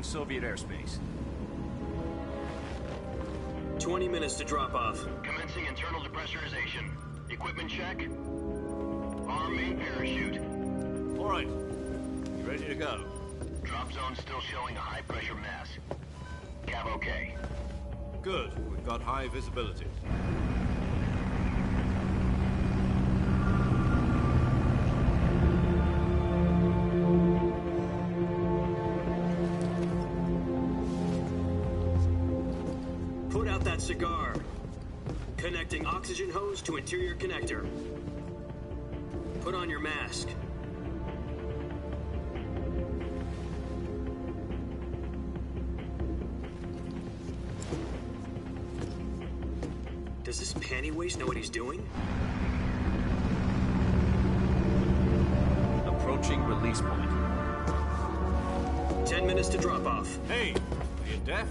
Entering Soviet airspace. 20 minutes to drop off. Commencing internal depressurization. Equipment check. Arm main parachute. All right. You ready to go? Drop zone still showing a high pressure mass. Cav okay. Good. We've got high visibility. Put out that cigar. Connecting oxygen hose to interior connector. Put on your mask. Does this panty waste know what he's doing? Approaching release point. 10 minutes to drop off. Hey, are you deaf?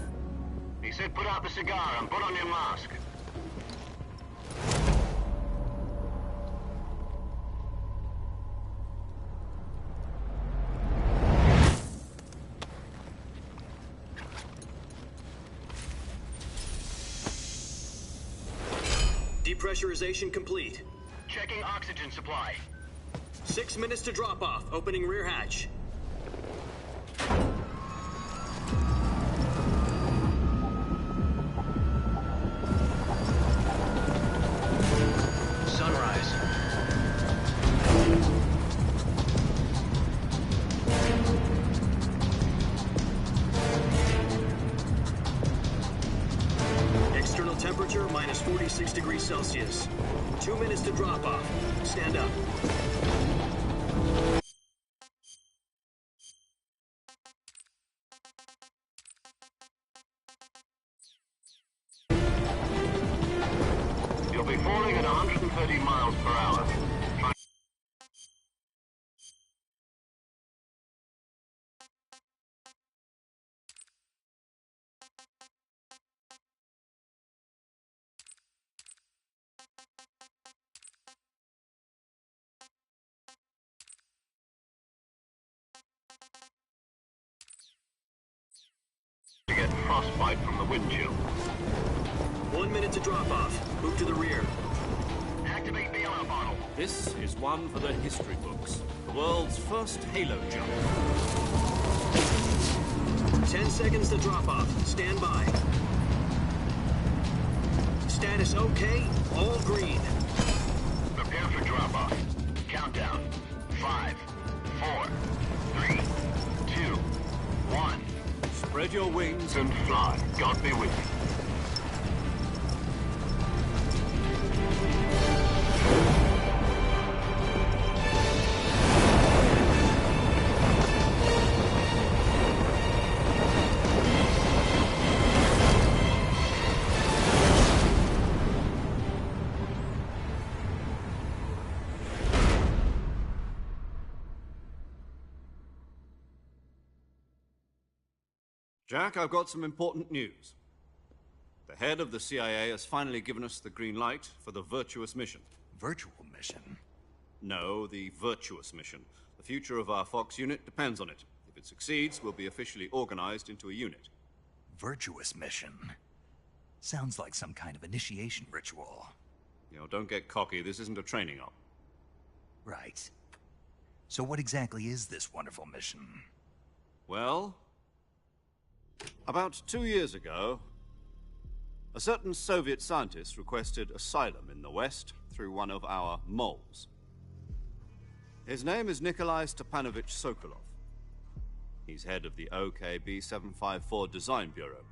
He said put out the cigar and put on your mask. Depressurization complete. Checking oxygen supply. 6 minutes to drop off. Opening rear hatch. Sunrise. External temperature minus 46 degrees Celsius. 2 minutes to drop off. Stand up. You'll be falling at 130 miles per hour. To get frostbite from the wind chill. 1 minute to drop off. Move to the rear. Activate bailout bottle. This is one for the history books. The world's first halo jump. 10 seconds to drop off. Stand by. Status okay. All green. Prepare for drop off. Countdown. 5, 4, 3, 2, 1. Spread your wings And fly. God be with you. Jack, I've got some important news. The head of the CIA has finally given us the green light for the Virtuous mission. Virtual mission? No, the Virtuous mission. The future of our Fox unit depends on it. If it succeeds, we'll be officially organized into a unit. Virtuous mission? Sounds like some kind of initiation ritual. You know, don't get cocky. This isn't a training op. Right. So what exactly is this wonderful mission? Well, about 2 years ago, a certain Soviet scientist requested asylum in the West through one of our moles. His name is Nikolai Stepanovich Sokolov. He's head of the OKB-754 Design Bureau,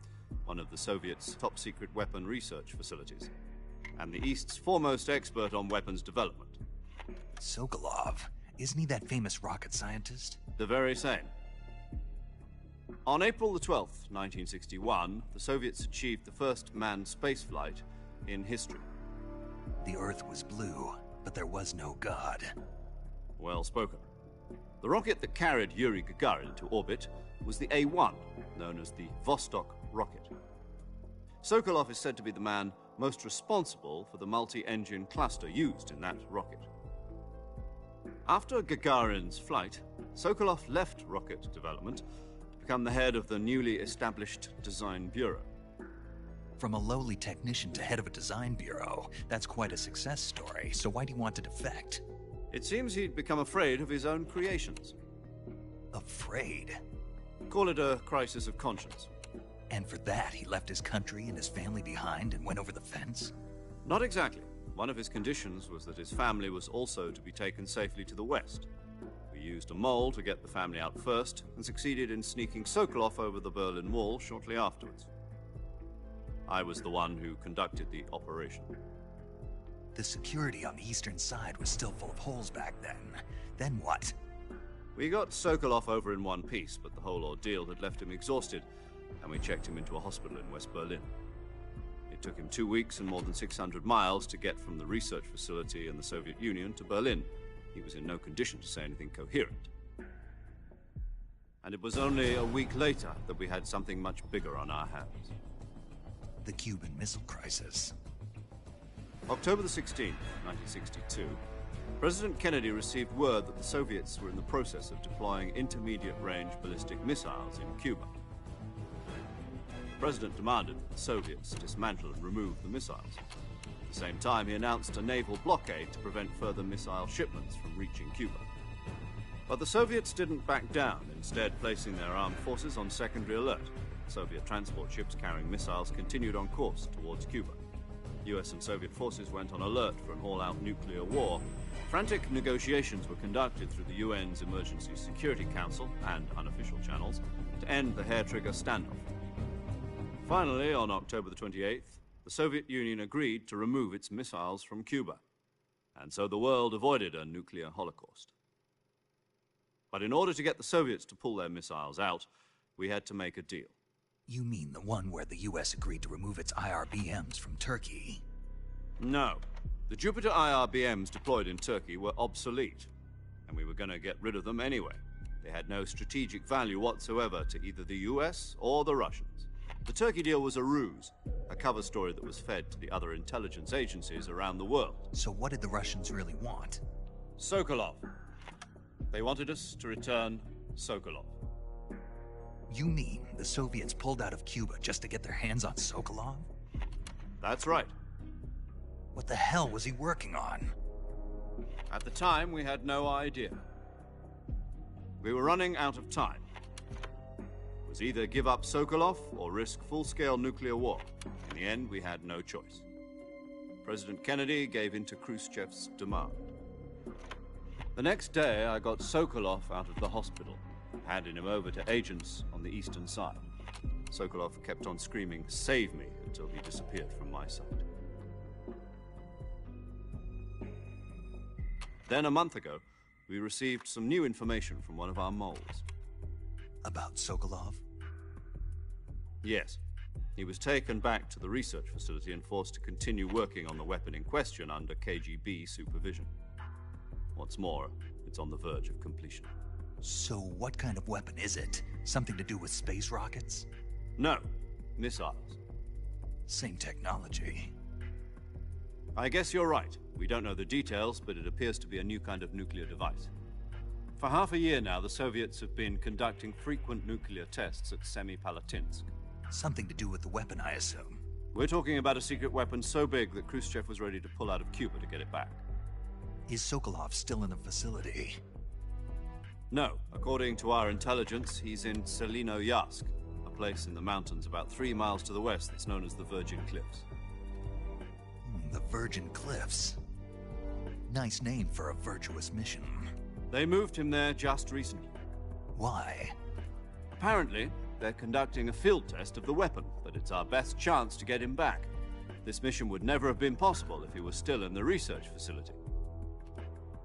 one of the Soviets' top-secret weapon research facilities, and the East's foremost expert on weapons development. Sokolov? Isn't he that famous rocket scientist? The very same. On April the 12th, 1961, the Soviets achieved the first manned spaceflight in history. The Earth was blue, but there was no God. Well spoken. The rocket that carried Yuri Gagarin to orbit was the A-1, known as the Vostok rocket. Sokolov is said to be the man most responsible for the multi-engine cluster used in that rocket. After Gagarin's flight, Sokolov left rocket development to become the head of the newly established Design Bureau. From a lowly technician to head of a design bureau, that's quite a success story, so why do you want to defect? It seems he'd become afraid of his own creations. Afraid? Call it a crisis of conscience. And for that, he left his country and his family behind and went over the fence? Not exactly. One of his conditions was that his family was also to be taken safely to the west. We used a mole to get the family out first, and succeeded in sneaking Sokolov over the Berlin Wall shortly afterwards. I was the one who conducted the operation. The security on the eastern side was still full of holes back then. Then what? We got Sokolov over in one piece, but the whole ordeal had left him exhausted, and we checked him into a hospital in West Berlin. It took him 2 weeks and more than 600 miles to get from the research facility in the Soviet Union to Berlin. He was in no condition to say anything coherent. And it was only a week later that we had something much bigger on our hands. The Cuban Missile Crisis. October the 16th, 1962, President Kennedy received word that the Soviets were in the process of deploying intermediate-range ballistic missiles in Cuba. The President demanded that the Soviets dismantle and remove the missiles. At the same time, he announced a naval blockade to prevent further missile shipments from reaching Cuba. But the Soviets didn't back down, instead placing their armed forces on secondary alert. Soviet transport ships carrying missiles continued on course towards Cuba. US and Soviet forces went on alert for an all-out nuclear war. Frantic negotiations were conducted through the UN's Emergency Security Council and unofficial channels to end the hair-trigger standoff. Finally, on October the 28th, the Soviet Union agreed to remove its missiles from Cuba, and so the world avoided a nuclear holocaust. But in order to get the Soviets to pull their missiles out, we had to make a deal. You mean the one where the US agreed to remove its IRBMs from Turkey? No. The Jupiter IRBMs deployed in Turkey were obsolete, and we were going to get rid of them anyway. They had no strategic value whatsoever to either the US or the Russians. The Turkey deal was a ruse, a cover story that was fed to the other intelligence agencies around the world. So what did the Russians really want? Sokolov. They wanted us to return Sokolov. You mean the Soviets pulled out of Cuba just to get their hands on Sokolov? That's right. What the hell was he working on? At the time, we had no idea. We were running out of time. It was either give up Sokolov or risk full-scale nuclear war. In the end, we had no choice. President Kennedy gave in to Khrushchev's demand. The next day, I got Sokolov out of the hospital, handing him over to agents on the eastern side. Sokolov kept on screaming, "Save me," until he disappeared from my sight. Then, a month ago, we received some new information from one of our moles. About Sokolov? Yes. He was taken back to the research facility and forced to continue working on the weapon in question under KGB supervision. What's more, it's on the verge of completion. So what kind of weapon is it? Something to do with space rockets? No, missiles. Same technology. I guess you're right. We don't know the details, but it appears to be a new kind of nuclear device. For half a year now, the Soviets have been conducting frequent nuclear tests at Semipalatinsk. Something to do with the weapon, I assume. We're talking about a secret weapon so big that Khrushchev was ready to pull out of Cuba to get it back. Is Sokolov still in the facility? No. According to our intelligence, he's in Selinoyarsk, a place in the mountains about 3 miles to the west that's known as the Virgin Cliffs. The Virgin Cliffs. Nice name for a virtuous mission. They moved him there just recently. Why? Apparently, they're conducting a field test of the weapon, but it's our best chance to get him back. This mission would never have been possible if he was still in the research facility.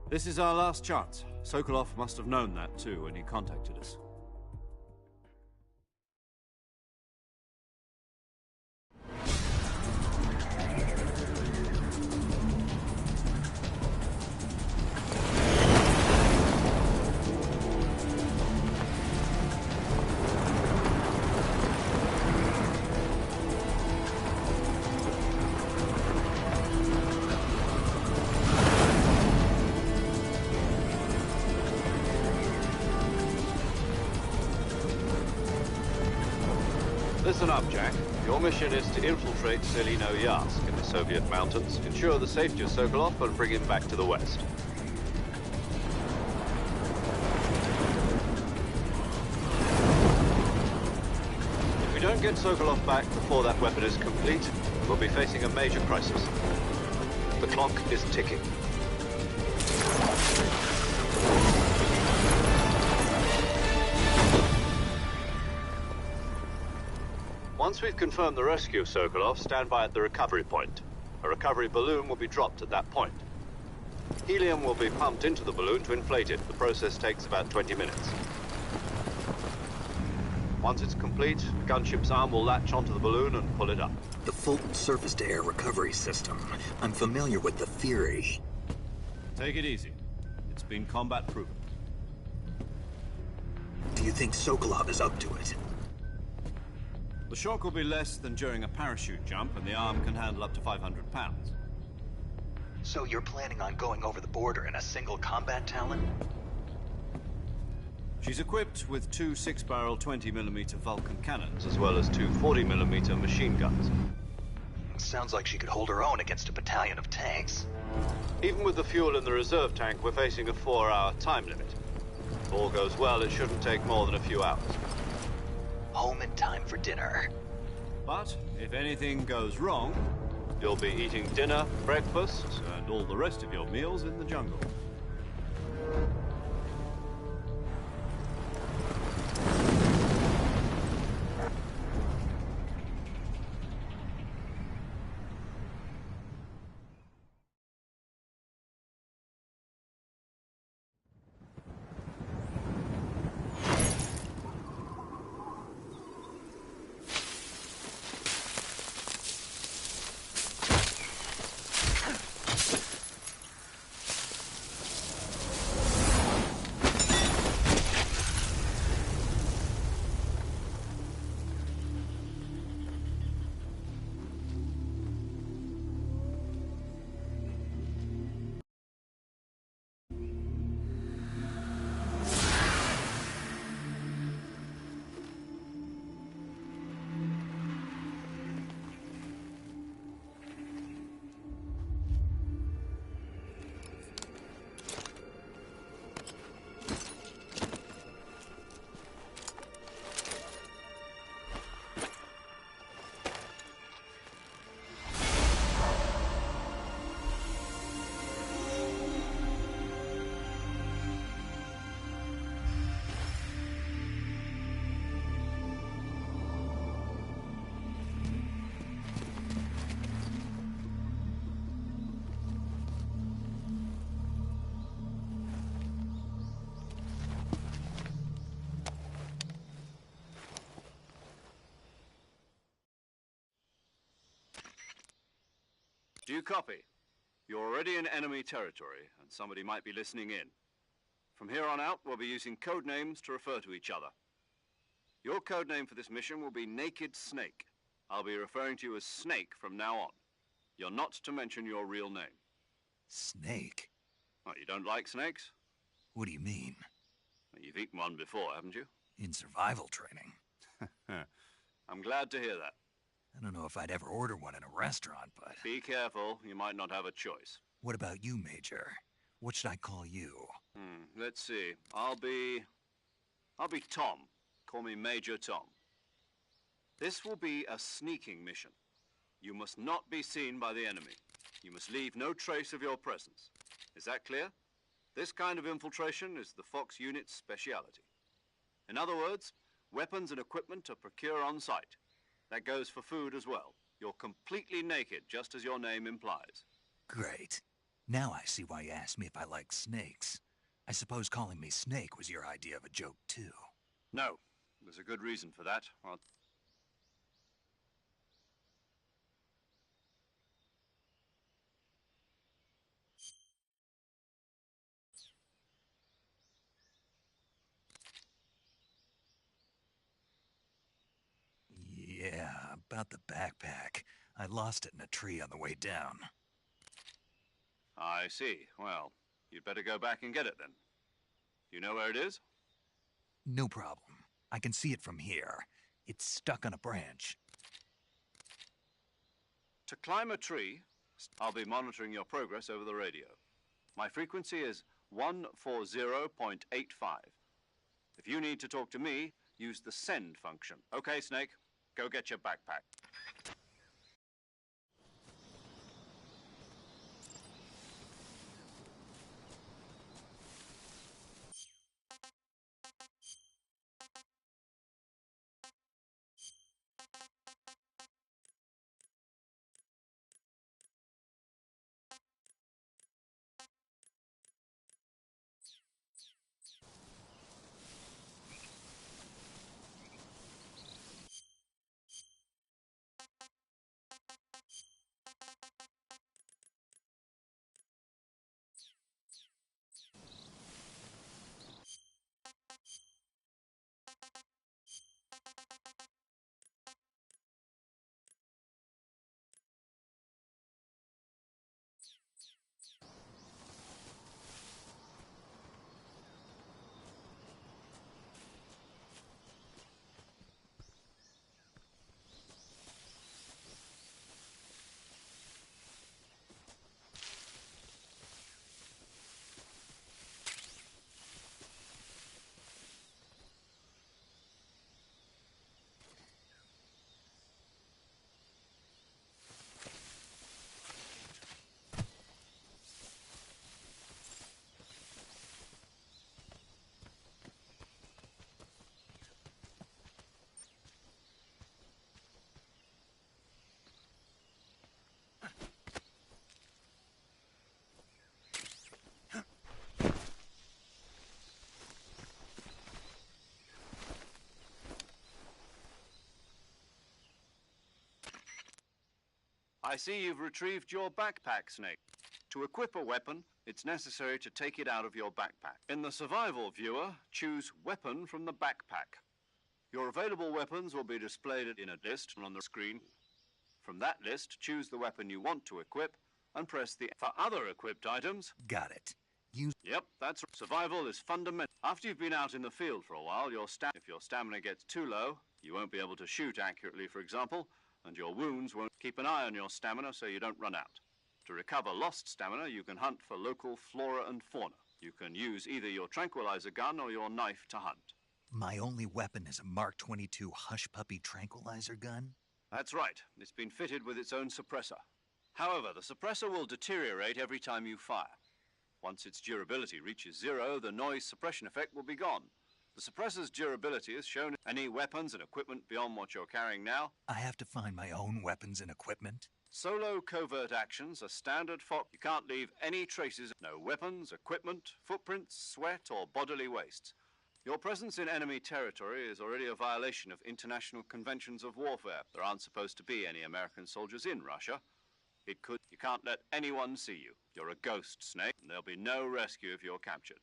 This is our last chance. Sokolov must have known that too when he contacted us. Listen up, Jack. Your mission is to infiltrate Selino Yask in the Soviet mountains, ensure the safety of Sokolov, and bring him back to the West. If we don't get Sokolov back before that weapon is complete, we'll be facing a major crisis. The clock is ticking. Once we've confirmed the rescue of Sokolov, stand by at the recovery point. A recovery balloon will be dropped at that point. Helium will be pumped into the balloon to inflate it. The process takes about 20 minutes. Once it's complete, the gunship's arm will latch onto the balloon and pull it up. The Fulton surface-to-air recovery system. I'm familiar with the theory. Take it easy. It's been combat-proven. Do you think Sokolov is up to it? The shock will be less than during a parachute jump, and the arm can handle up to 500 pounds. So you're planning on going over the border in a single combat Talon? She's equipped with two 6-barrel 20mm Vulcan cannons, as well as two 40mm machine guns. Sounds like she could hold her own against a battalion of tanks. Even with the fuel in the reserve tank, we're facing a 4-hour time limit. If all goes well, it shouldn't take more than a few hours. Home in time for dinner. But if anything goes wrong, you'll be eating dinner, breakfast, and all the rest of your meals in the jungle. Do you copy? You're already in enemy territory, and somebody might be listening in. From here on out, we'll be using code names to refer to each other. Your code name for this mission will be Naked Snake. I'll be referring to you as Snake from now on. You're not to mention your real name. Snake? Oh, you don't like snakes? What do you mean? Well, you've eaten one before, haven't you? In survival training. I'm glad to hear that. I don't know if I'd ever order one in a restaurant, but... Be careful, you might not have a choice. What about you, Major? What should I call you? Let's see. I'll be Tom. Call me Major Tom. This will be a sneaking mission. You must not be seen by the enemy. You must leave no trace of your presence. Is that clear? This kind of infiltration is the Fox unit's speciality. In other words, weapons and equipment are procured on site. That goes for food as well. You're completely naked, just as your name implies. Great. Now I see why you asked me if I like snakes. I suppose calling me Snake was your idea of a joke, too. No. There's a good reason for that. Yeah, about the backpack. I lost it in a tree on the way down. I see. Well, you'd better go back and get it then. Do you know where it is? No problem. I can see it from here. It's stuck on a branch. To climb a tree, I'll be monitoring your progress over the radio. My frequency is 140.85. If you need to talk to me, use the send function. Okay, Snake, go get your backpack. I see you've retrieved your backpack, Snake. To equip a weapon, it's necessary to take it out of your backpack. In the survival viewer, choose Weapon from the backpack. Your available weapons will be displayed in a list on the screen. From that list, choose the weapon you want to equip and press the... For other equipped items... Got it. Use... Yep, that's... Survival is fundamental. After you've been out in the field for a while, if your stamina gets too low, you won't be able to shoot accurately, for example, and your wounds won't. Keep an eye on your stamina so you don't run out. To recover lost stamina, you can hunt for local flora and fauna. You can use either your tranquilizer gun or your knife to hunt. My only weapon is a Mark 22 Hush Puppy tranquilizer gun? That's right. It's been fitted with its own suppressor. However, the suppressor will deteriorate every time you fire. Once its durability reaches 0, the noise suppression effect will be gone. The suppressor's durability is shown in any weapons and equipment beyond what you're carrying now. I have to find my own weapons and equipment? Solo covert actions are standard for... You can't leave any traces. No weapons, equipment, footprints, sweat, or bodily wastes. Your presence in enemy territory is already a violation of international conventions of warfare. There aren't supposed to be any American soldiers in Russia. You can't let anyone see you. You're a ghost, Snake, and there'll be no rescue if you're captured.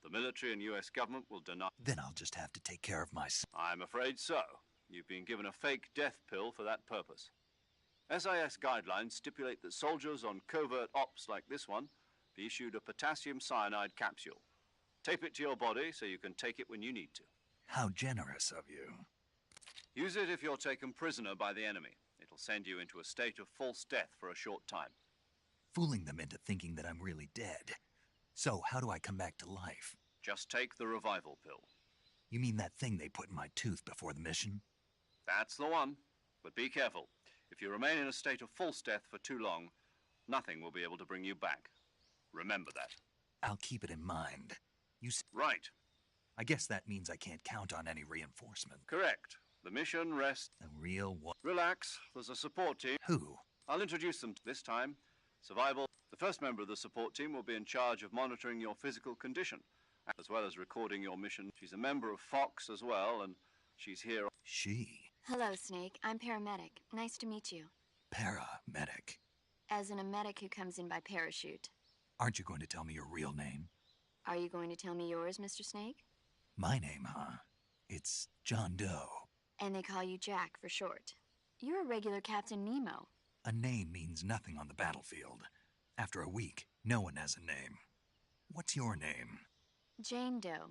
The military and U.S. government will deny... Then I'll just have to take care of myself. I'm afraid so. You've been given a fake death pill for that purpose. SIS guidelines stipulate that soldiers on covert ops like this one be issued a potassium cyanide capsule. Tape it to your body so you can take it when you need to. How generous of you. Use it if you're taken prisoner by the enemy. It'll send you into a state of false death for a short time. Fooling them into thinking that I'm really dead. So, how do I come back to life? Just take the revival pill. You mean that thing they put in my tooth before the mission? That's the one. But be careful. If you remain in a state of false death for too long, nothing will be able to bring you back. Remember that. I'll keep it in mind. Right. I guess that means I can't count on any reinforcement. Correct. The mission rests... A real what? Relax. There's a support team. Who? I'll introduce them this time. Survival. The first member of the support team will be in charge of monitoring your physical condition, as well as recording your mission. She's a member of Fox as well, and she's here. She? Hello, Snake. I'm Paramedic. Nice to meet you. Paramedic? As in a medic who comes in by parachute. Aren't you going to tell me your real name? Are you going to tell me yours, Mr. Snake? My name, huh? It's John Doe. And they call you Jack for short. You're a regular Captain Nemo. A name means nothing on the battlefield. After a week, no one has a name. What's your name? Jane Doe.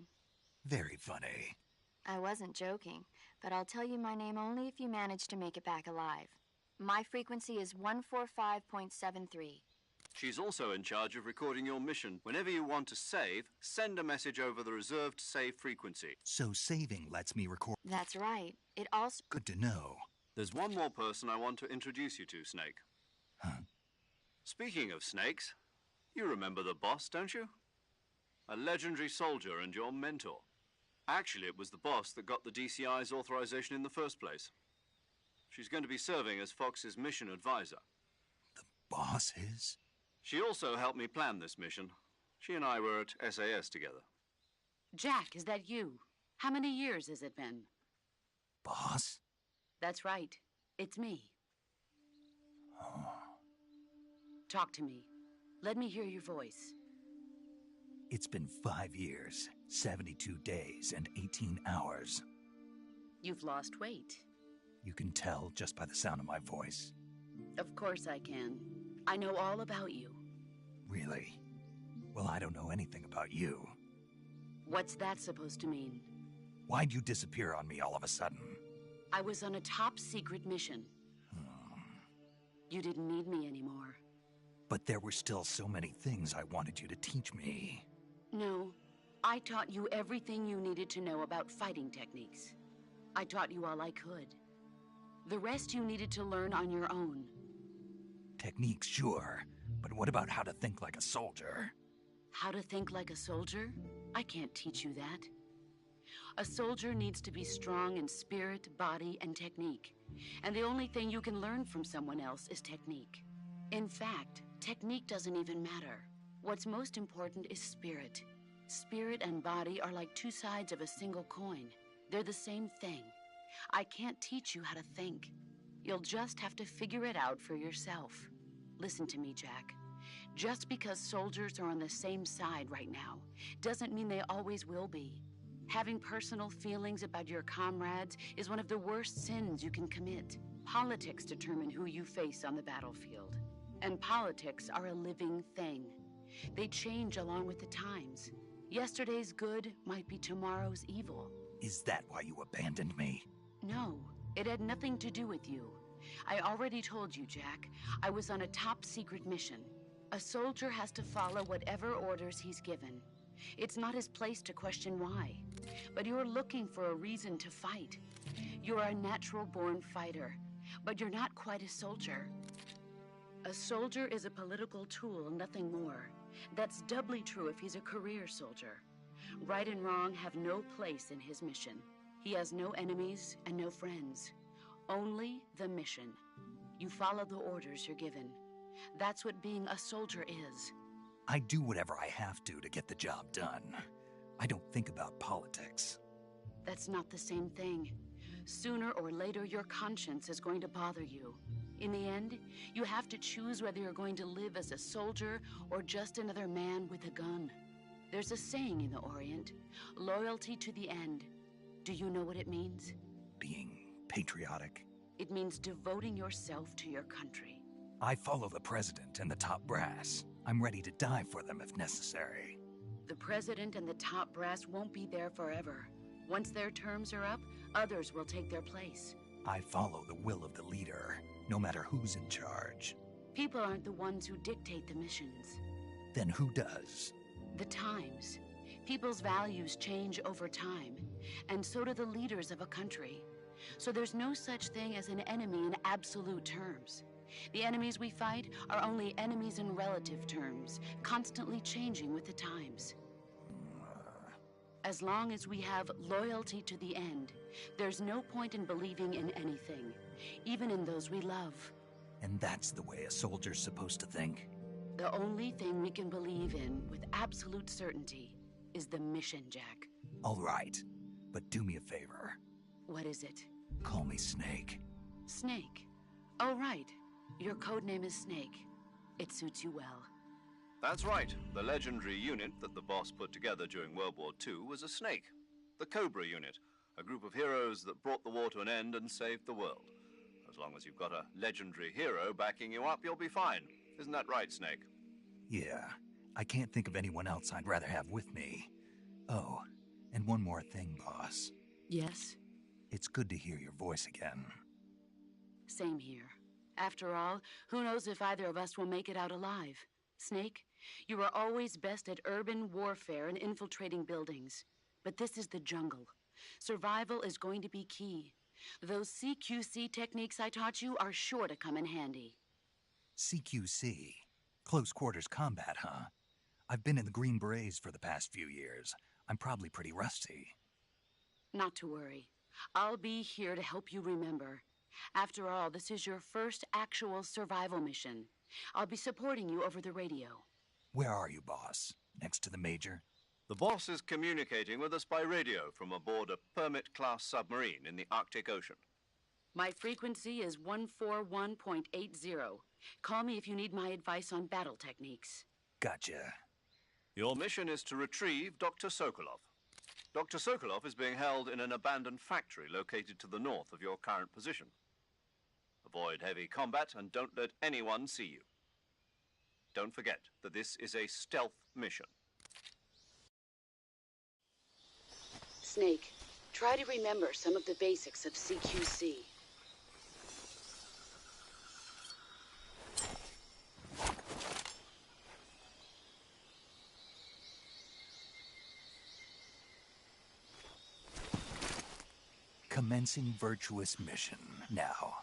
Very funny. I wasn't joking, but I'll tell you my name only if you manage to make it back alive. My frequency is 145.73. She's also in charge of recording your mission. Whenever you want to save, send a message over the reserved save frequency. So saving lets me record. That's right. It also... Good to know. There's one more person I want to introduce you to, Snake. Huh? Speaking of snakes, you remember the boss, don't you? A legendary soldier and your mentor. Actually, it was the boss that got the DCI's authorization in the first place. She's going to be serving as Fox's mission advisor. The boss is? She also helped me plan this mission. She and I were at SAS together. Jack, is that you? How many years has it been? Boss? That's right. It's me. Oh. Talk to me. Let me hear your voice. It's been 5 years, 72 days, and 18 hours. You've lost weight. You can tell just by the sound of my voice. Of course I can. I know all about you. Really? Well, I don't know anything about you. What's that supposed to mean? Why'd you disappear on me all of a sudden? I was on a top-secret mission. You didn't need me anymore. But there were still so many things I wanted you to teach me. No, I taught you everything you needed to know about fighting techniques. I taught you all I could. The rest you needed to learn on your own. Techniques, sure. But what about how to think like a soldier? How to think like a soldier? I can't teach you that. A soldier needs to be strong in spirit, body, and technique. And the only thing you can learn from someone else is technique. In fact, technique doesn't even matter. What's most important is spirit. Spirit and body are like two sides of a single coin. They're the same thing. I can't teach you how to think. You'll just have to figure it out for yourself. Listen to me, Jack. Just because soldiers are on the same side right now doesn't mean they always will be. Having personal feelings about your comrades is one of the worst sins you can commit. Politics determine who you face on the battlefield. And politics are a living thing. They change along with the times. Yesterday's good might be tomorrow's evil. Is that why you abandoned me? No, it had nothing to do with you. I already told you, Jack. I was on a top-secret mission. A soldier has to follow whatever orders he's given. It's not his place to question why. But you're looking for a reason to fight. You're a natural-born fighter, but you're not quite a soldier. A soldier is a political tool, nothing more. That's doubly true if he's a career soldier. Right and wrong have no place in his mission. He has no enemies and no friends. Only the mission. You follow the orders you're given. That's what being a soldier is. I do whatever I have to get the job done. I don't think about politics. That's not the same thing. Sooner or later, your conscience is going to bother you. In the end, you have to choose whether you're going to live as a soldier or just another man with a gun. There's a saying in the Orient, loyalty to the end. Do you know what it means? Being patriotic. It means devoting yourself to your country. I follow the president and the top brass. I'm ready to die for them if necessary. The president and the top brass won't be there forever. Once their terms are up, others will take their place. I follow the will of the leader, no matter who's in charge. People aren't the ones who dictate the missions. Then who does? The times. People's values change over time, and so do the leaders of a country. So there's no such thing as an enemy in absolute terms. The enemies we fight are only enemies in relative terms, constantly changing with the times. As long as we have loyalty to the end, there's no point in believing in anything, even in those we love. And that's the way a soldier's supposed to think? The only thing we can believe in with absolute certainty is the mission, Jack. All right, but do me a favor. What is it? Call me Snake. Snake. Oh, right. Your codename is Snake. It suits you well. That's right. The legendary unit that the boss put together during World War II was a snake. The Cobra unit, a group of heroes that brought the war to an end and saved the world. As long as you've got a legendary hero backing you up, you'll be fine. Isn't that right, Snake? Yeah. I can't think of anyone else I'd rather have with me. Oh, and one more thing, boss. Yes? It's good to hear your voice again. Same here. After all, who knows if either of us will make it out alive? Snake, you are always best at urban warfare and infiltrating buildings. But this is the jungle. Survival is going to be key. Those CQC techniques I taught you are sure to come in handy. CQC? Close quarters combat, huh? I've been in the Green Berets for the past few years. I'm probably pretty rusty. Not to worry. I'll be here to help you remember. After all, this is your first actual survival mission. I'll be supporting you over the radio. Where are you, boss? Next to the Major? The boss is communicating with us by radio from aboard a Permit-class submarine in the Arctic Ocean. My frequency is 141.80. Call me if you need my advice on battle techniques. Gotcha. Your mission is to retrieve Dr. Sokolov. Dr. Sokolov is being held in an abandoned factory located to the north of your current position. Avoid heavy combat and don't let anyone see you. Don't forget that this is a stealth mission. Snake, try to remember some of the basics of CQC. Commencing virtuous mission now.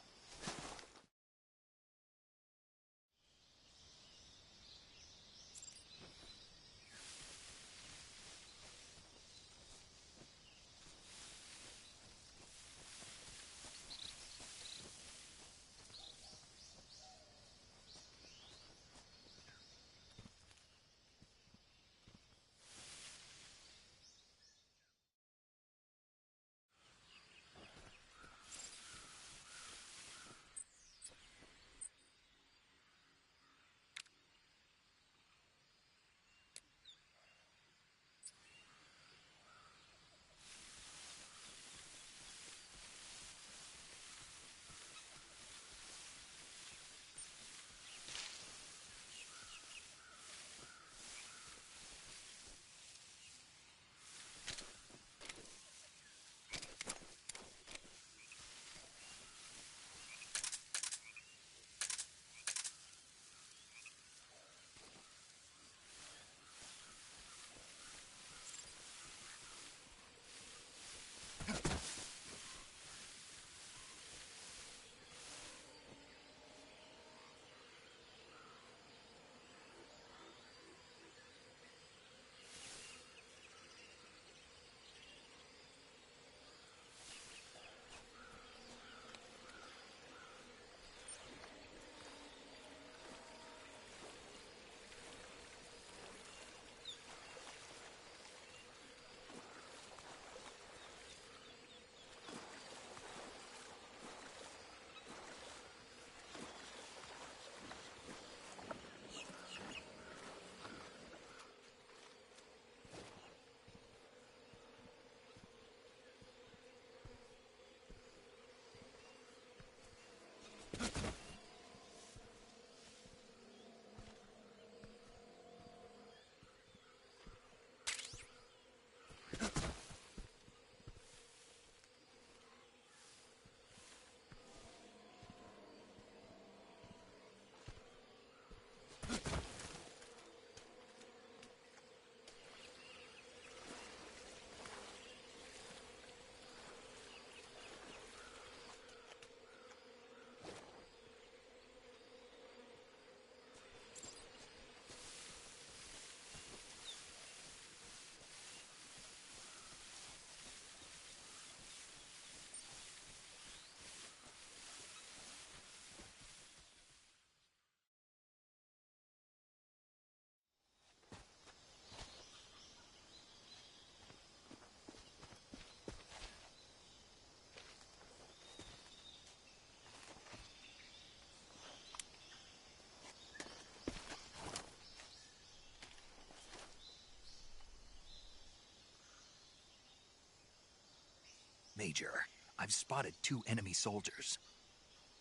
Major, I've spotted 2 enemy soldiers.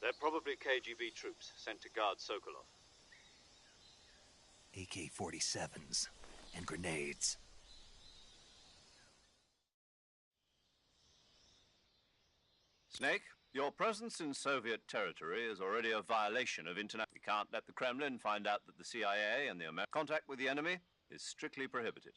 They're probably KGB troops sent to guard Sokolov. AK-47s and grenades. Snake, your presence in Soviet territory is already a violation of international... We can't let the Kremlin find out that the CIA and the American contact with the enemy is strictly prohibited.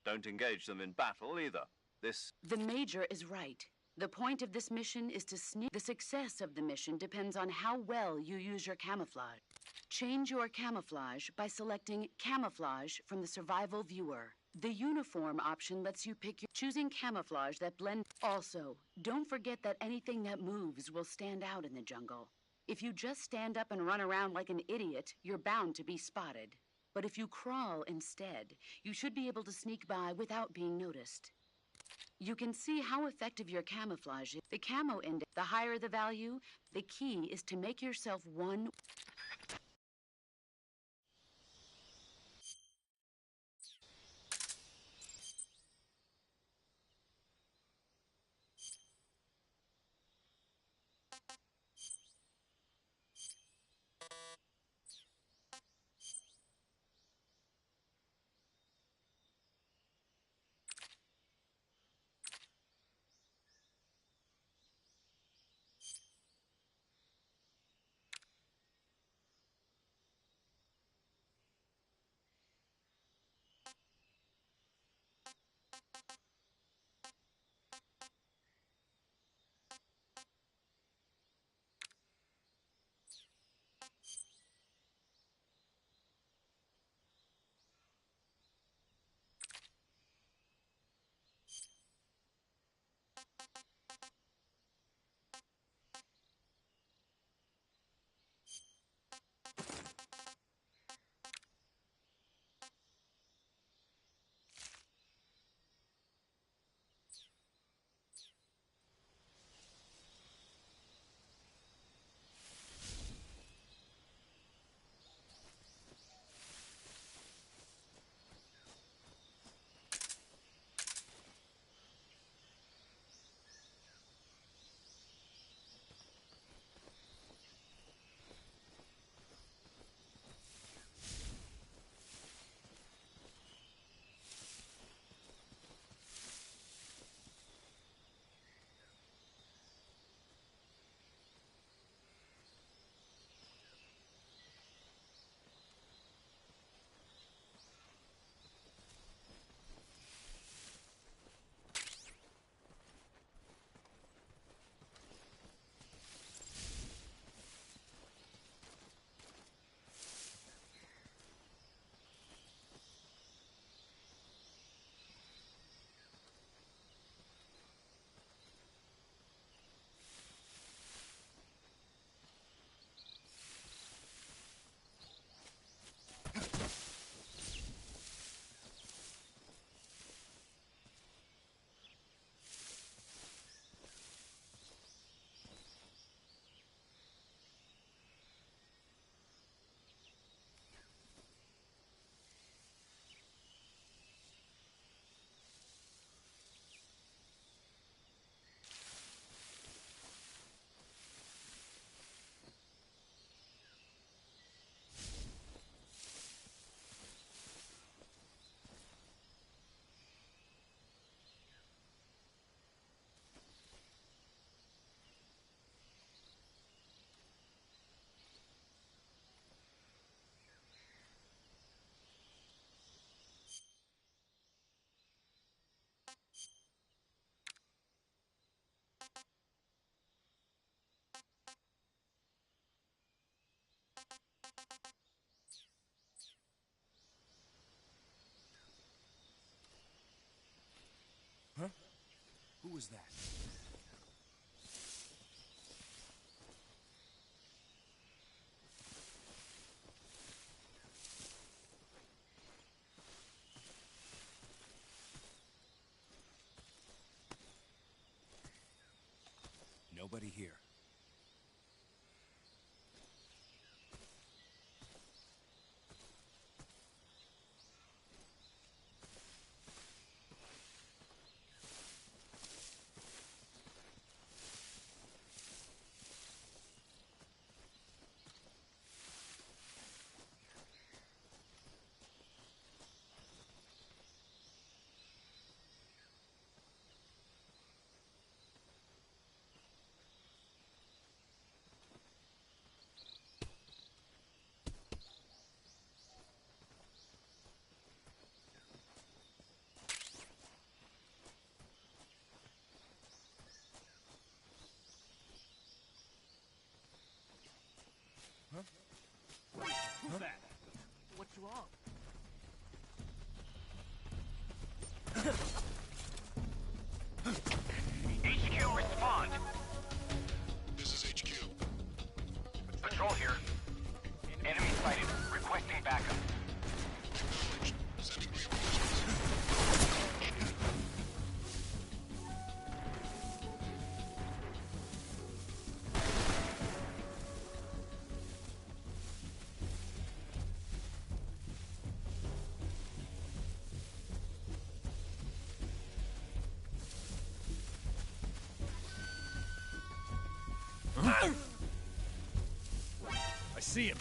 Don't engage them in battle either. The Major is right. The point of this mission is to sneak. The success of the mission depends on how well you use your camouflage. Change your camouflage by selecting Camouflage from the Survival Viewer. The uniform option lets you pick your choosing camouflage that blend. Also, don't forget that anything that moves will stand out in the jungle. If you just stand up and run around like an idiot, you're bound to be spotted. But if you crawl instead, you should be able to sneak by without being noticed. You can see how effective your camouflage is. The camo index, the higher the value, the key is to make yourself one. Huh? Who was that? Nobody here. Who's that? What's wrong? HQ, respond. This is HQ. Patrol here. Enemy sighted. Requesting backup. Acknowledged. Sending reinforcements. I see him.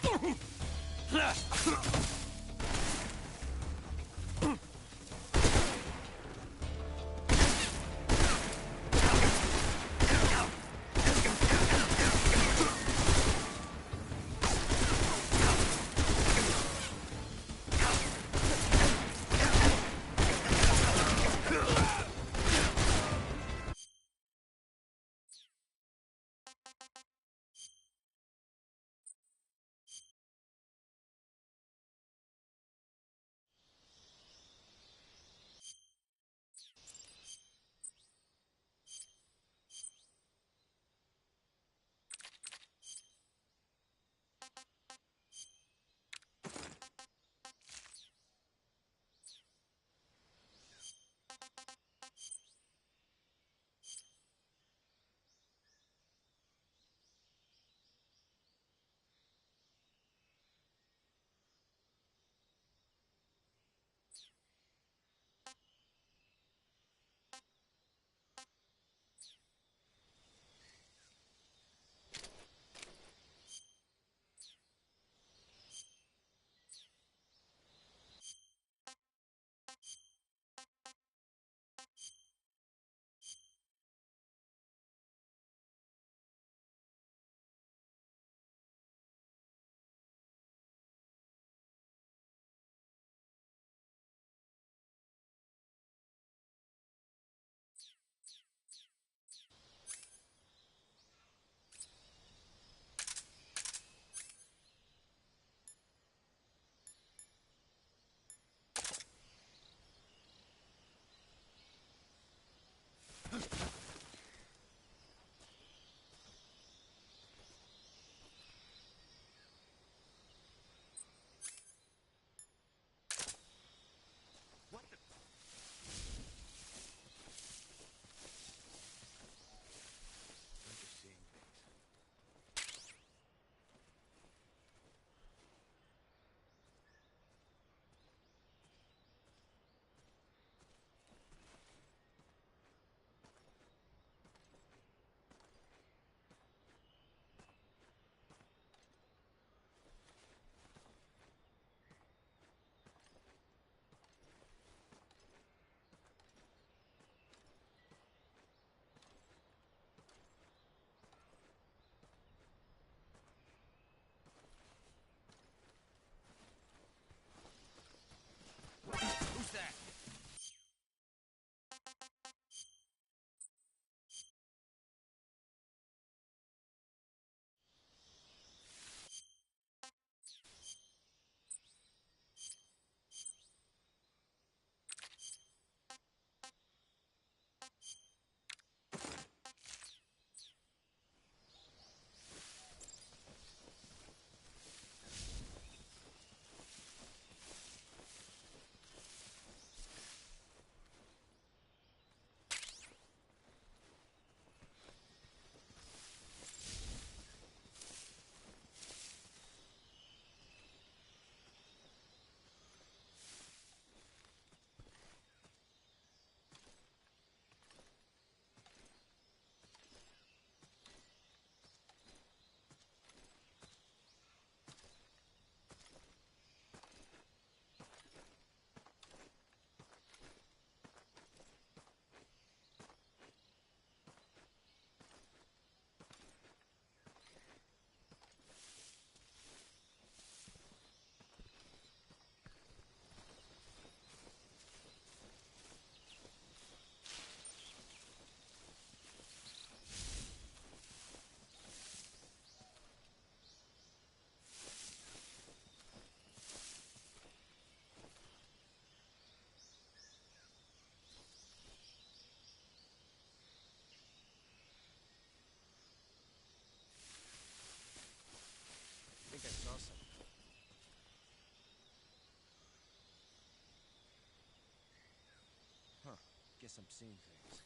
guess I'm seeing things.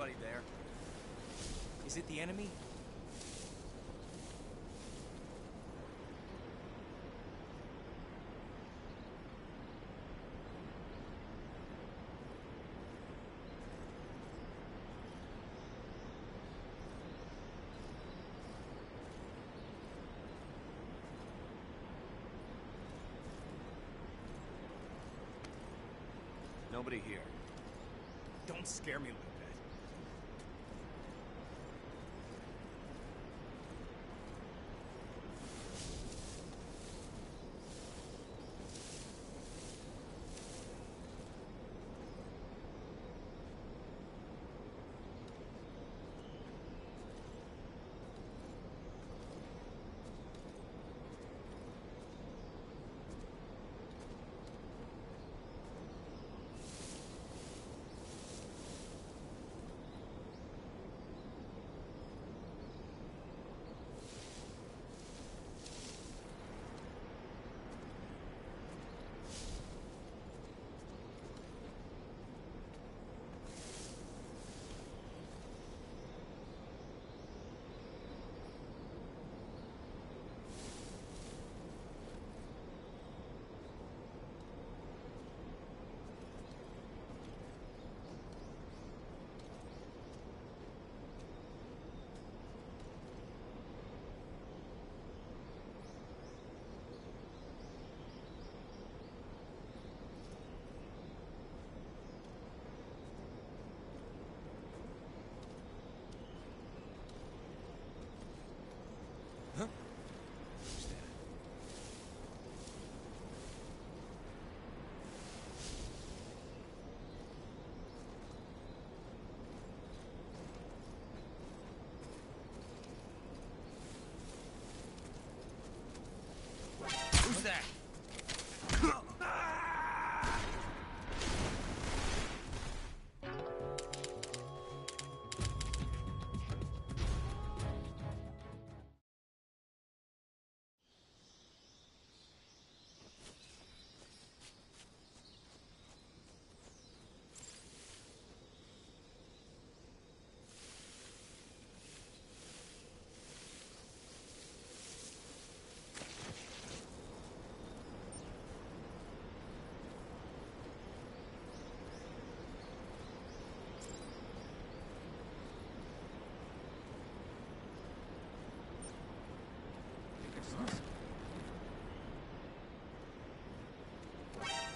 anybody there? Is it the enemy? Nobody here. Don't scare me like that. Huh? Who's that? Who's that?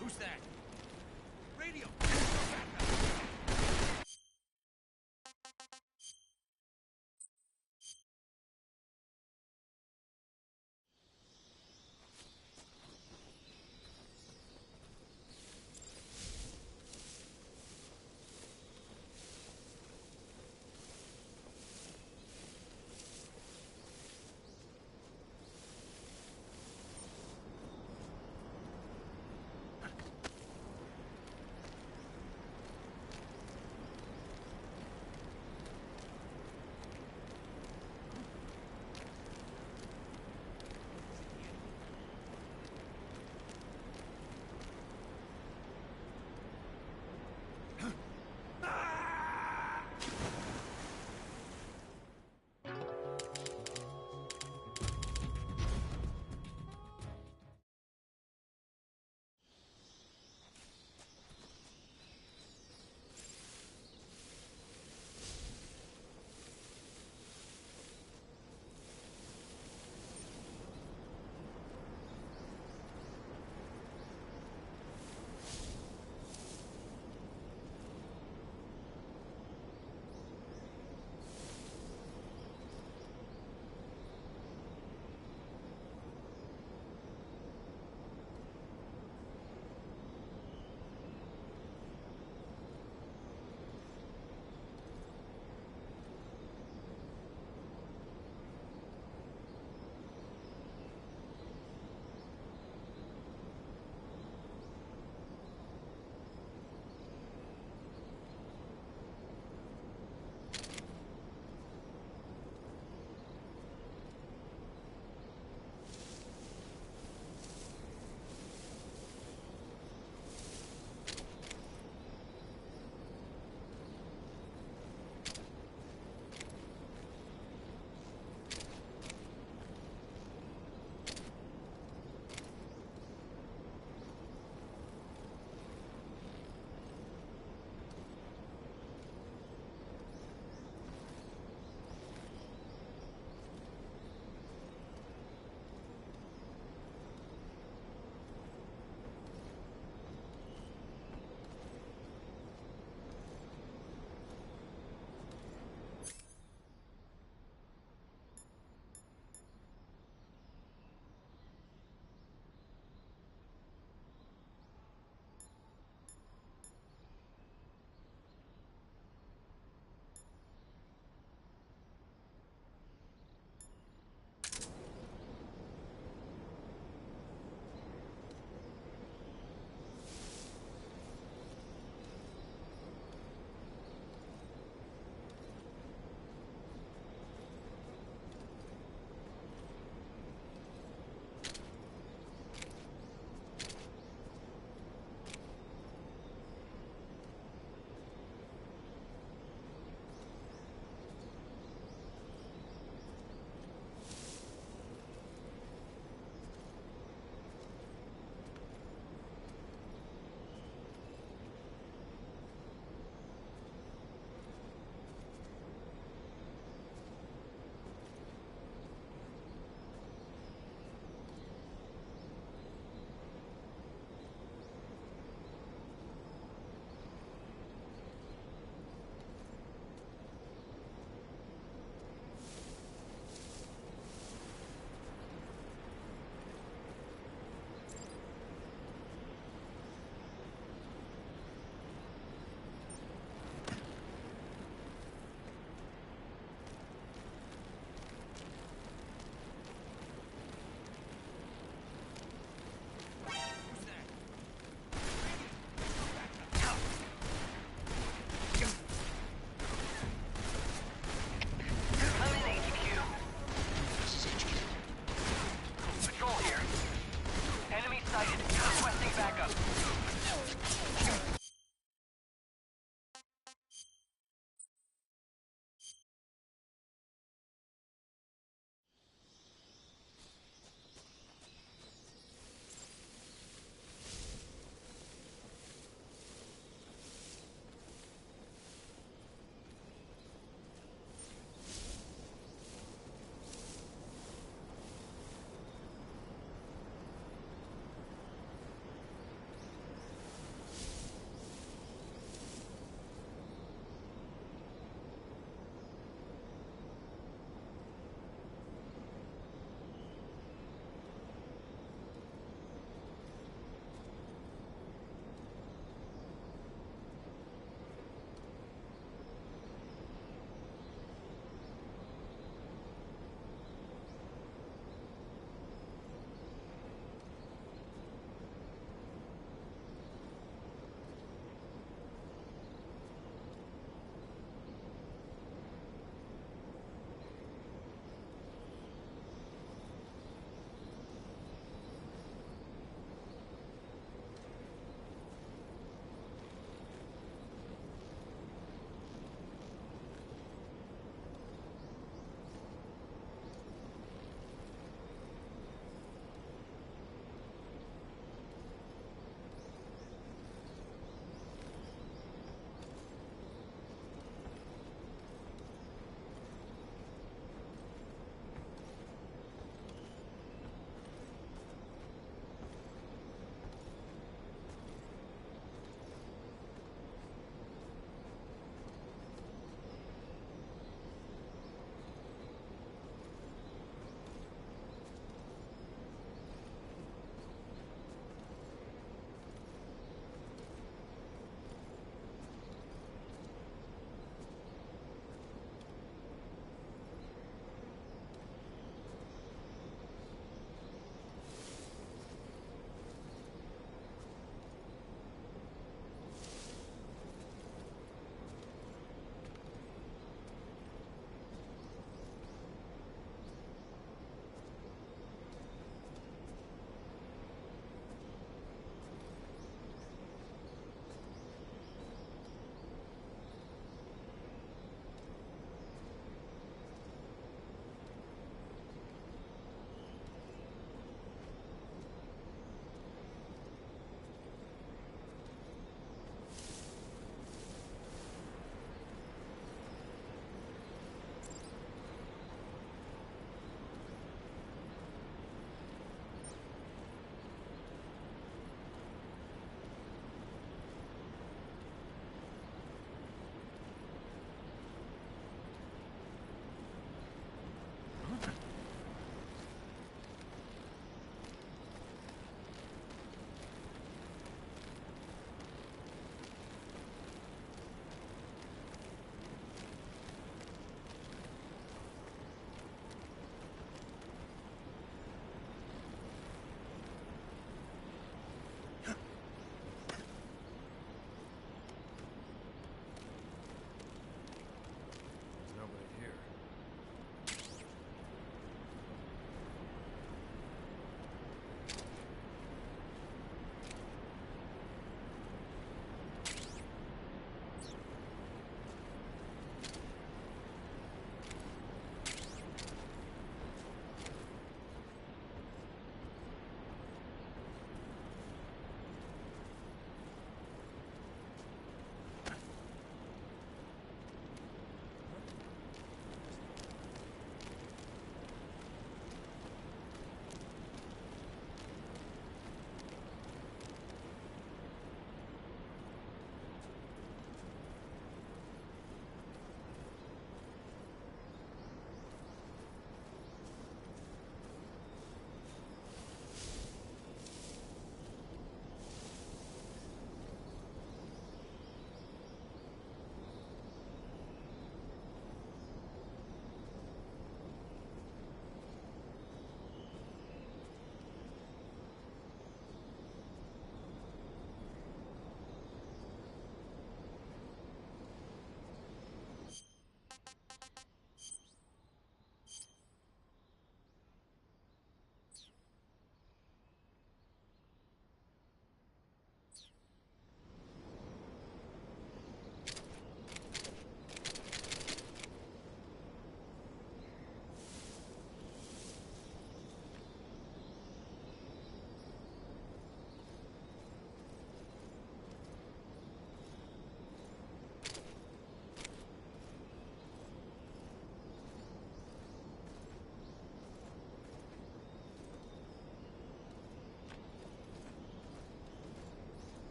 Who's that? Radio!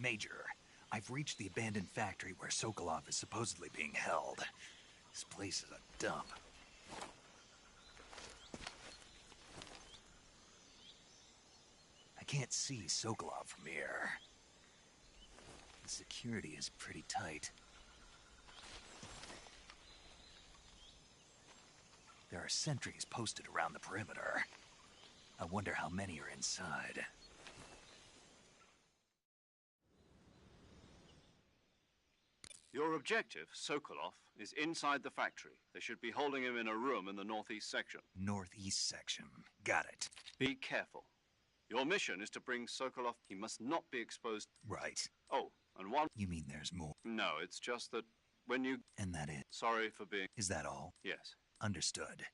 Major, I've reached the abandoned factory where Sokolov is supposedly being held. This place is a dump. I can't see Sokolov from here. The security is pretty tight. There are sentries posted around the perimeter. I wonder how many are inside. Your objective, Sokolov, is inside the factory. They should be holding him in a room in the northeast section. Northeast section. Got it. Be careful. Your mission is to bring Sokolov. He must not be exposed. Right. Oh, and one... You mean there's more? No, it's just that when you... And that is? Sorry for being... Is that all? Yes. Understood.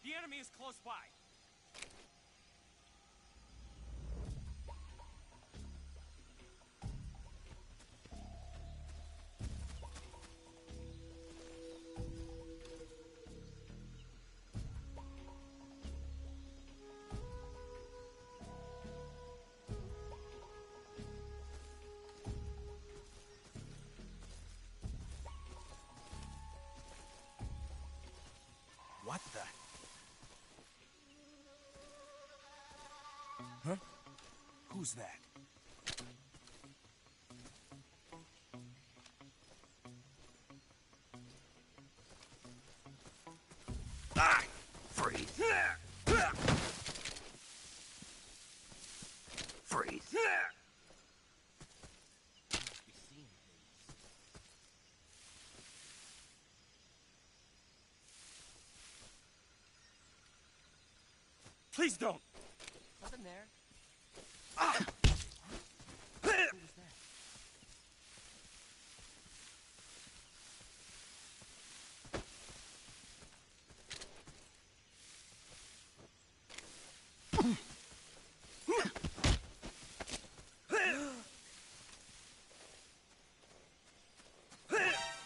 The enemy is close by. What the? Huh? Who's that? Ah! Freeze! Freeze! Please don't. Nothing there.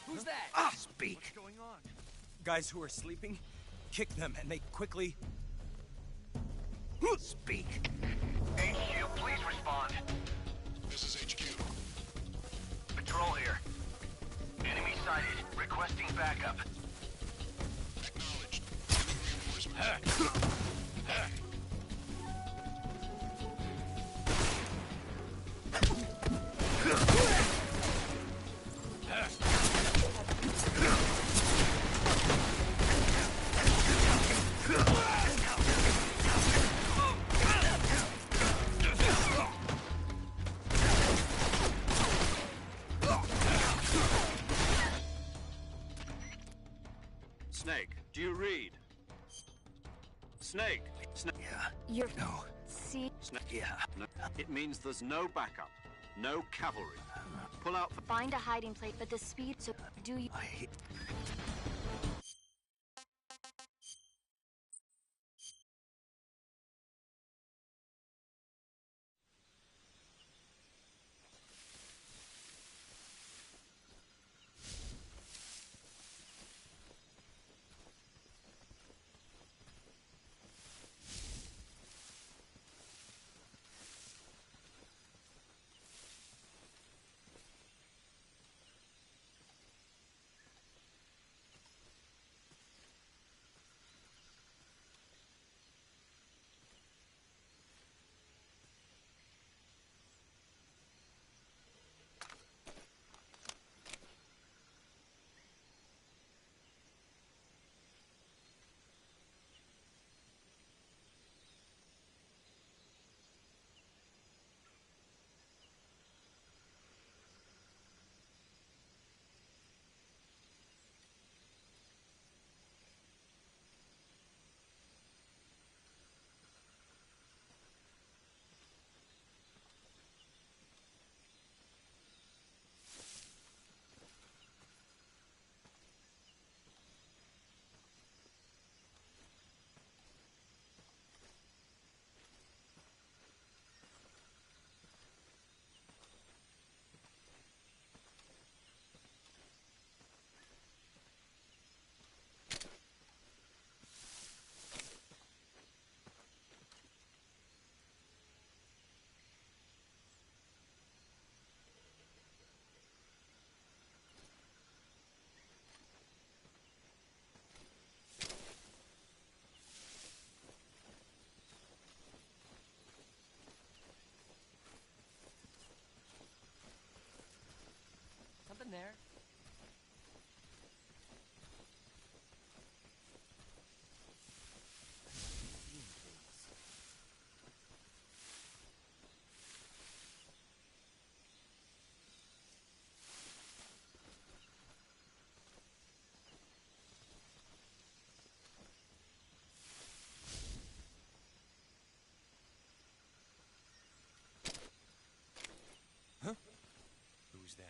Who's that? Speak. What's going on? Guys who are sleeping, kick them and they quickly... Speak. HQ, please respond. This is HQ. Patrol here. Enemy sighted. Requesting backup. Acknowledged. Reinforcements. Snake, do you read? Snake! Snake! Yeah. You're... No. See? Snake! Yeah. No. It means there's no backup. No cavalry. Pull out for... Find a hiding place, but the speed, so do you... I... Something there. Who's that?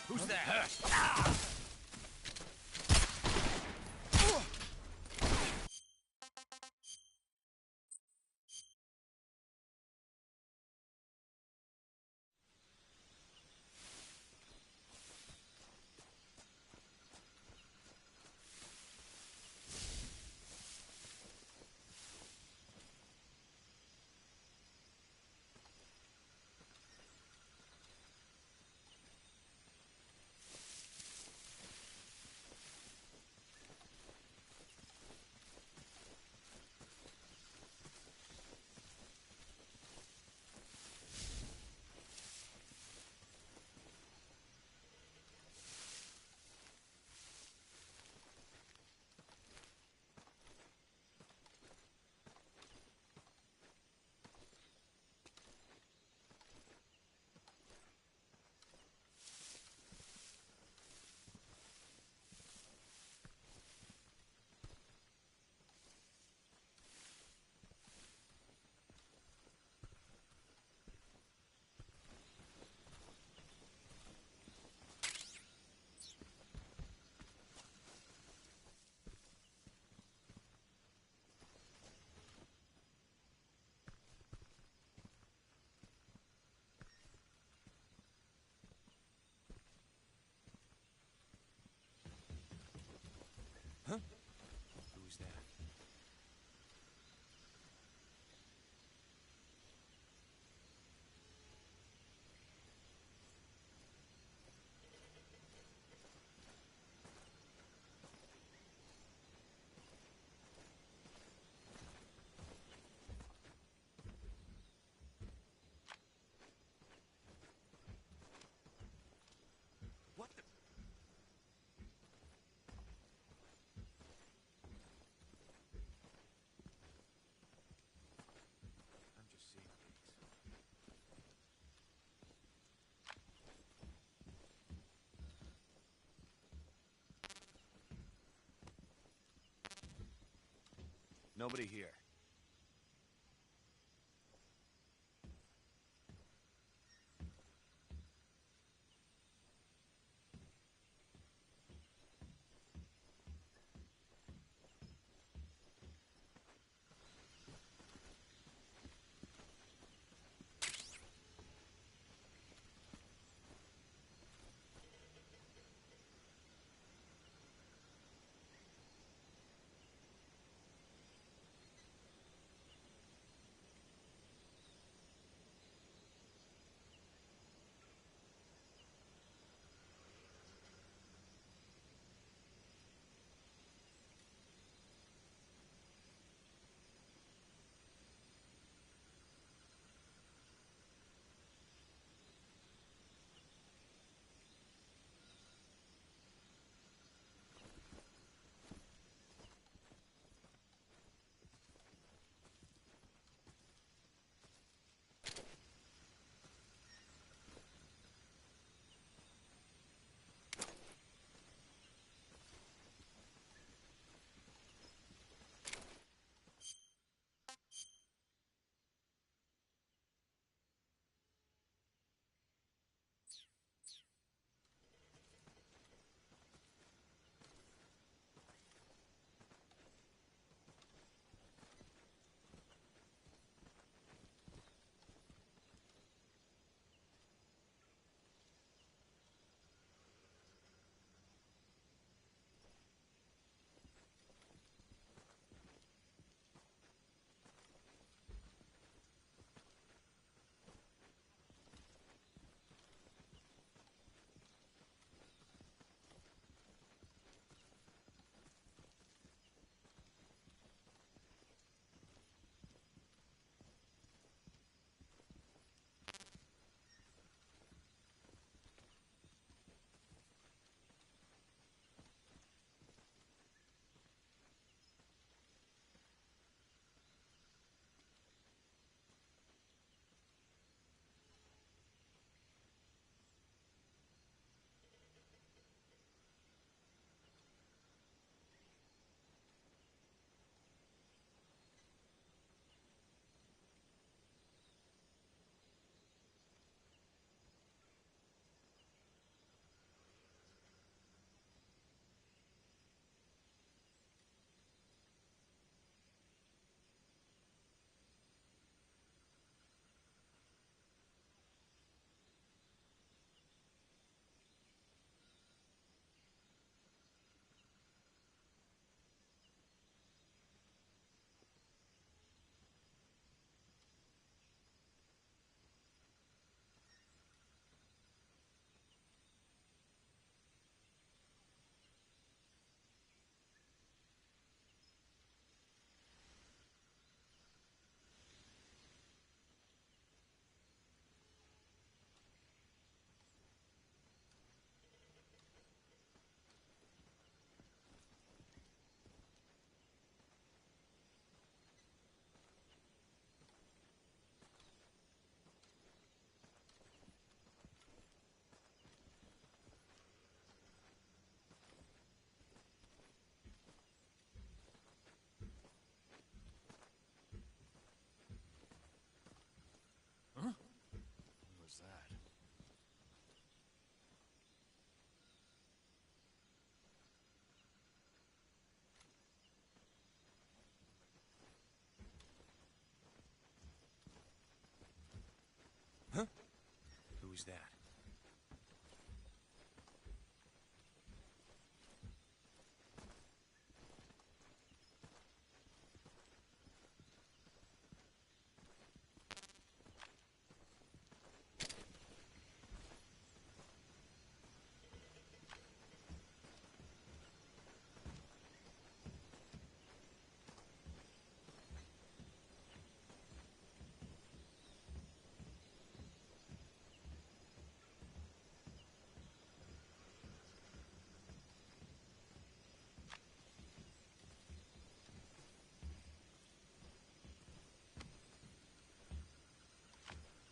Who's that? Nobody here. Who's that?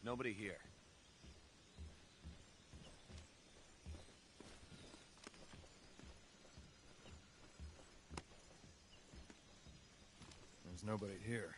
Nobody here. There's nobody here.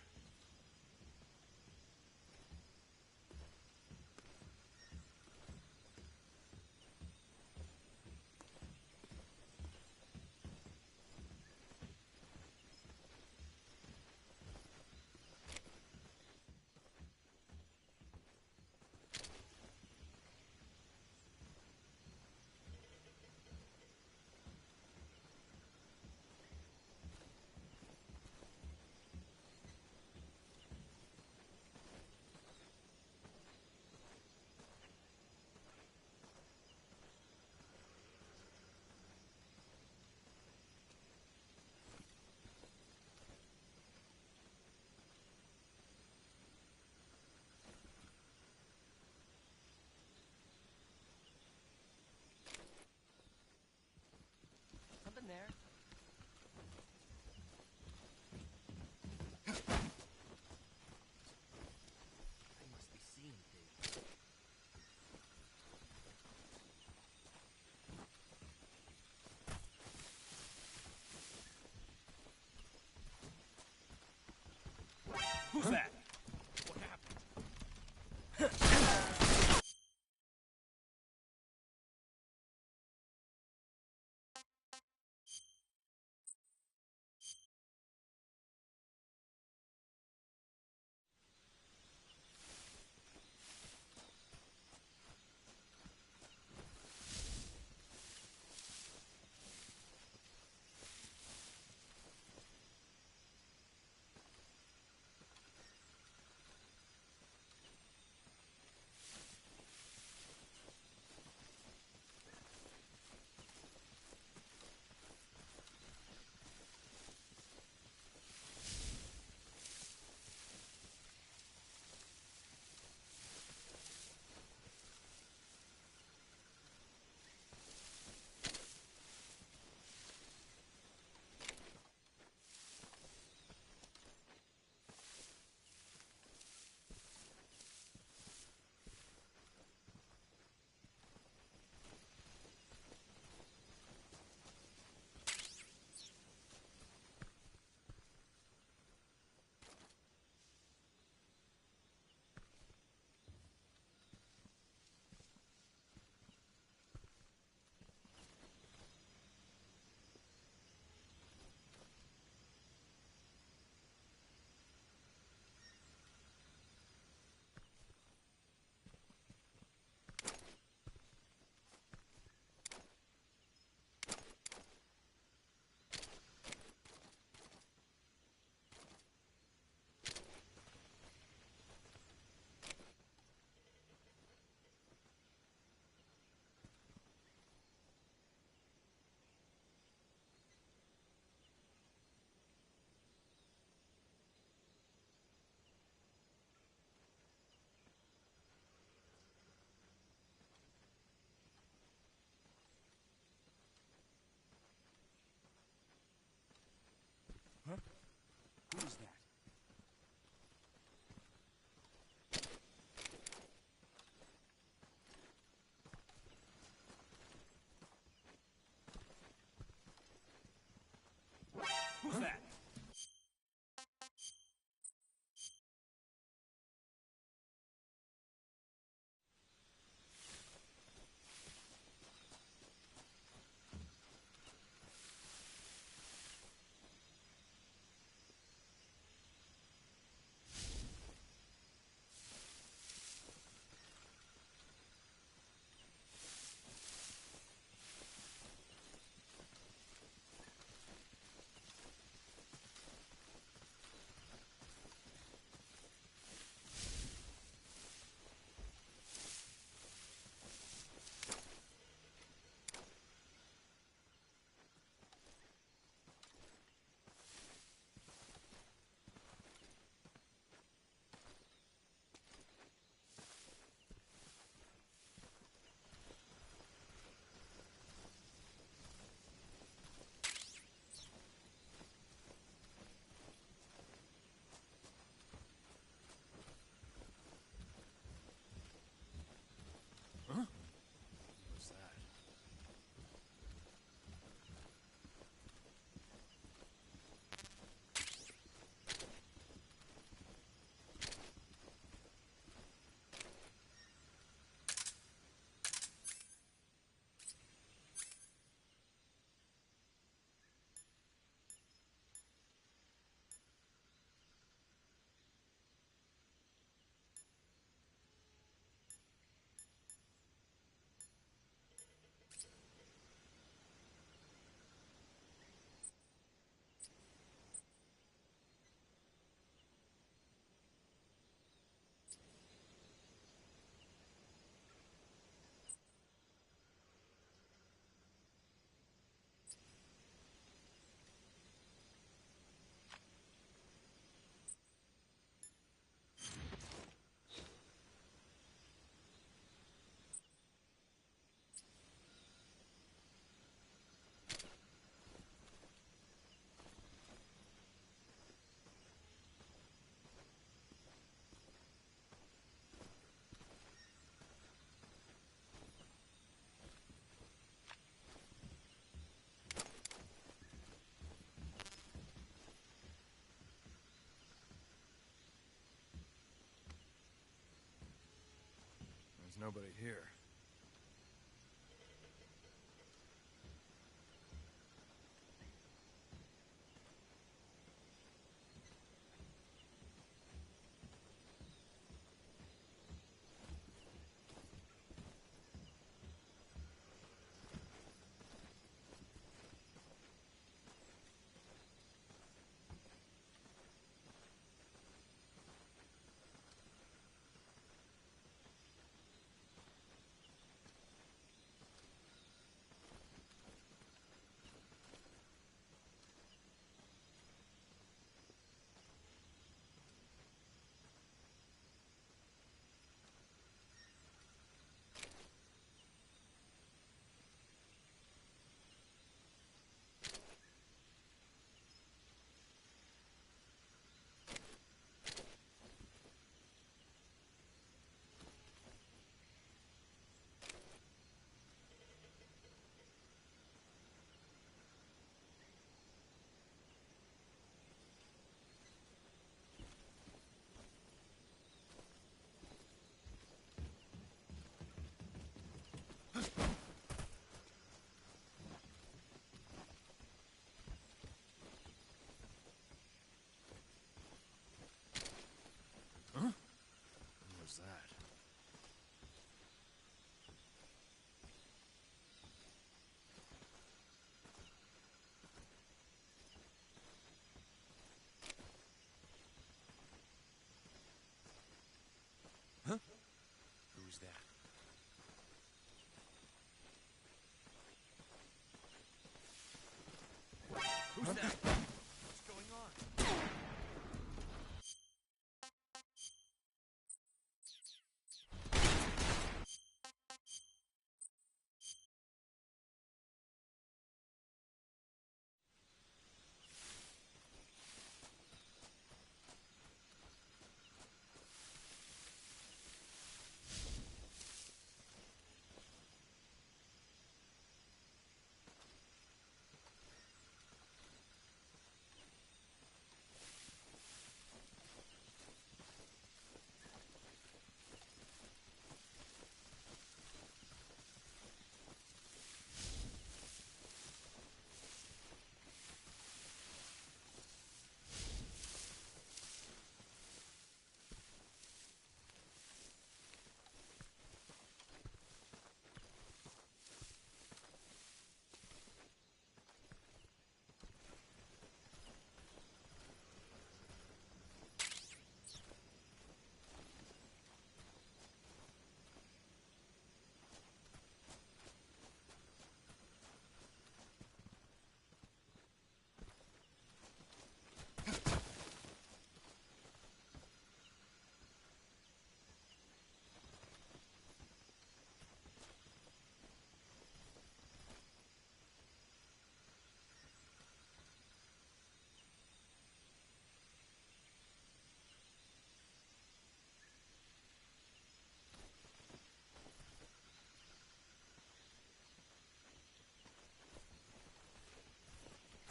Something there. I must be seeing things. Who's that? What happened? nobody here. That? Huh? Who's that? Who's that? What's going on?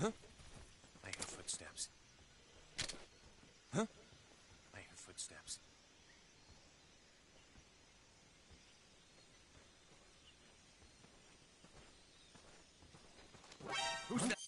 Huh? I hear footsteps. Huh? I hear footsteps. Who's that?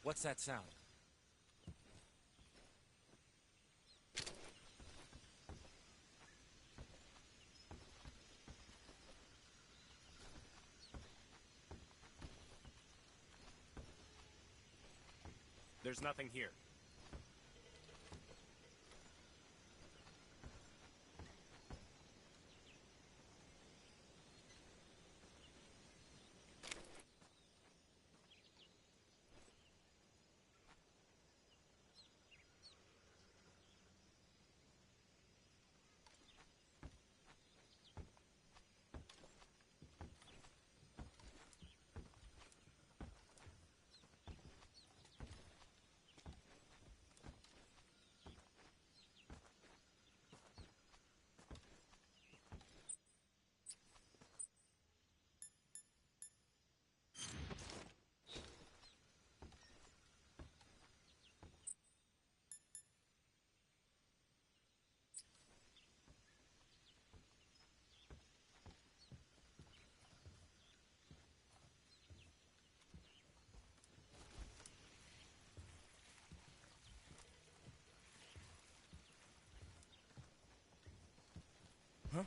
What's that sound? There's nothing here. Huh?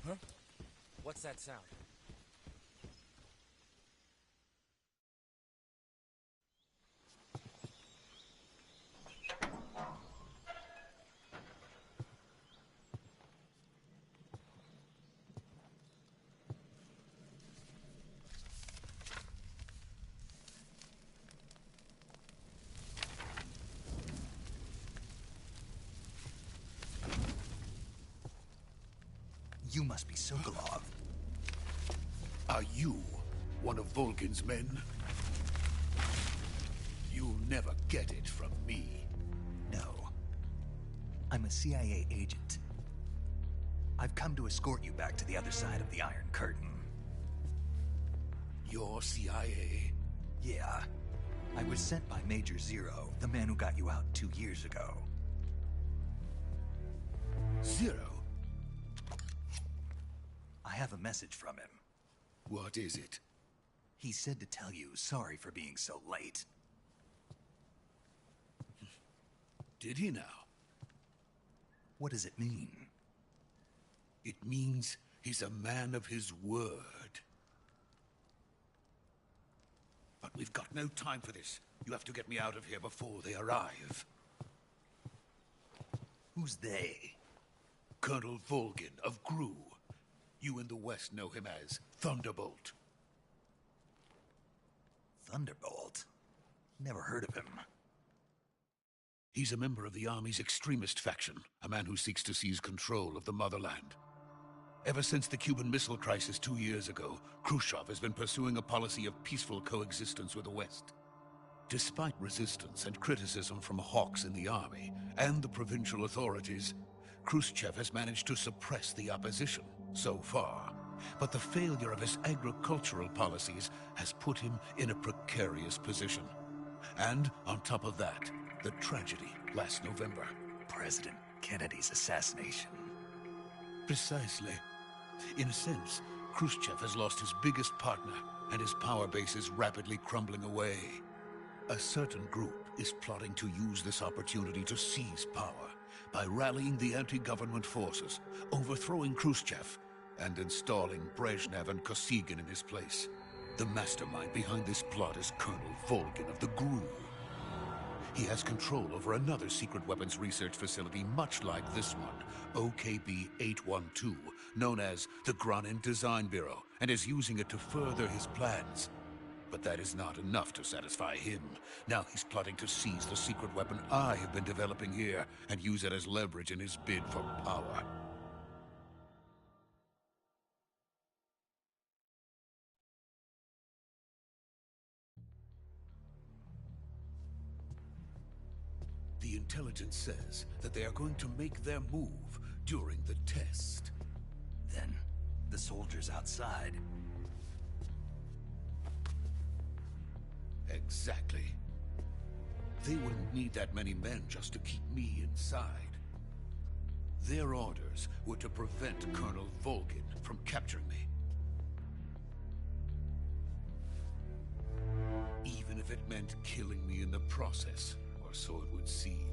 Huh? What's that sound? You must be Sokolov. Are you one of Volgin's men? You'll never get it from me. No. I'm a CIA agent. I've come to escort you back to the other side of the Iron Curtain. You're CIA? Yeah. I was sent by Major Zero, the man who got you out 2 years ago. Zero? I have a message from him. What is it? He said to tell you sorry for being so late. Did he now? What does it mean? It means he's a man of his word. But we've got no time for this. You have to get me out of here before they arrive. Who's they? Colonel Volgin of GRU. You in the West know him as Thunderbolt. Thunderbolt? Never heard of him. He's a member of the Army's extremist faction, a man who seeks to seize control of the motherland. Ever since the Cuban Missile Crisis 2 years ago, Khrushchev has been pursuing a policy of peaceful coexistence with the West. Despite resistance and criticism from hawks in the army and the provincial authorities, Khrushchev has managed to suppress the opposition, so far. but the failure of his agricultural policies has put him in a precarious position. And on top of that, the tragedy last November. President Kennedy's assassination. Precisely. In a sense, Khrushchev has lost his biggest partner, and his power base is rapidly crumbling away. A certain group is plotting to use this opportunity to seize power by rallying the anti-government forces, overthrowing Khrushchev, and installing Brezhnev and Kosygin in his place. The mastermind behind this plot is Colonel Volgin of the GRU. He has control over another secret weapons research facility much like this one, OKB-812, known as the Granin Design Bureau, and is using it to further his plans. But that is not enough to satisfy him. Now he's plotting to seize the secret weapon I have been developing here and use it as leverage in his bid for power. The intelligence says that they are going to make their move during the test. Then, the soldiers outside. Exactly. They wouldn't need that many men just to keep me inside. Their orders were to prevent Colonel Volgin from capturing me. Even if it meant killing me in the process, or so it would seem.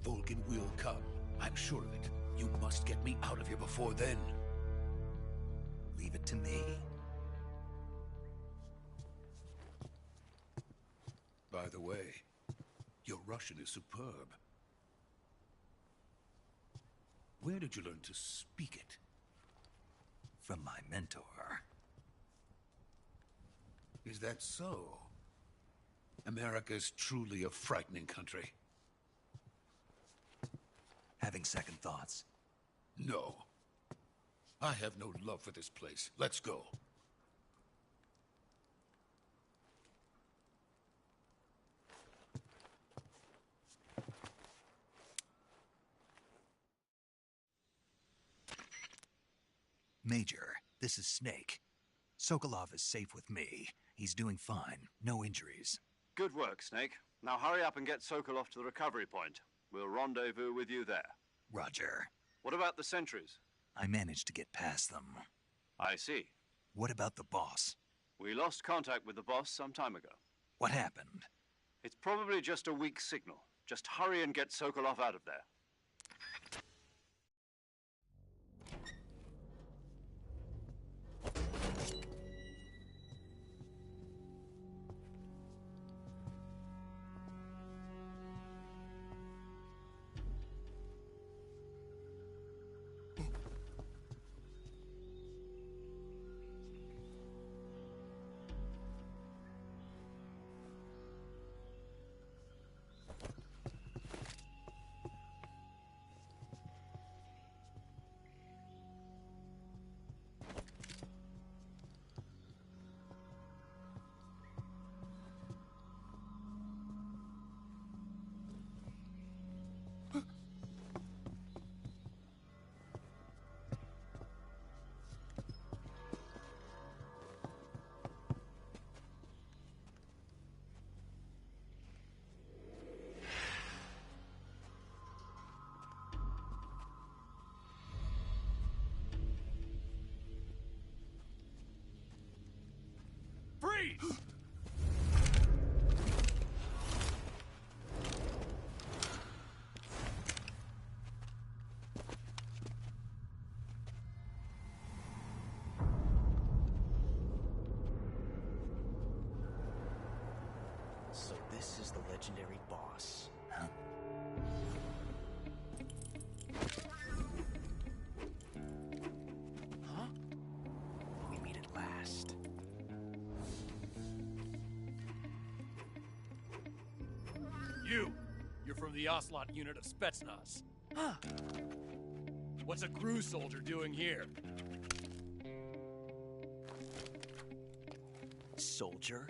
Volgin will come. I'm sure of it. You must get me out of here before then. Leave it to me. By the way, your Russian is superb. Where did you learn to speak it? From my mentor. Is that so? America is truly a frightening country. Having second thoughts? No. I have no love for this place. Let's go. Major, this is Snake. Sokolov is safe with me. He's doing fine. No injuries. Good work, Snake. Now hurry up and get Sokolov to the recovery point. We'll rendezvous with you there. Roger. What about the sentries? I managed to get past them. I see. What about the boss? We lost contact with the boss some time ago. What happened? It's probably just a weak signal. Just hurry and get Sokolov out of there. Freeze! So this is the legendary boss. Huh? Huh? We meet at last. You're from the Ocelot unit of Spetsnaz. Huh. What's a GRU soldier doing here? Soldier?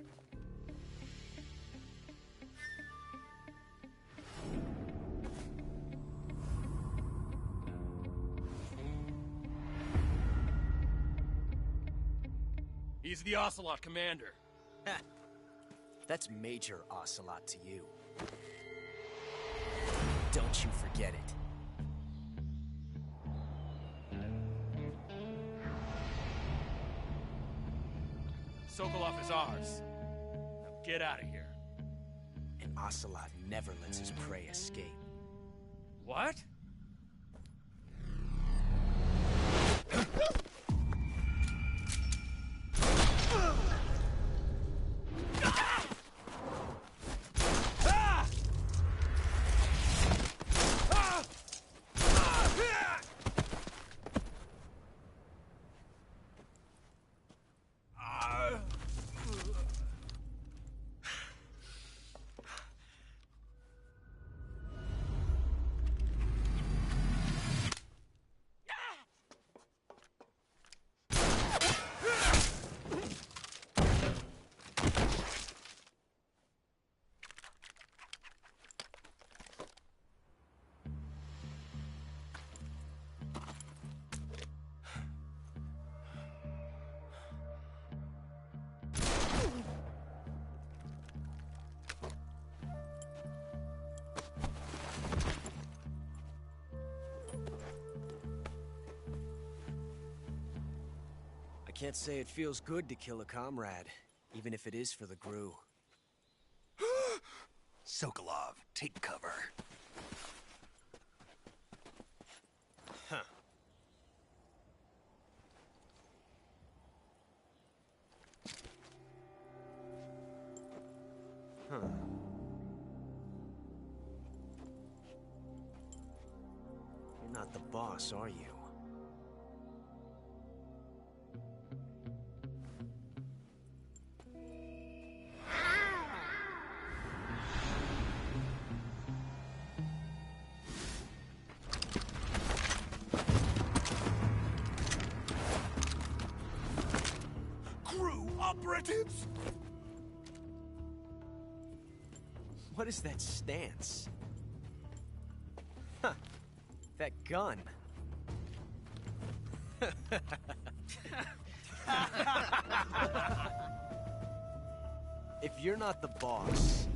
He's the Ocelot commander. That's Major Ocelot to you. Don't you forget it. Sokolov is ours. Now get out of here. And Ocelot never lets his prey escape. What? I can't say it feels good to kill a comrade, even if it is for the GRU. Sokolov, take cover. Huh. Huh. You're not the boss, are you? Operatives? What is that stance? Huh. That gun. If you're not the boss,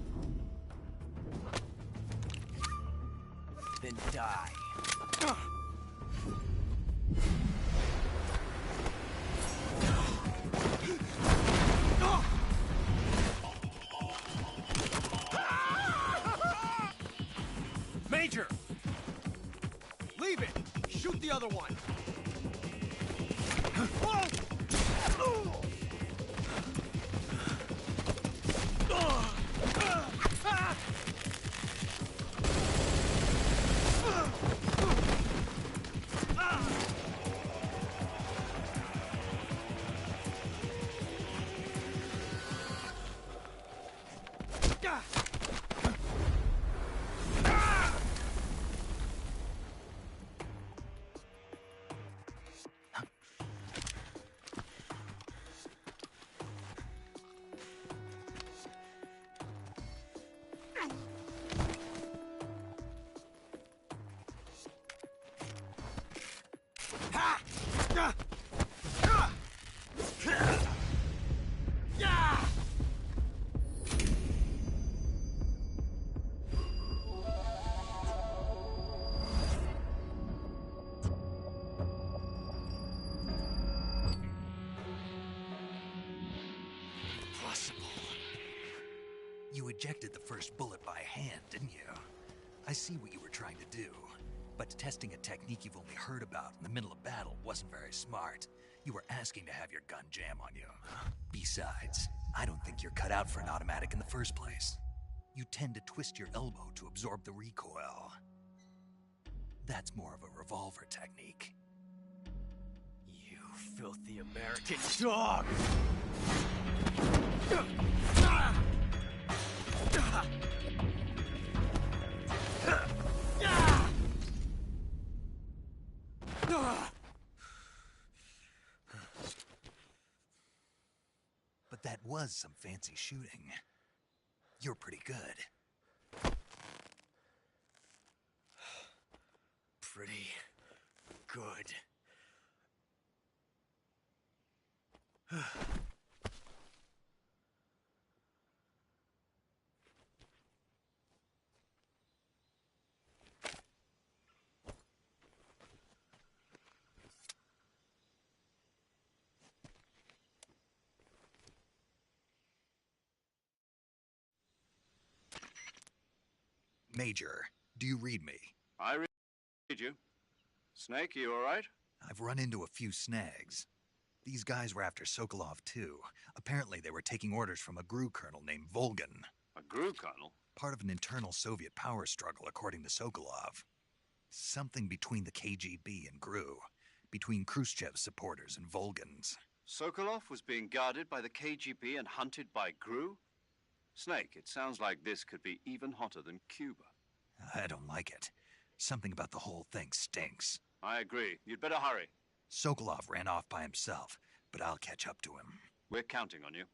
then die. Major! Leave it! Shoot the other one! You ejected the first bullet by hand, didn't you? I see what you were trying to do. But testing a technique you've only heard about in the middle of battle wasn't very smart. You were asking to have your gun jam on you. Besides, I don't think you're cut out for an automatic in the first place. You tend to twist your elbow to absorb the recoil. That's more of a revolver technique. You filthy American dog! But that was some fancy shooting. You're pretty good. Pretty good. Major, do you read me? I read you. Snake, you all right? I've run into a few snags. These guys were after Sokolov, too. Apparently they were taking orders from a GRU colonel named Volgin. A GRU colonel? Part of an internal Soviet power struggle, according to Sokolov. Something between the KGB and GRU. Between Khrushchev's supporters and Volgin's. Sokolov was being guarded by the KGB and hunted by GRU? Snake, it sounds like this could be even hotter than Cuba. I don't like it. Something about the whole thing stinks. I agree. You'd better hurry. Sokolov ran off by himself, but I'll catch up to him. We're counting on you.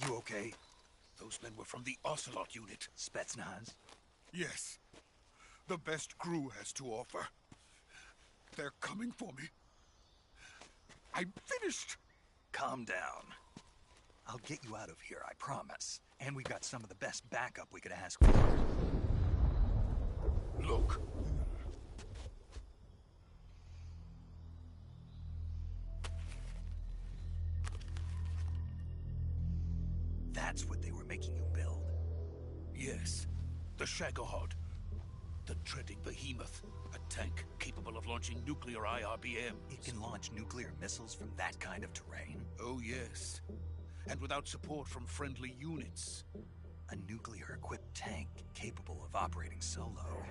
You okay? Those men were from the Ocelot unit. Spetsnaz? Yes. The best GRU has to offer. They're coming for me. I'm finished. Calm down. I'll get you out of here, I promise. And we've got some of the best backup we could ask for. Look. That's what they were making you build? Yes. The Shagohod. The dreaded behemoth. A tank capable of launching nuclear IRBM. It can launch nuclear missiles from that kind of terrain? Oh, yes. And without support from friendly units. A nuclear-equipped tank capable of operating solo.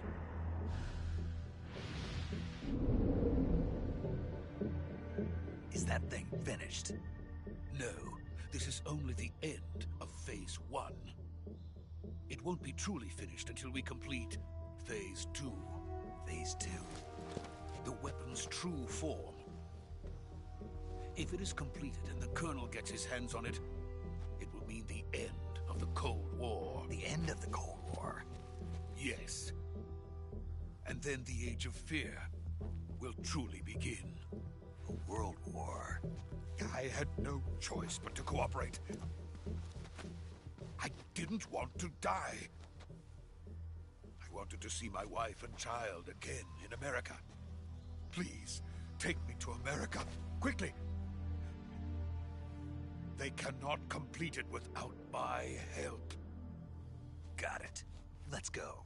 Is that thing finished? No, this is only the end of Phase 1. It won't be truly finished until we complete Phase 2. Phase 2? The weapon's true form. If it is completed and the Colonel gets his hands on it, it will mean the end of the Cold War. The end of the Cold War? Yes. And then the Age of Fear will truly begin. A world war. I had no choice but to cooperate. I didn't want to die. I wanted to see my wife and child again in America. Please, take me to America, quickly. They cannot complete it without my help. Got it. Let's go.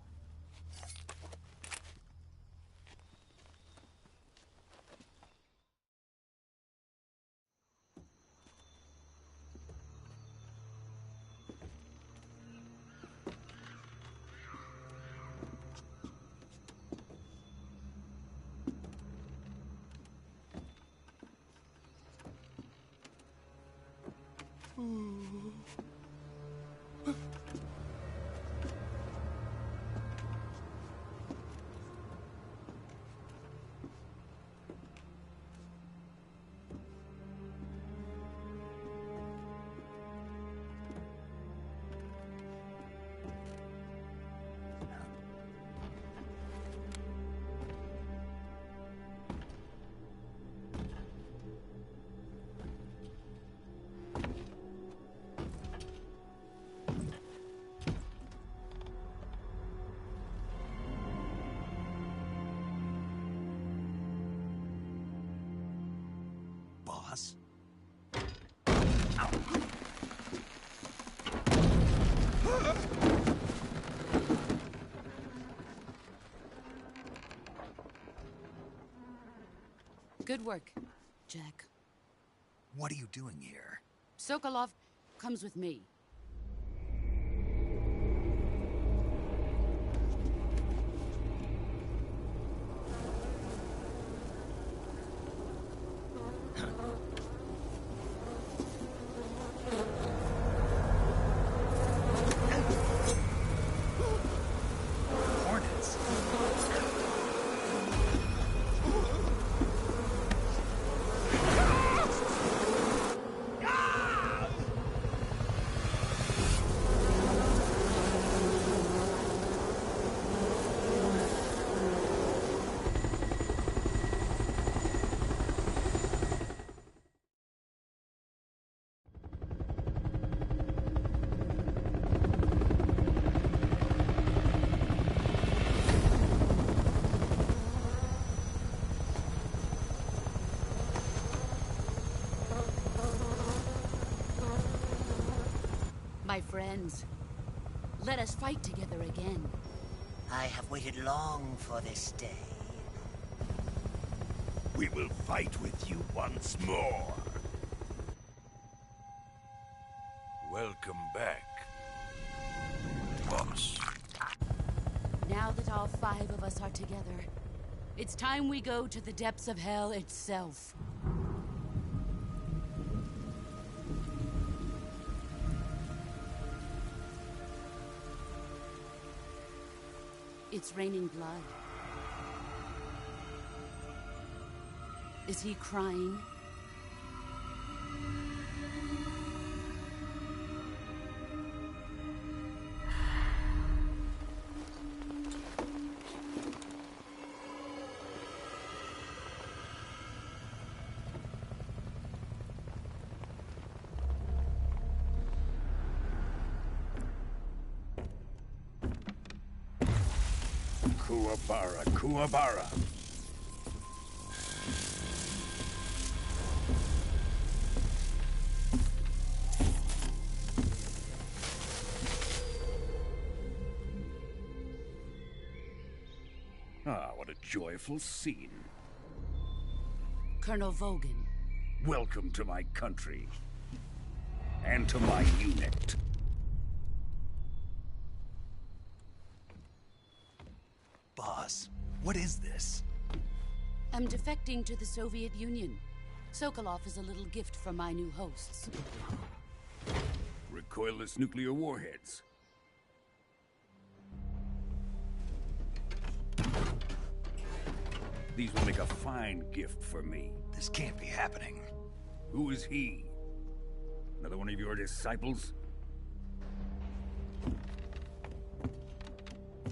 Boss? Good work, Jack. What are you doing here? Sokolov comes with me. Hornets? My friends, let us fight together again. I have waited long for this day. We will fight with you once more. Welcome back, boss. Now that all 5 of us are together, it's time we go to the depths of hell itself. It's raining blood. Is he crying? Kuwabara, Kuwabara. Ah, what a joyful scene. Colonel Vogan. Welcome to my country. And to my unit. Boss, what is this? I'm defecting to the Soviet Union. Sokolov is a little gift from my new hosts. Recoilless nuclear warheads. These will make a fine gift for me. This can't be happening. Who is he? Another one of your disciples?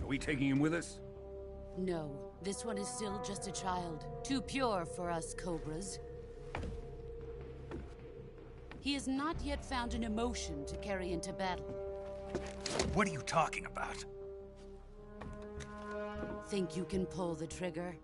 Are we taking him with us? No, this one is still just a child. Too pure for us Cobras. He has not yet found an emotion to carry into battle. What are you talking about? Think you can pull the trigger?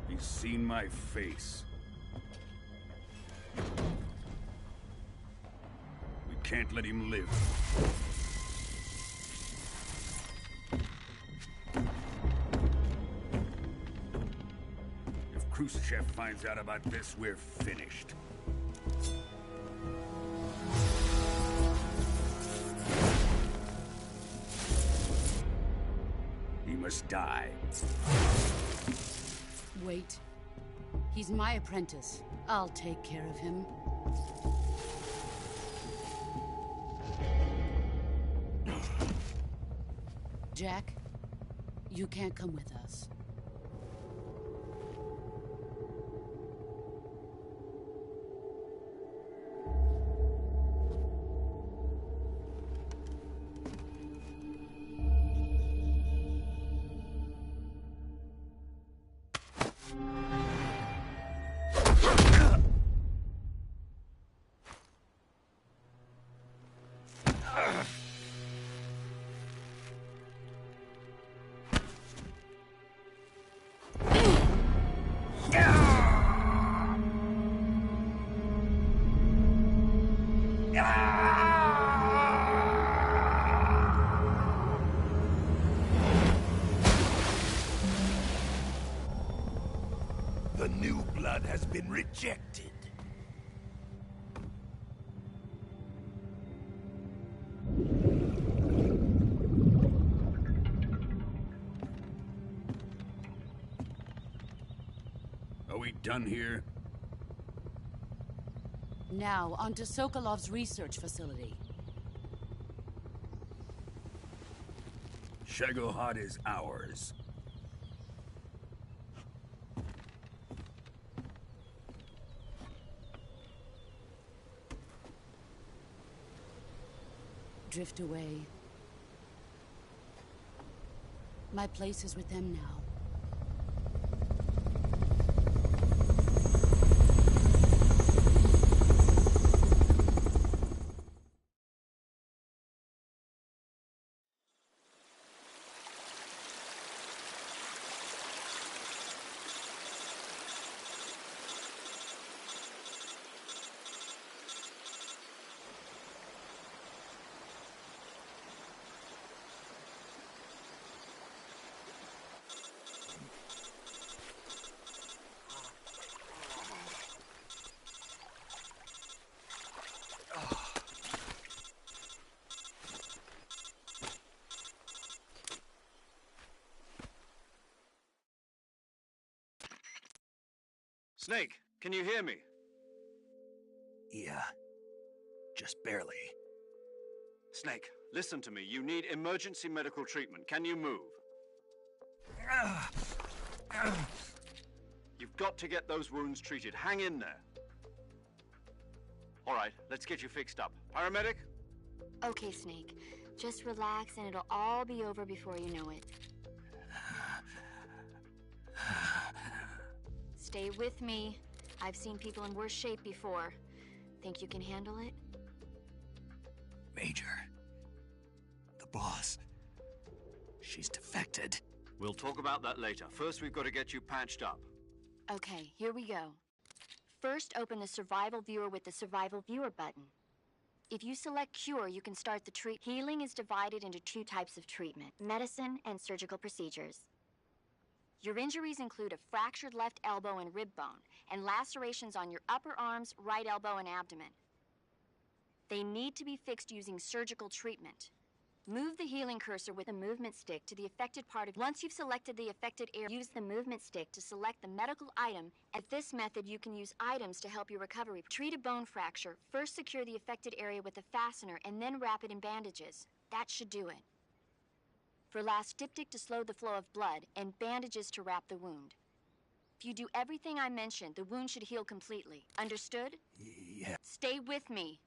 He's seen my face. We can't let him live. If Khrushchev finds out about this, we're finished. He must die. Wait. He's my apprentice. I'll take care of him. Jack, you can't come with us. The new blood has been rejected. Are we done here? Now, onto Sokolov's research facility. Shagohod is ours. Drift away. My place is with them now. Snake, can you hear me? Yeah. Just barely. Snake, listen to me. You need emergency medical treatment. Can you move? You've got to get those wounds treated. Hang in there. All right, let's get you fixed up. Paramedic? Okay, Snake. Just relax and it'll all be over before you know it. Stay with me. I've seen people in worse shape before. Think you can handle it? Major. The boss. She's defected. We'll talk about that later. First, we've got to get you patched up. Okay, here we go. First, open the Survival Viewer with the Survival Viewer button. If you select Cure, you can start the treat. Healing is divided into 2 types of treatment: medicine and surgical procedures. Your injuries include a fractured left elbow and rib bone, and lacerations on your upper arms, right elbow, and abdomen. They need to be fixed using surgical treatment. Move the healing cursor with the movement stick to the affected part of. Once you've selected the affected area, use the movement stick to select the medical item. At this method, you can use items to help your recovery. Treat a bone fracture. First secure the affected area with a fastener and then wrap it in bandages. That should do it. For last, diptych to slow the flow of blood and bandages to wrap the wound. If you do everything I mentioned, the wound should heal completely. Understood? Yeah. Stay with me.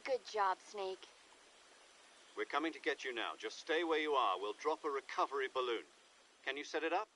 Good job, Snake. We're coming to get you now. Just stay where you are. We'll drop a recovery balloon. Can you set it up?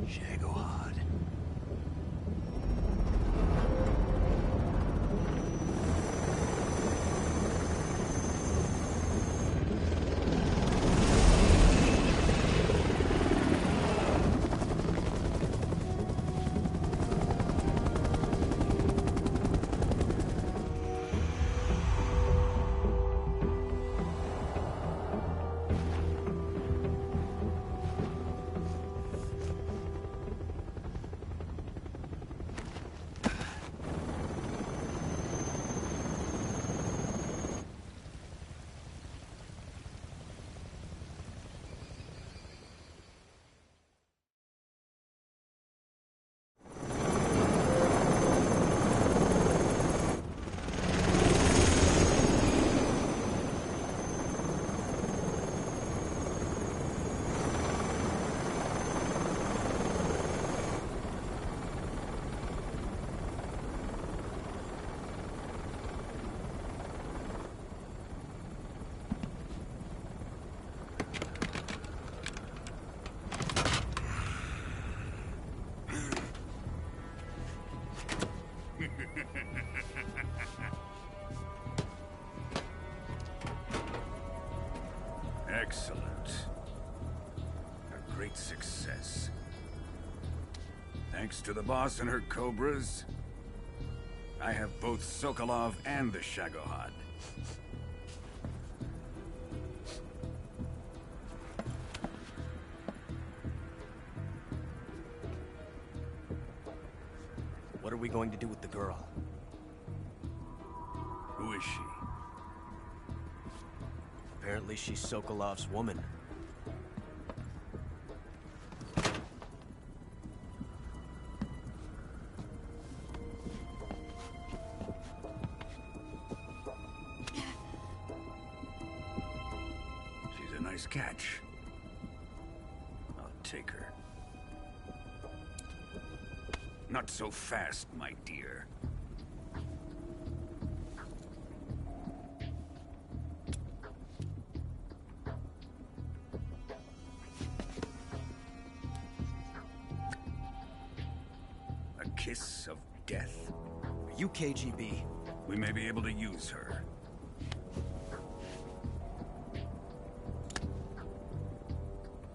Shagohod. Excellent. A great success. Thanks to the boss and her Cobras, I have both Sokolov and the Shagohod. What are we going to do with the girl? Who is she? Apparently she's Sokolov's woman. She's a nice catch. I'll take her. Not so fast, my dear. A kiss of death? Are you KGB? We may be able to use her.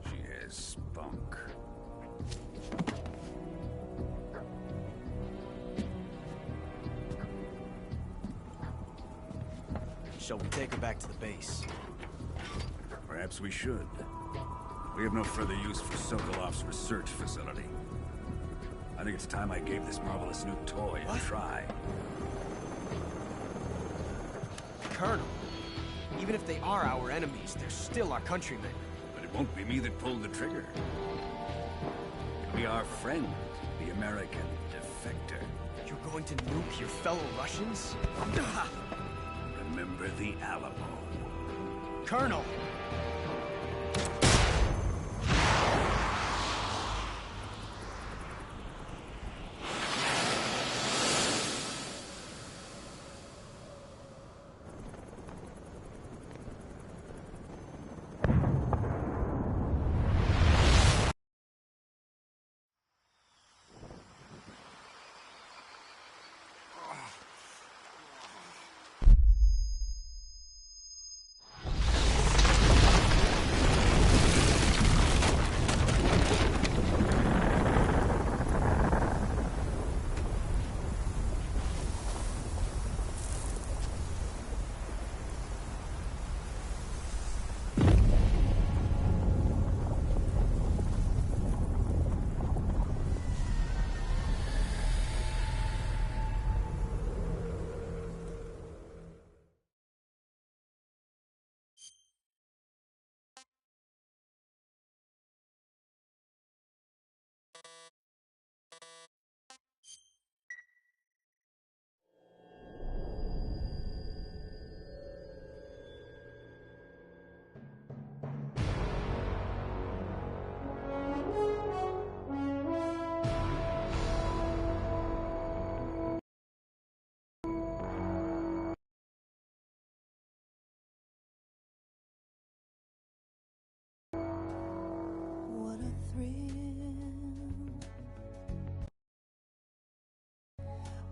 She has spunk. Shall we take her back to the base? Perhaps we should. We have no further use for Sokolov's research facility. I think it's time I gave this marvelous new toy a try. Colonel, even if they are our enemies, they're still our countrymen. But it won't be me that pulled the trigger. It'll be our friend, the American defector. You're going to nuke your fellow Russians? Remember the Alamo. Colonel!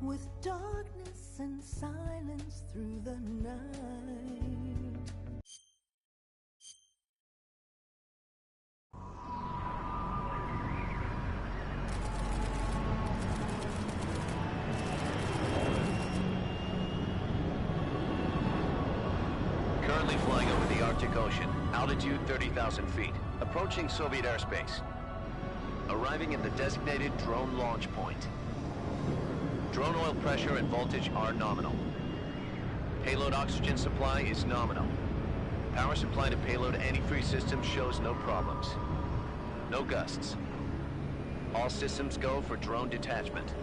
With darkness and silence through the night. Currently flying over the Arctic Ocean, altitude 30,000 feet, approaching Soviet airspace. Arriving at the designated drone launch point. Drone oil pressure and voltage are nominal. Payload oxygen supply is nominal. Power supply to payload antifreeze system shows no problems. No gusts. All systems go for drone detachment.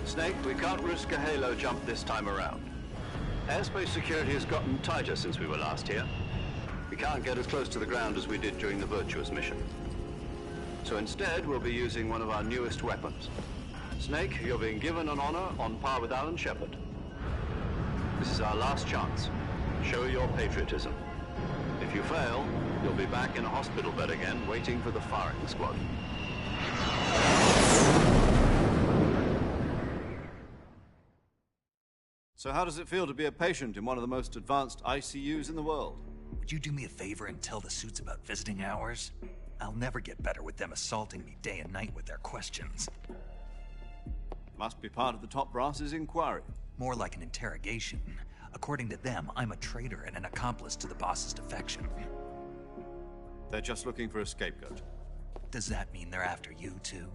Snake, we can't risk a halo jump this time around. Airspace security has gotten tighter since we were last here. We can't get as close to the ground as we did during the Virtuous mission. So instead, we'll be using one of our newest weapons. Snake, you're being given an honor on par with Alan Shepard. This is our last chance. Show your patriotism. If you fail, you'll be back in a hospital bed again, waiting for the firing squad. So how does it feel to be a patient in one of the most advanced ICUs in the world? Would you do me a favor and tell the suits about visiting hours? I'll never get better with them assaulting me day and night with their questions. Must be part of the top brass's inquiry. More like an interrogation. According to them, I'm a traitor and an accomplice to the boss's defection. They're just looking for a scapegoat. Does that mean they're after you, too?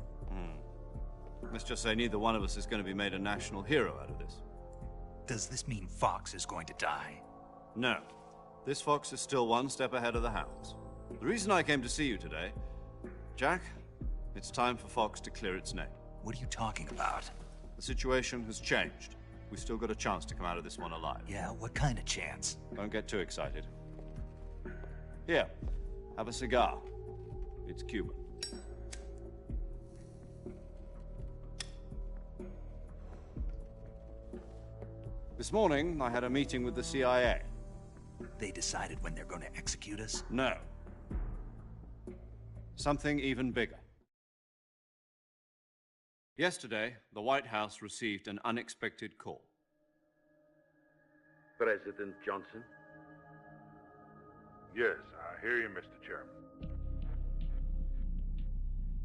Let's just say neither one of us is going to be made a national hero out of this. Does this mean Fox is going to die? No. This Fox is still one step ahead of the Hounds. The reason I came to see you today... Jack, it's time for Fox to clear its name. What are you talking about? The situation has changed. We've still got a chance to come out of this one alive. Yeah, what kind of chance? Don't get too excited. Here, have a cigar. It's Cuban. This morning, I had a meeting with the CIA. They decided when they're going to execute us? No. Something even bigger. Yesterday, the White House received an unexpected call. President Johnson? Yes, I hear you, Mr. Chairman.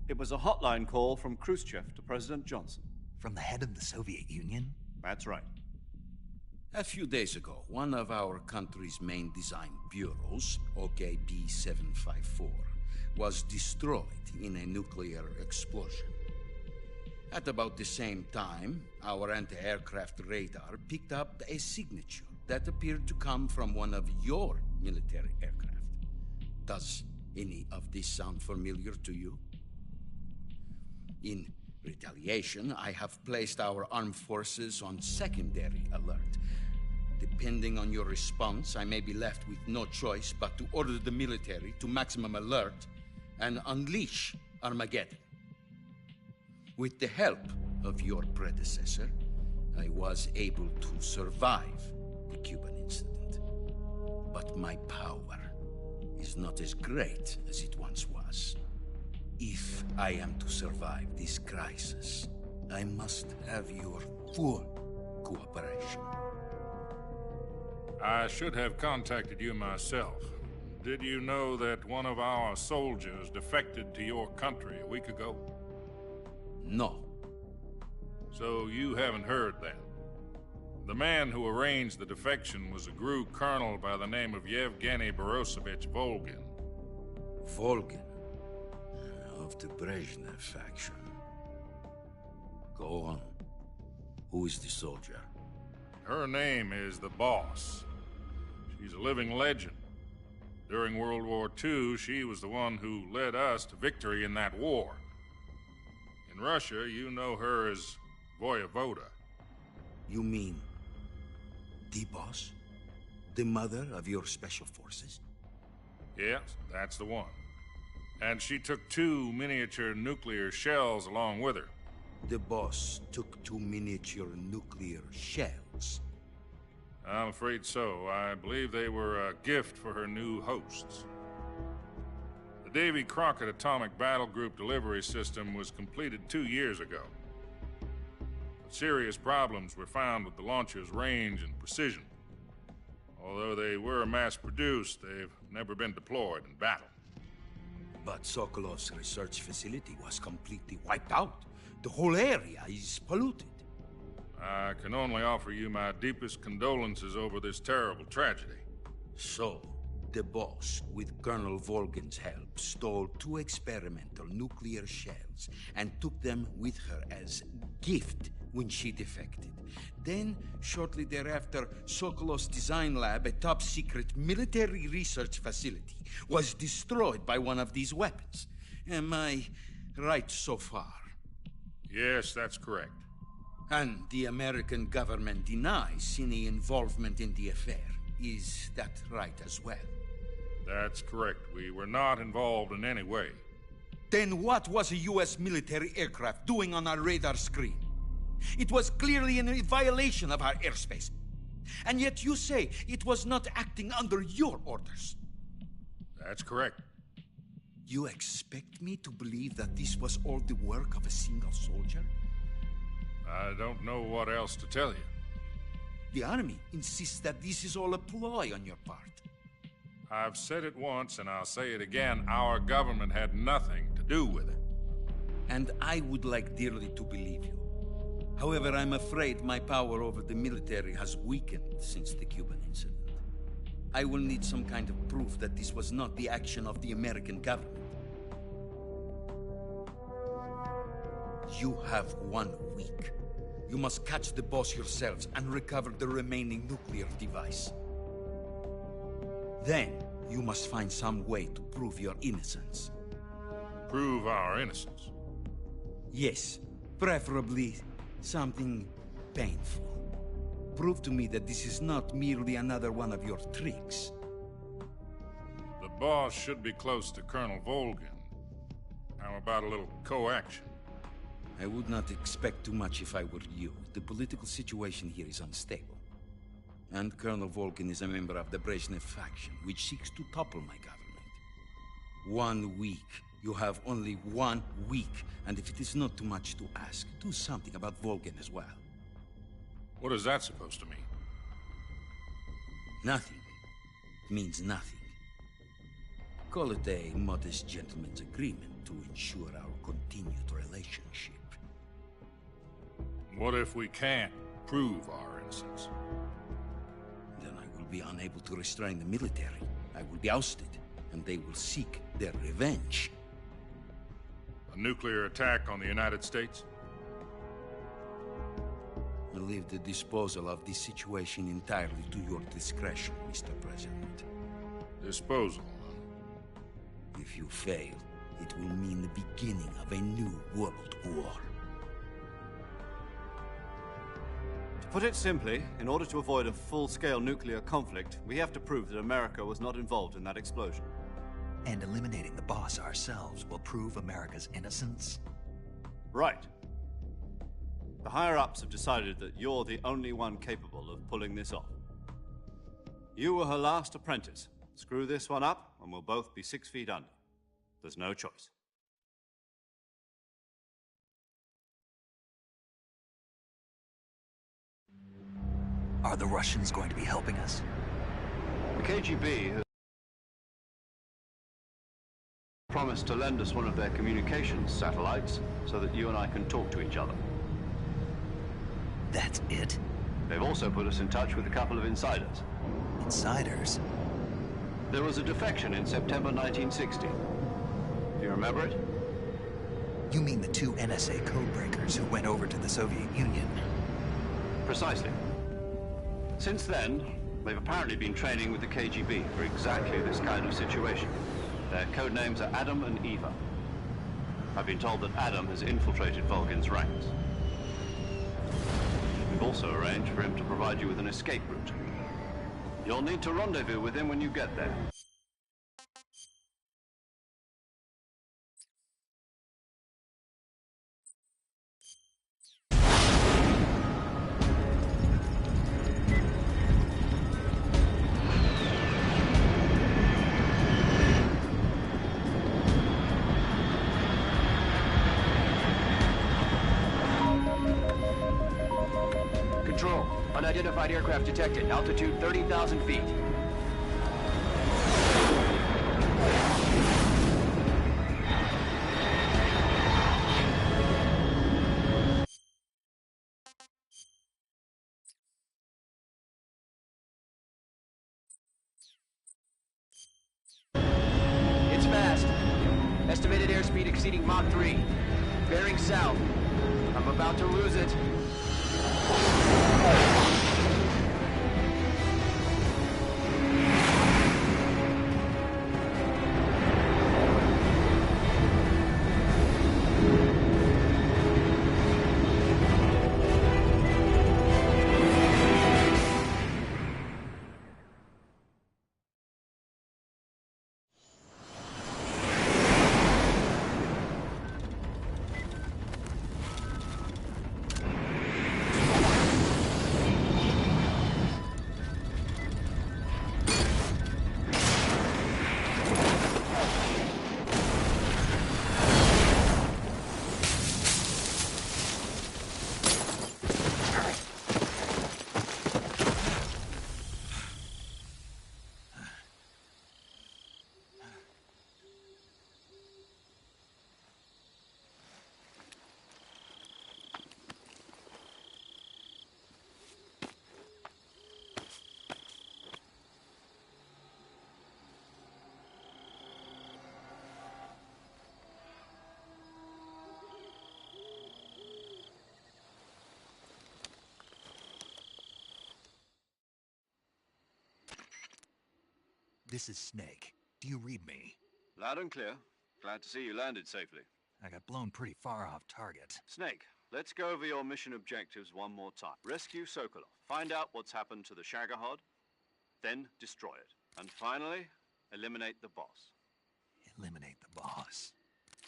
It was a hotline call from Khrushchev to President Johnson. From the head of the Soviet Union? That's right. A few days ago, one of our country's main design bureaus, OKB-754, was destroyed in a nuclear explosion. At about the same time, our anti-aircraft radar picked up a signature that appeared to come from one of your military aircraft. Does any of this sound familiar to you? In retaliation, I have placed our armed forces on secondary alert. Depending on your response, I may be left with no choice but to order the military to maximum alert and unleash Armageddon. With the help of your predecessor, I was able to survive the Cuban incident. But my power is not as great as it once was. If I am to survive this crisis, I must have your full cooperation. I should have contacted you myself. Did you know that one of our soldiers defected to your country a week ago? No. So you haven't heard that. The man who arranged the defection was a GRU colonel by the name of Yevgeny Borisovich Volgin. Volgin? Of the Brezhnev faction. Go on. Who is the soldier? Her name is the Boss. She's a living legend. During World War II, she was the one who led us to victory in that war. In Russia, you know her as Voyevoda. You mean the Boss? The mother of your special forces? Yes, that's the one. And she took 2 miniature nuclear shells along with her. The Boss took 2 miniature nuclear shells? I'm afraid so. I believe they were a gift for her new hosts. The Davy Crockett Atomic Battle Group delivery system was completed 2 years ago. But serious problems were found with the launcher's range and precision. Although they were mass-produced, they've never been deployed in battle. But Sokolov's research facility was completely wiped out. The whole area is polluted. I can only offer you my deepest condolences over this terrible tragedy. So, the Boss, with Colonel Volgin's help, stole 2 experimental nuclear shells and took them with her as gift when she defected. Then, shortly thereafter, Sokolov's design lab, a top-secret military research facility, was destroyed by one of these weapons. Am I right so far? Yes, that's correct. And the American government denies any involvement in the affair. Is that right as well? That's correct. We were not involved in any way. Then what was a U.S. military aircraft doing on our radar screen? It was clearly in violation of our airspace. And yet you say it was not acting under your orders. That's correct. You expect me to believe that this was all the work of a single soldier? I don't know what else to tell you. The army insists that this is all a ploy on your part. I've said it once, and I'll say it again. Our government had nothing to do with it. And I would like dearly to believe you. However, I'm afraid my power over the military has weakened since the Cuban incident. I will need some kind of proof that this was not the action of the American government. You have 1 week. You must catch the boss yourselves and recover the remaining nuclear device. Then, you must find some way to prove your innocence. Prove our innocence? Yes, preferably something painful. Prove to me that this is not merely another one of your tricks. The boss should be close to Colonel Volgin. How about a little co-action? I would not expect too much if I were you. The political situation here is unstable. And Colonel Volgin is a member of the Brezhnev faction, which seeks to topple my government. 1 week. You have only 1 week. And if it is not too much to ask, do something about Volgin as well. What is that supposed to mean? Nothing. It means nothing. Call it a modest gentleman's agreement to ensure our continued relationship. What if we can't prove our innocence? Then I will be unable to restrain the military. I will be ousted, and they will seek their revenge. A nuclear attack on the United States? I leave the disposal of this situation entirely to your discretion, Mr. President. Disposal? If you fail, it will mean the beginning of a new world war. To put it simply, in order to avoid a full-scale nuclear conflict, we have to prove that America was not involved in that explosion. And eliminating the boss ourselves will prove America's innocence? Right. The higher-ups have decided that you're the only one capable of pulling this off. You were her last apprentice. Screw this one up, and we'll both be 6 feet under. There's no choice. Are the Russians going to be helping us? The KGB has promised to lend us one of their communications satellites so that you and I can talk to each other. That's it? They've also put us in touch with a couple of insiders. Insiders? There was a defection in September 1960. Do you remember it? You mean the 2 NSA codebreakers who went over to the Soviet Union? Precisely. Since then, they've apparently been training with the KGB for exactly this kind of situation. Their code names are Adam and Eva. I've been told that Adam has infiltrated Volgin's ranks. We've also arranged for him to provide you with an escape route. You'll need to rendezvous with him when you get there. Control, unidentified aircraft detected. Altitude 30,000 feet. It's fast. Estimated airspeed exceeding Mach 3. Bearing south. I'm about to lose it. This is Snake. Do you read me? Loud and clear. Glad to see you landed safely. I got blown pretty far off target. Snake, let's go over your mission objectives one more time. Rescue Sokolov. Find out what's happened to the Shagohod, then destroy it. And finally, eliminate the boss. Eliminate the boss.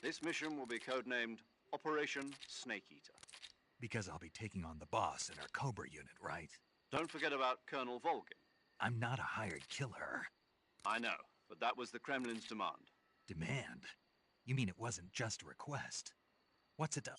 This mission will be codenamed Operation Snake Eater. Because I'll be taking on the boss in our Cobra unit, right? Don't forget about Colonel Volgin. I'm not a hired killer. I know, but that was the Kremlin's demand. Demand? You mean it wasn't just a request? What's it up?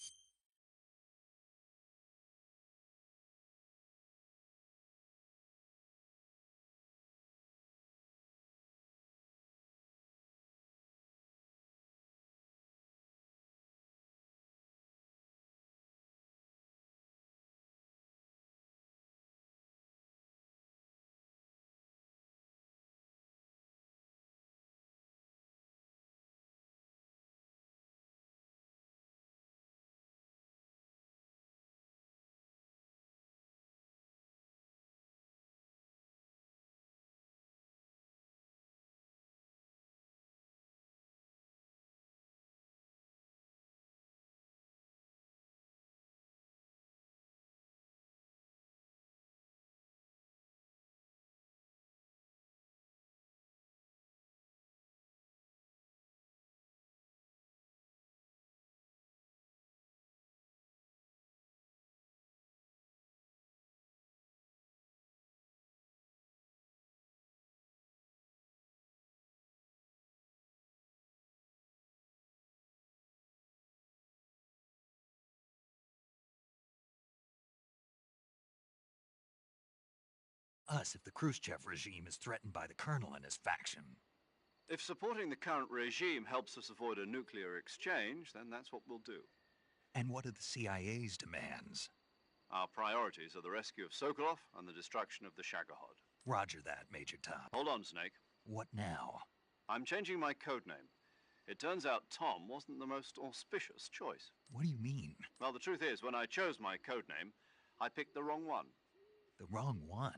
Us if the Khrushchev regime is threatened by the Colonel and his faction. If supporting the current regime helps us avoid a nuclear exchange, then that's what we'll do. And what are the CIA's demands? Our priorities are the rescue of Sokolov and the destruction of the Shagohod. Roger that, Major Tom. Hold on, Snake. What now? I'm changing my codename. It turns out Tom wasn't the most auspicious choice. What do you mean? Well, the truth is, when I chose my codename, I picked the wrong one. The wrong one?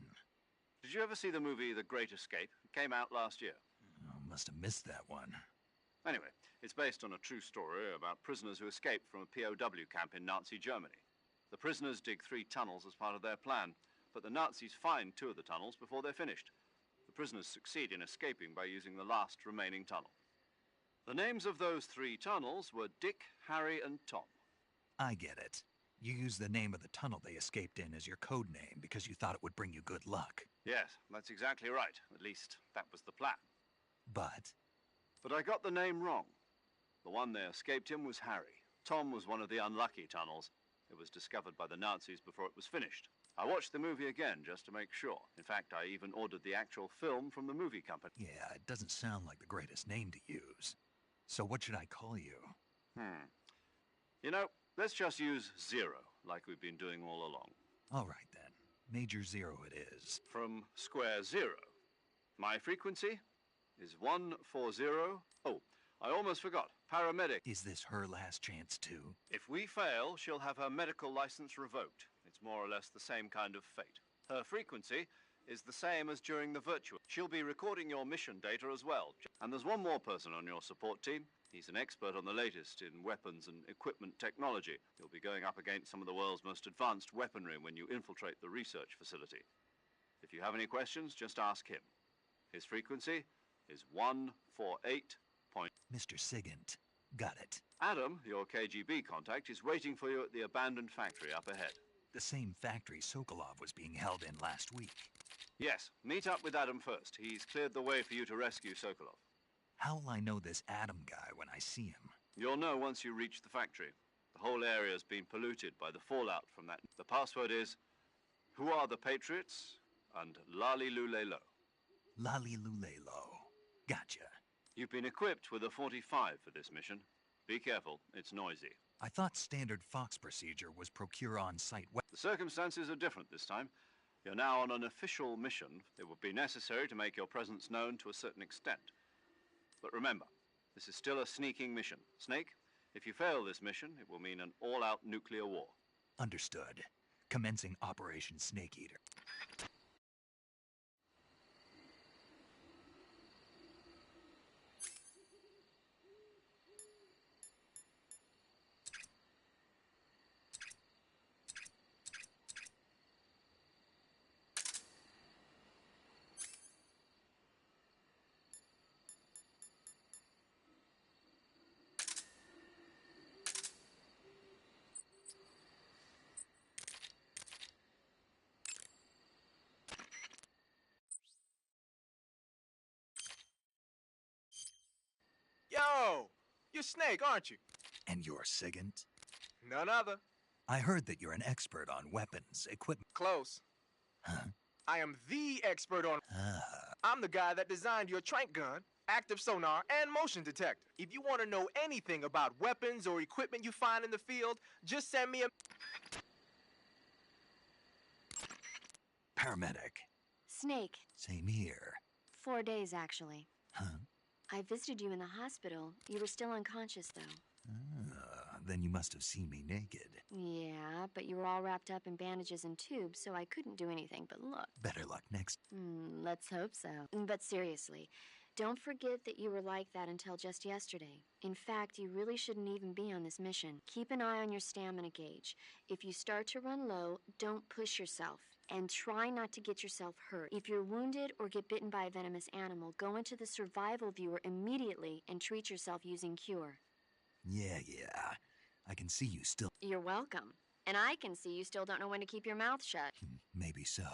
Did you ever see the movie The Great Escape? It came out last year. Oh, must have missed that one. Anyway, it's based on a true story about prisoners who escaped from a POW camp in Nazi Germany. The prisoners dig 3 tunnels as part of their plan, but the Nazis find 2 of the tunnels before they're finished. The prisoners succeed in escaping by using the last remaining tunnel. The names of those 3 tunnels were Dick, Harry, and Tom. I get it. You used the name of the tunnel they escaped in as your code name because you thought it would bring you good luck. Yes, that's exactly right. At least, that was the plan. But I got the name wrong. The one they escaped in was Harry. Tom was one of the unlucky tunnels. It was discovered by the Nazis before it was finished. I watched the movie again just to make sure. In fact, I even ordered the actual film from the movie company. Yeah, it doesn't sound like the greatest name to use. So what should I call you? You know, let's just use Zero, like we've been doing all along. All right, then. Major Zero it is. From Square Zero. My frequency is 140. Oh, I almost forgot. Paramedic. Is this her last chance, too? If we fail, she'll have her medical license revoked. It's more or less the same kind of fate. Her frequency is the same as during the virtual. She'll be recording your mission data as well. And there's one more person on your support team. He's an expert on the latest in weapons and equipment technology. You'll be going up against some of the world's most advanced weaponry when you infiltrate the research facility. If you have any questions, just ask him. His frequency is 148. Mr. Sigint. Got it. Adam, your KGB contact, is waiting for you at the abandoned factory up ahead. The same factory Sokolov was being held in last week. Yes, meet up with Adam first. He's cleared the way for you to rescue Sokolov. How will I know this Adam guy when I see him? You'll know once you reach the factory. The whole area's been polluted by the fallout from that. The password is, "Who are the Patriots?" and Lali Lulelo. Lali Lulelo. Gotcha. You've been equipped with a 45 for this mission. Be careful, it's noisy. I thought standard Fox procedure was procure on-site weapons. The circumstances are different this time. You're now on an official mission. It would be necessary to make your presence known to a certain extent. But remember, this is still a sneaking mission. Snake, if you fail this mission, it will mean an all-out nuclear war. Understood. Commencing Operation Snake Eater. You're Snake, aren't you? And you're Sigint? None other. I heard that you're an expert on weapons, equipment. Close. Huh? I am the expert on... Ah. I'm the guy that designed your trank gun, active sonar, and motion detector. If you want to know anything about weapons or equipment you find in the field, just send me a... Paramedic. Snake. Same here. 4 days, actually. Huh? I visited you in the hospital. You were still unconscious, though. Then you must have seen me naked. Yeah, but you were all wrapped up in bandages and tubes, so I couldn't do anything but look. Better luck next. Let's hope so. But seriously, don't forget that you were like that until just yesterday. In fact, you really shouldn't even be on this mission. Keep an eye on your stamina gauge. If you start to run low, don't push yourself. And try not to get yourself hurt. If you're wounded or get bitten by a venomous animal, go into the survival viewer immediately and treat yourself using Cure. Yeah. I can see you still... You're welcome. And I can see you still don't know when to keep your mouth shut. Maybe so.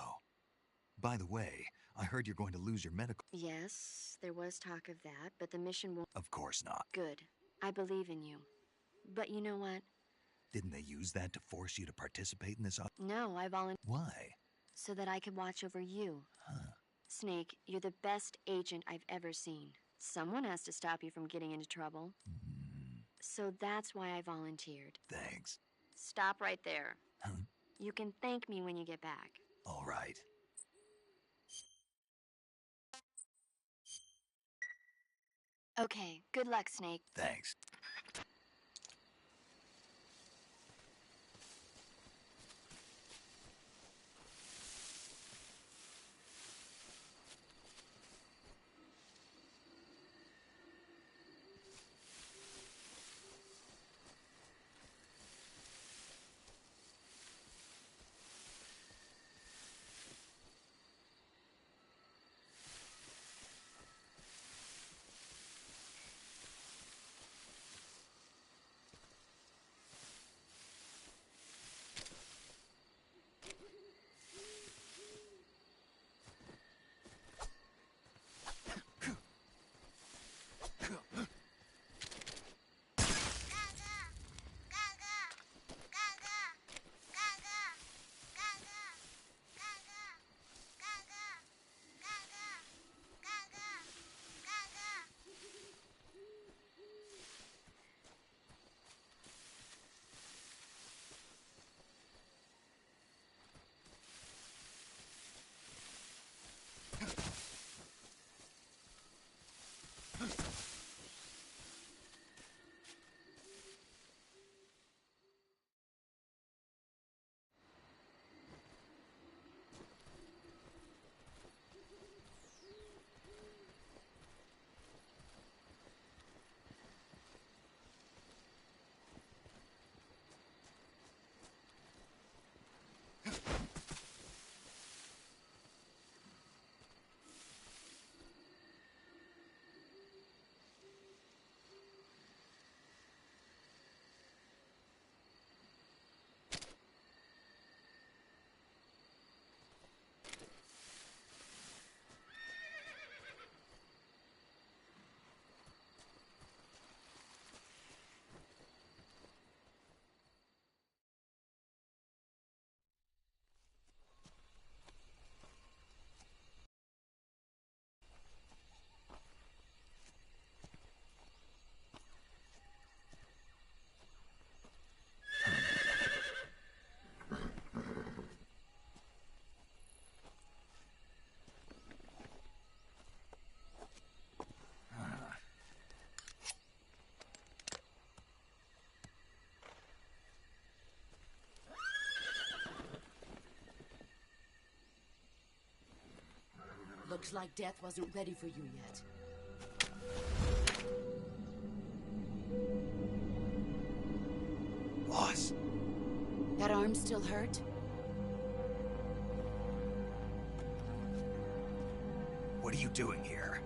By the way, I heard you're going to lose your medical... Yes, there was talk of that, but the mission won't... Of course not. Good. I believe in you. But you know what? Didn't they use that to force you to participate in this... No, I volunteered. Why? So that I could watch over you. Huh. Snake, you're the best agent I've ever seen. Someone has to stop you from getting into trouble. So that's why I volunteered. Thanks. Stop right there. Huh? You can thank me when you get back. All right. Okay, good luck, Snake. Thanks. Looks like death wasn't ready for you yet. Boss. That arm still hurt? What are you doing here?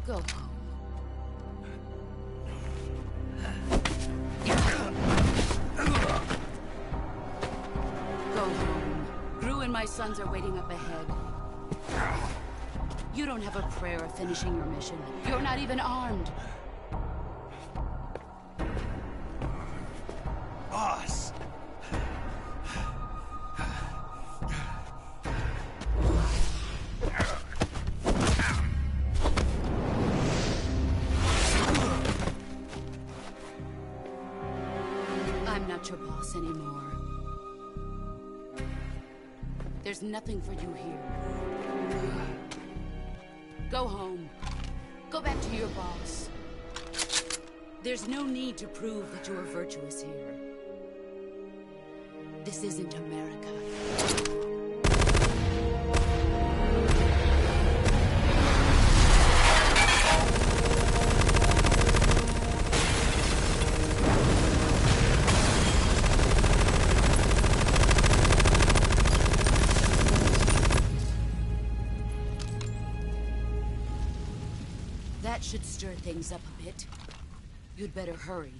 Go. my sons are waiting up ahead. You don't have a prayer of finishing your mission. You're not even armed. Boss! I'm not your boss anymore. There's nothing for you here. Go home. Go back to your boss. There's no need to prove that you are virtuous here. This isn't America. That should stir things up a bit. You'd better hurry.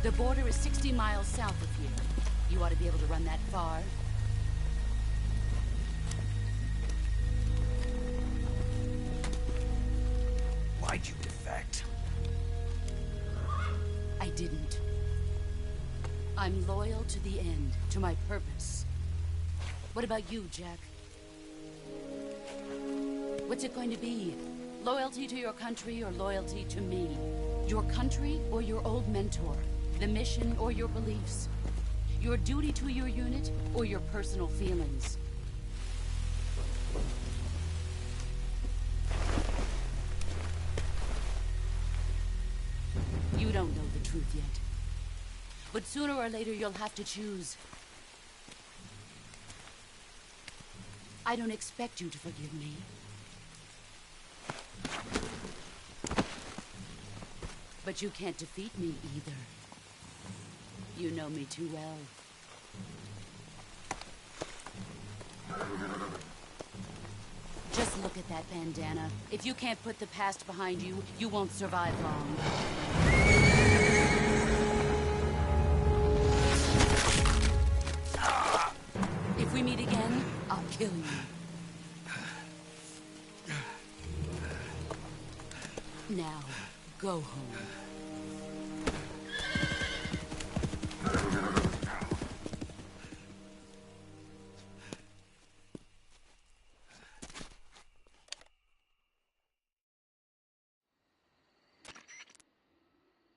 The border is 60 miles south of here. You ought to be able to run that far. Why'd you defect? I didn't. I'm loyal to the end, to my purpose. What about you, Jack? What's it going to be? Loyalty to your country or loyalty to me? Your country or your old mentor? The mission or your beliefs? Your duty to your unit or your personal feelings? You don't know the truth yet. But sooner or later you'll have to choose. I don't expect you to forgive me. But you can't defeat me either. You know me too well. Just look at that bandana. If you can't put the past behind you, you won't survive long. If we meet again, I'll kill you. Now, go home.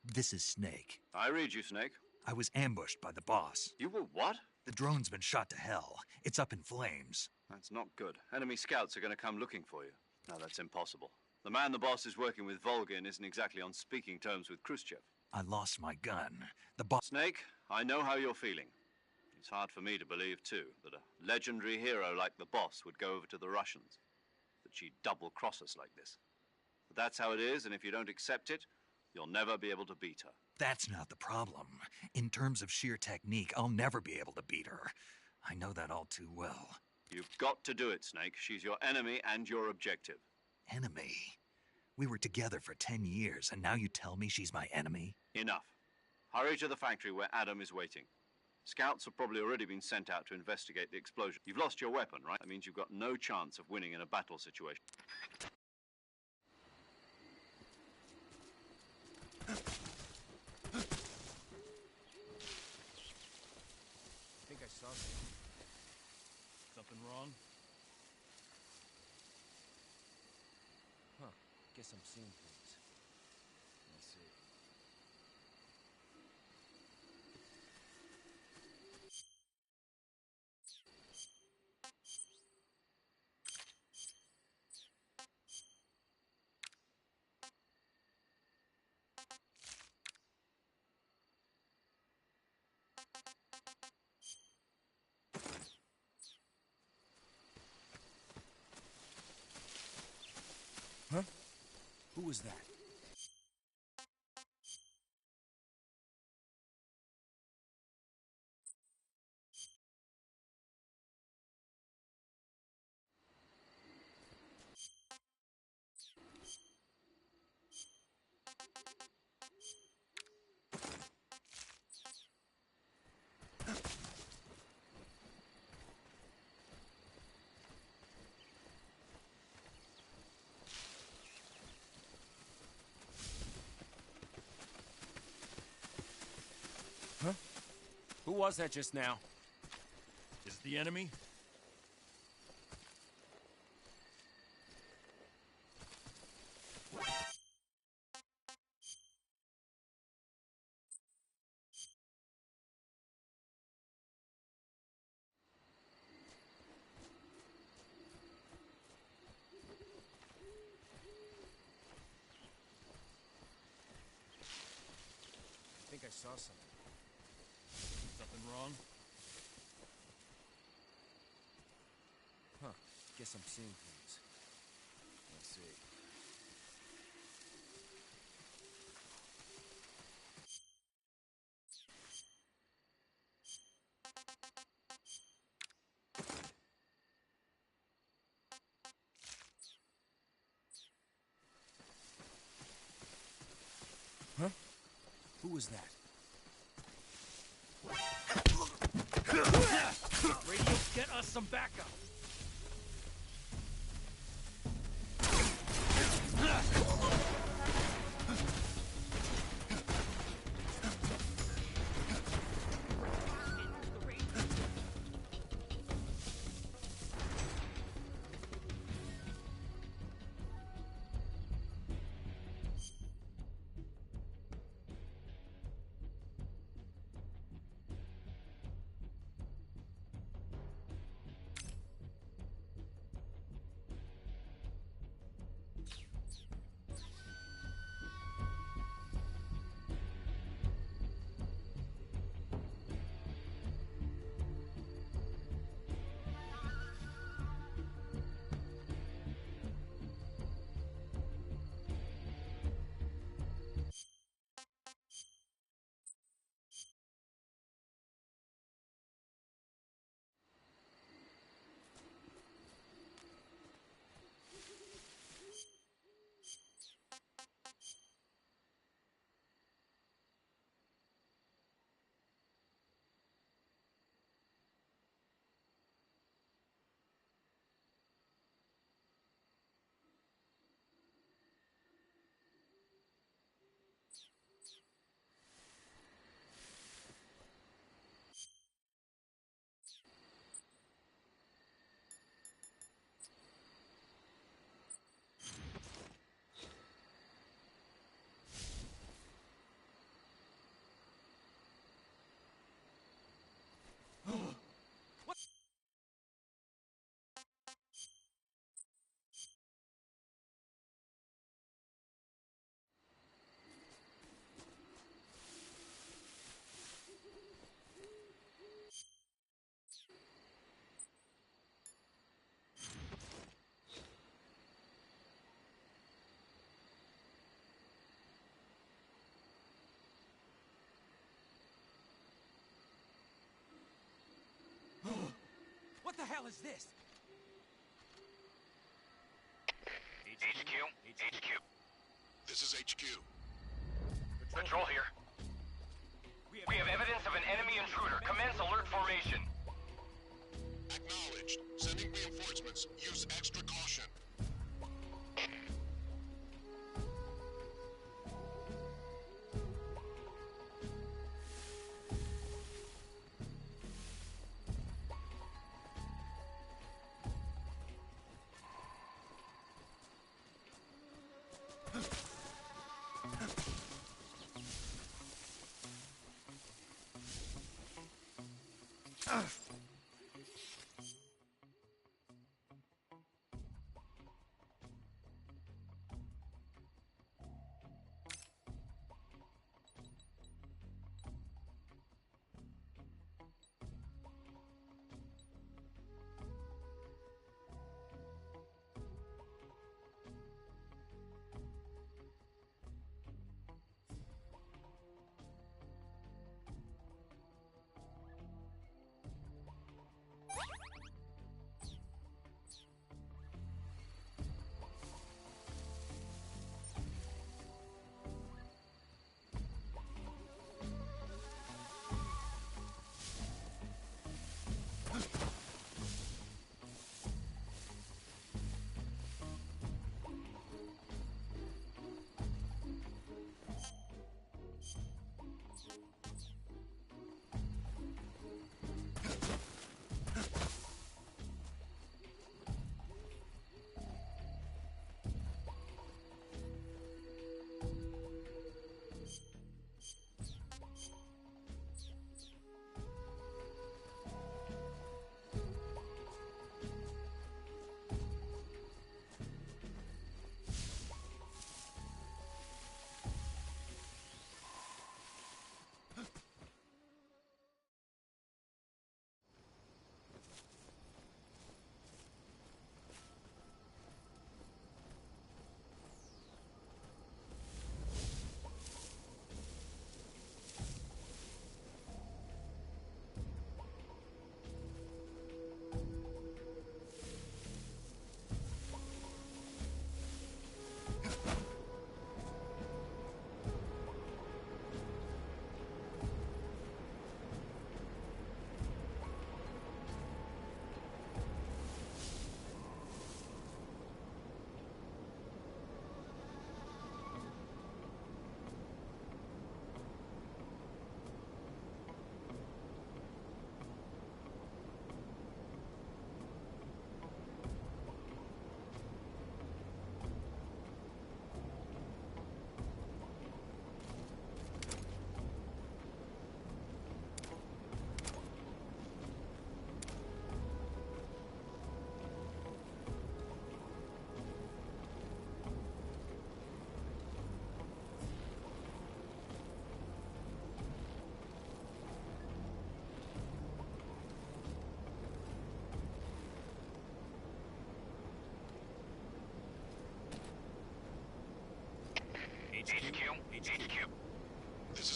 This is Snake. I read you, Snake. I was ambushed by the boss. You were what? The drone's been shot to hell. It's up in flames. That's not good. Enemy scouts are going to come looking for you. No, that's impossible. The man the boss is working with, Volgin, isn't exactly on speaking terms with Khrushchev. I lost my gun. The boss... Snake, I know how you're feeling. It's hard for me to believe, too, that a legendary hero like the boss would go over to the Russians. That she'd double-cross us like this. But that's how it is, and if you don't accept it, you'll never be able to beat her. That's not the problem. In terms of sheer technique, I'll never be able to beat her. I know that all too well. You've got to do it, Snake. She's your enemy and your objective. Enemy? We were together for 10 years, and now you tell me she's my enemy? Enough. Hurry to the factory where Adam is waiting. Scouts have probably already been sent out to investigate the explosion. You've lost your weapon, right? That means you've got no chance of winning in a battle situation. I think I saw something. Something wrong? Huh. Guess I'm seeing things. Let's see. Huh? Who was that? was that just now? Is the enemy? I think I saw something. Something wrong? Huh. Guess I'm seeing things. Let's see. Huh? Who was that? Radio, get us some backup! What the hell is this? HQ? This is HQ. Patrol here. We have evidence of an enemy intruder. Commence alert formation. Acknowledged. Sending reinforcements. Use extra caution.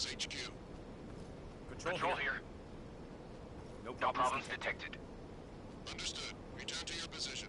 is HQ. Control here. No problems detected. Understood. Return to your position.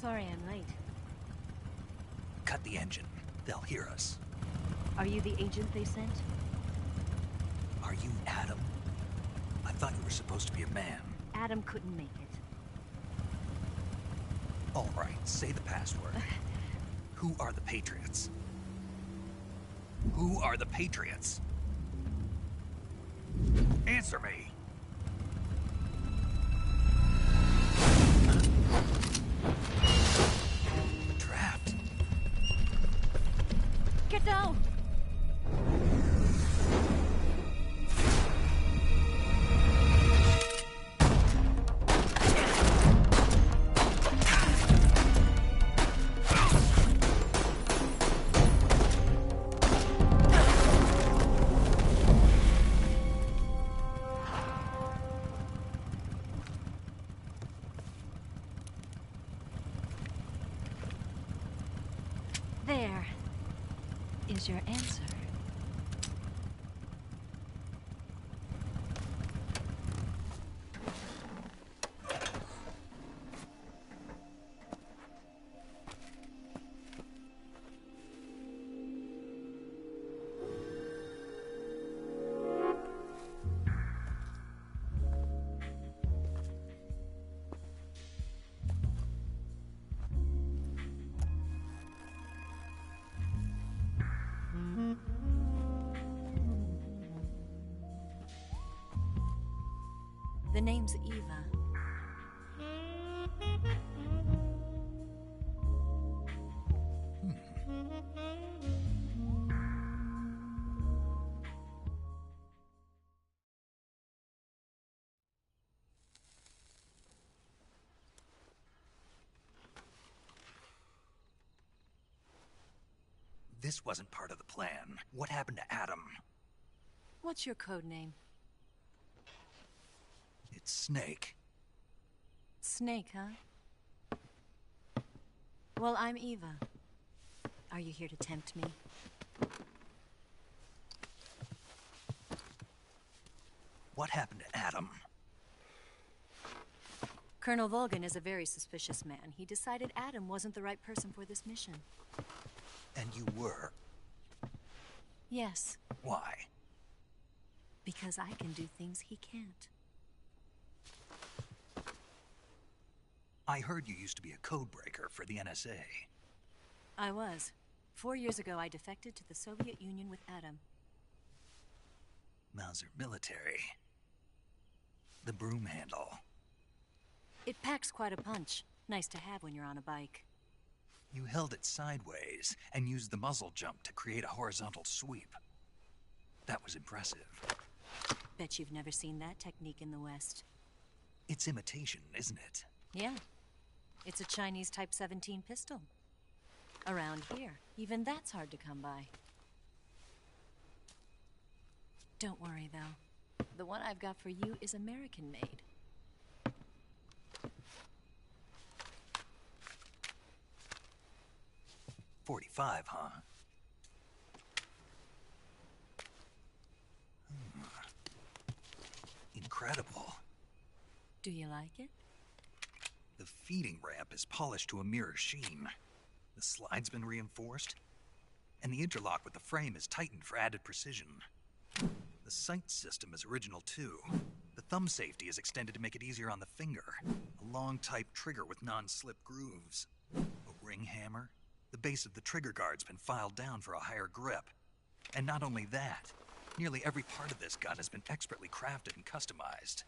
Sorry I'm late. Cut the engine. They'll hear us. Are you the agent they sent? Are you Adam? I thought you were supposed to be a man. Adam couldn't make it. All right, say the password. Who are the Patriots? Who are the Patriots? Answer me! Trapped. Get down! There is your answer. The name's Eva. This wasn't part of the plan. What happened to Adam? What's your code name? It's Snake. Snake, huh? Well, I'm Eva. Are you here to tempt me? What happened to Adam? Colonel Volgin is a very suspicious man. He decided Adam wasn't the right person for this mission. And you were? Yes. Why? Because I can do things he can't. I heard you used to be a codebreaker for the NSA. I was. 4 years ago, I defected to the Soviet Union with Adam. Mauser military. The broom handle. It packs quite a punch. Nice to have when you're on a bike. You held it sideways and used the muzzle jump to create a horizontal sweep. That was impressive. Bet you've never seen that technique in the West. It's imitation, isn't it? Yeah. It's a Chinese Type 17 pistol. Around here, even that's hard to come by. Don't worry, though. The one I've got for you is American-made. .45, huh? Incredible. Do you like it? The feeding ramp is polished to a mirror sheen. The slide's been reinforced, and the interlock with the frame is tightened for added precision. The sight system is original too. The thumb safety is extended to make it easier on the finger. A long type trigger with non-slip grooves. A ring hammer. The base of the trigger guard's been filed down for a higher grip. And not only that, nearly every part of this gun has been expertly crafted and customized.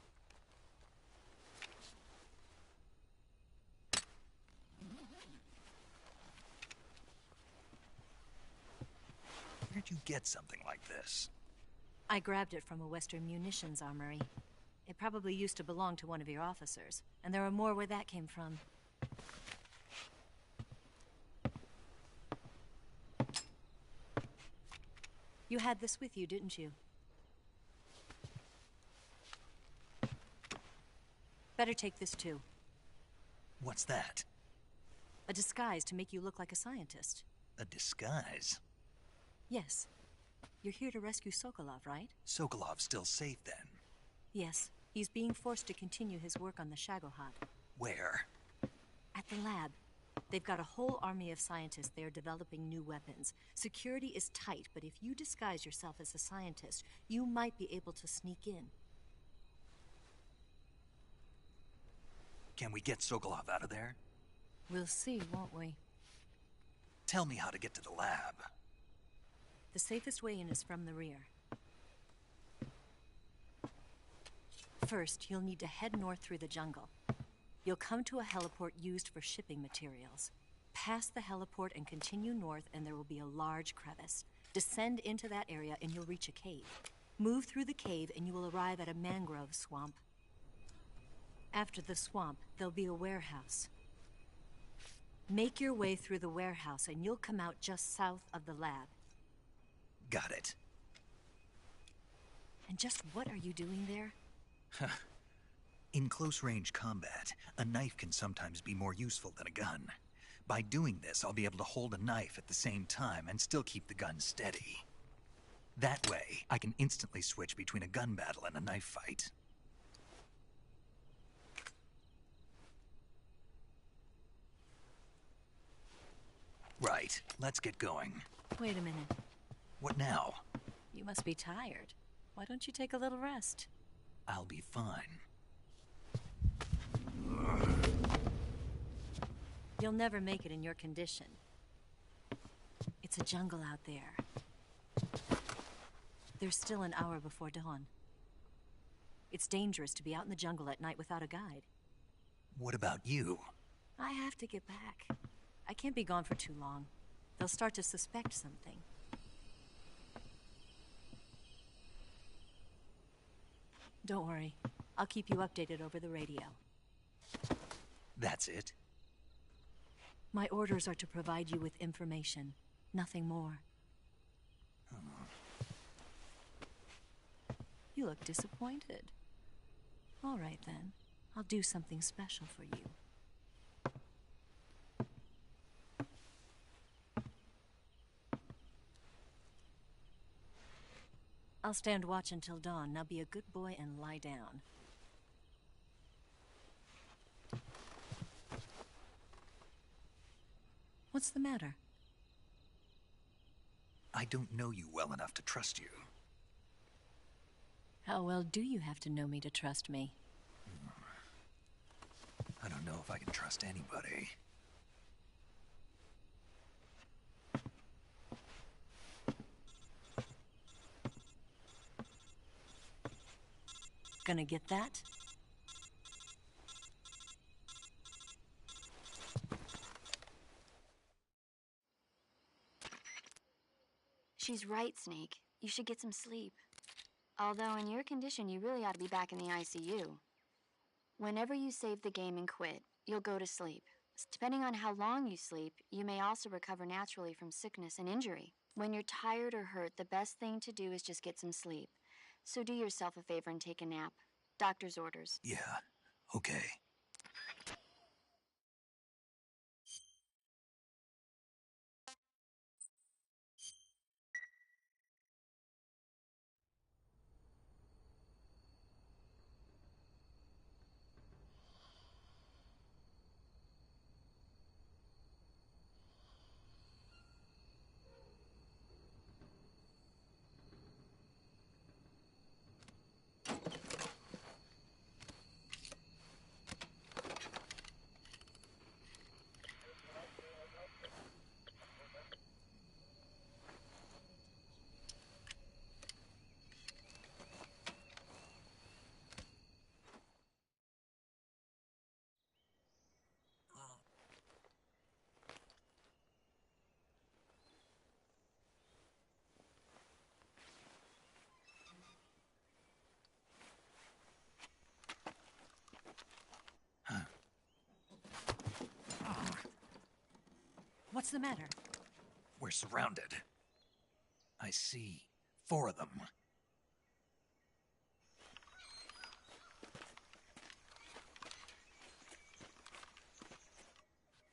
Where'd you get something like this? I grabbed it from a Western munitions armory. It probably used to belong to one of your officers, and there are more where that came from. You had this with you, didn't you? Better take this too. What's that? A disguise to make you look like a scientist. A disguise? Yes. You're here to rescue Sokolov, right? Sokolov's still safe then? Yes. He's being forced to continue his work on the Shagohod. Where? At the lab. They've got a whole army of scientists there developing new weapons. Security is tight, but if you disguise yourself as a scientist, you might be able to sneak in. Can we get Sokolov out of there? We'll see, won't we? Tell me how to get to the lab. The safest way in is from the rear. First, you'll need to head north through the jungle. You'll come to a heliport used for shipping materials. Pass the heliport and continue north, and there will be a large crevice. Descend into that area and you'll reach a cave. Move through the cave and you will arrive at a mangrove swamp. After the swamp, there'll be a warehouse. Make your way through the warehouse and you'll come out just south of the lab. Got it. And just what are you doing there? In close-range combat, a knife can sometimes be more useful than a gun. By doing this, I'll be able to hold a knife at the same time and still keep the gun steady. That way, I can instantly switch between a gun battle and a knife fight. Right, let's get going. Wait a minute. What now? You must be tired. Why don't you take a little rest? I'll be fine. You'll never make it in your condition. It's a jungle out there. There's still an hour before dawn. It's dangerous to be out in the jungle at night without a guide. What about you? I have to get back. I can't be gone for too long. They'll start to suspect something. Don't worry. I'll keep you updated over the radio. That's it? My orders are to provide you with information. Nothing more. You look disappointed. All right, then. I'll do something special for you. I'll stand watch until dawn. Now be a good boy and lie down. What's the matter? I don't know you well enough to trust you. How well do you have to know me to trust me? I don't know if I can trust anybody. Gonna get that? She's right, Snake. You should get some sleep. Although in your condition, you really ought to be back in the ICU. Whenever you save the game and quit, you'll go to sleep. Depending on how long you sleep, you may also recover naturally from sickness and injury. When you're tired or hurt, the best thing to do is just get some sleep. So do yourself a favor and take a nap. Doctor's orders. Yeah, okay. What's the matter? We're surrounded. I see 4 of them.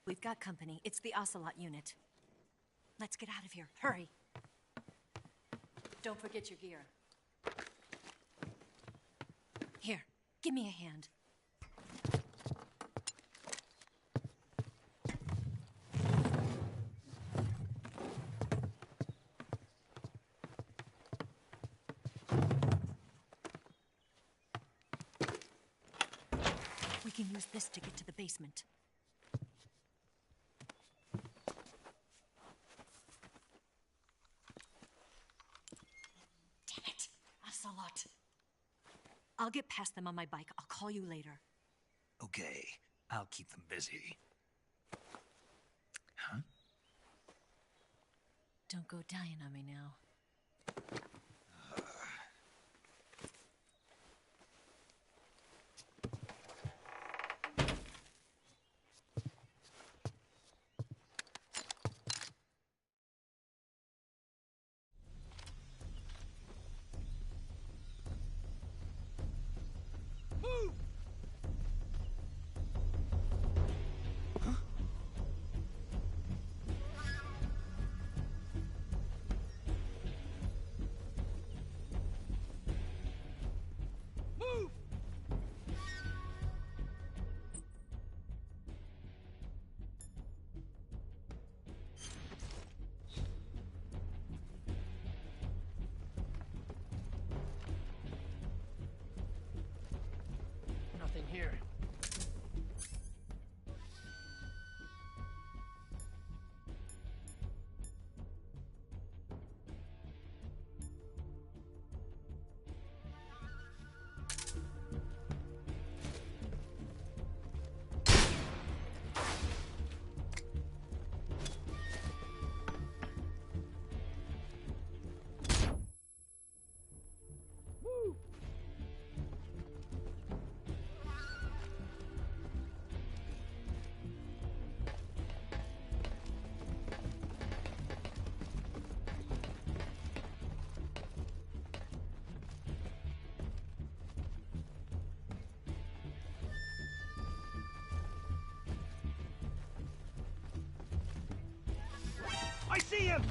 We've got company. It's the Ocelot unit. Let's get out of here. Hurry. Don't forget your gear. Here, give me a hand. can use this to get to the basement. Damn it! Ocelot! I'll get past them on my bike. I'll call you later. Okay, I'll keep them busy. Huh? Don't go dying on me now. Nothing here. I see him!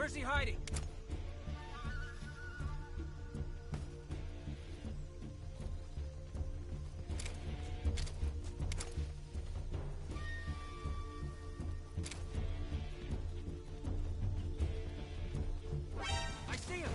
Where's he hiding? I see him!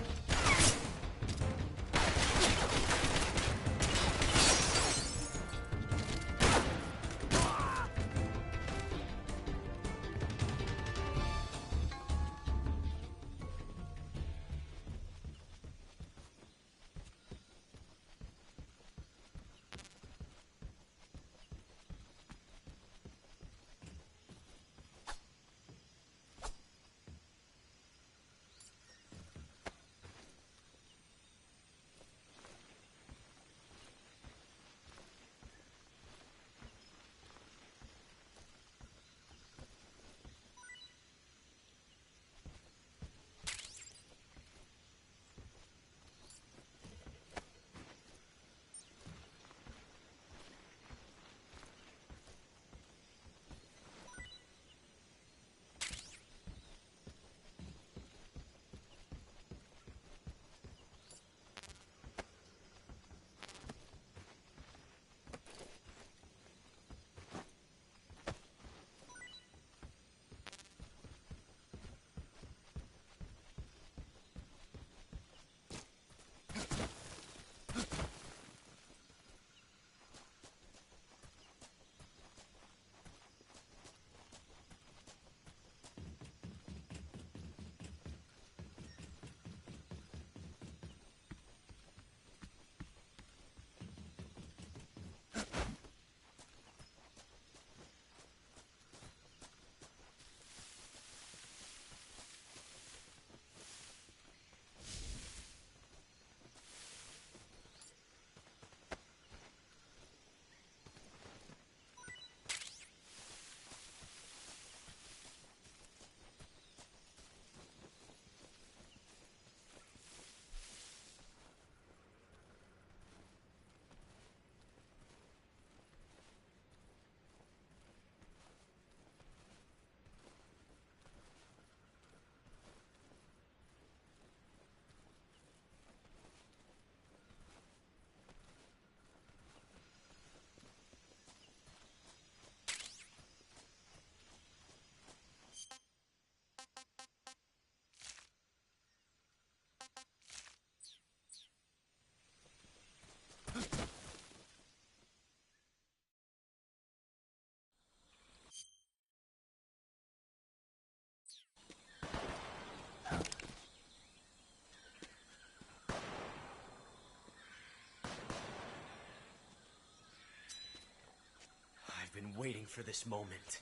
I've been waiting for this moment.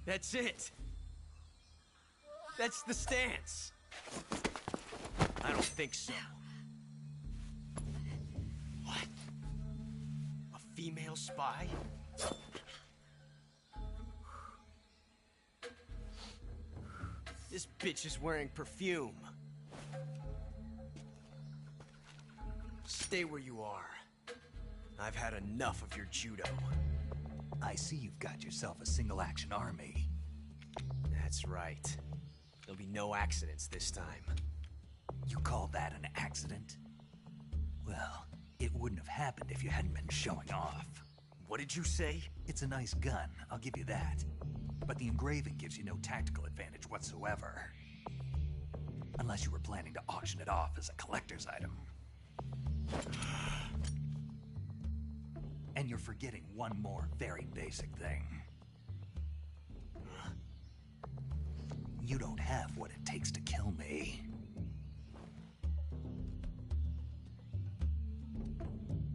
That's it! That's the stance! I don't think so. What? A female spy? This bitch is wearing perfume. Stay where you are. I've had enough of your judo. I see you've got yourself a single-action army. That's right. There'll be no accidents this time. You call that an accident? Well, it wouldn't have happened if you hadn't been showing off. What did you say? It's a nice gun, I'll give you that. But the engraving gives you no tactical advantage whatsoever. Unless you were planning to auction it off as a collector's item. And you're forgetting one more very basic thing. You don't have what it takes to kill me.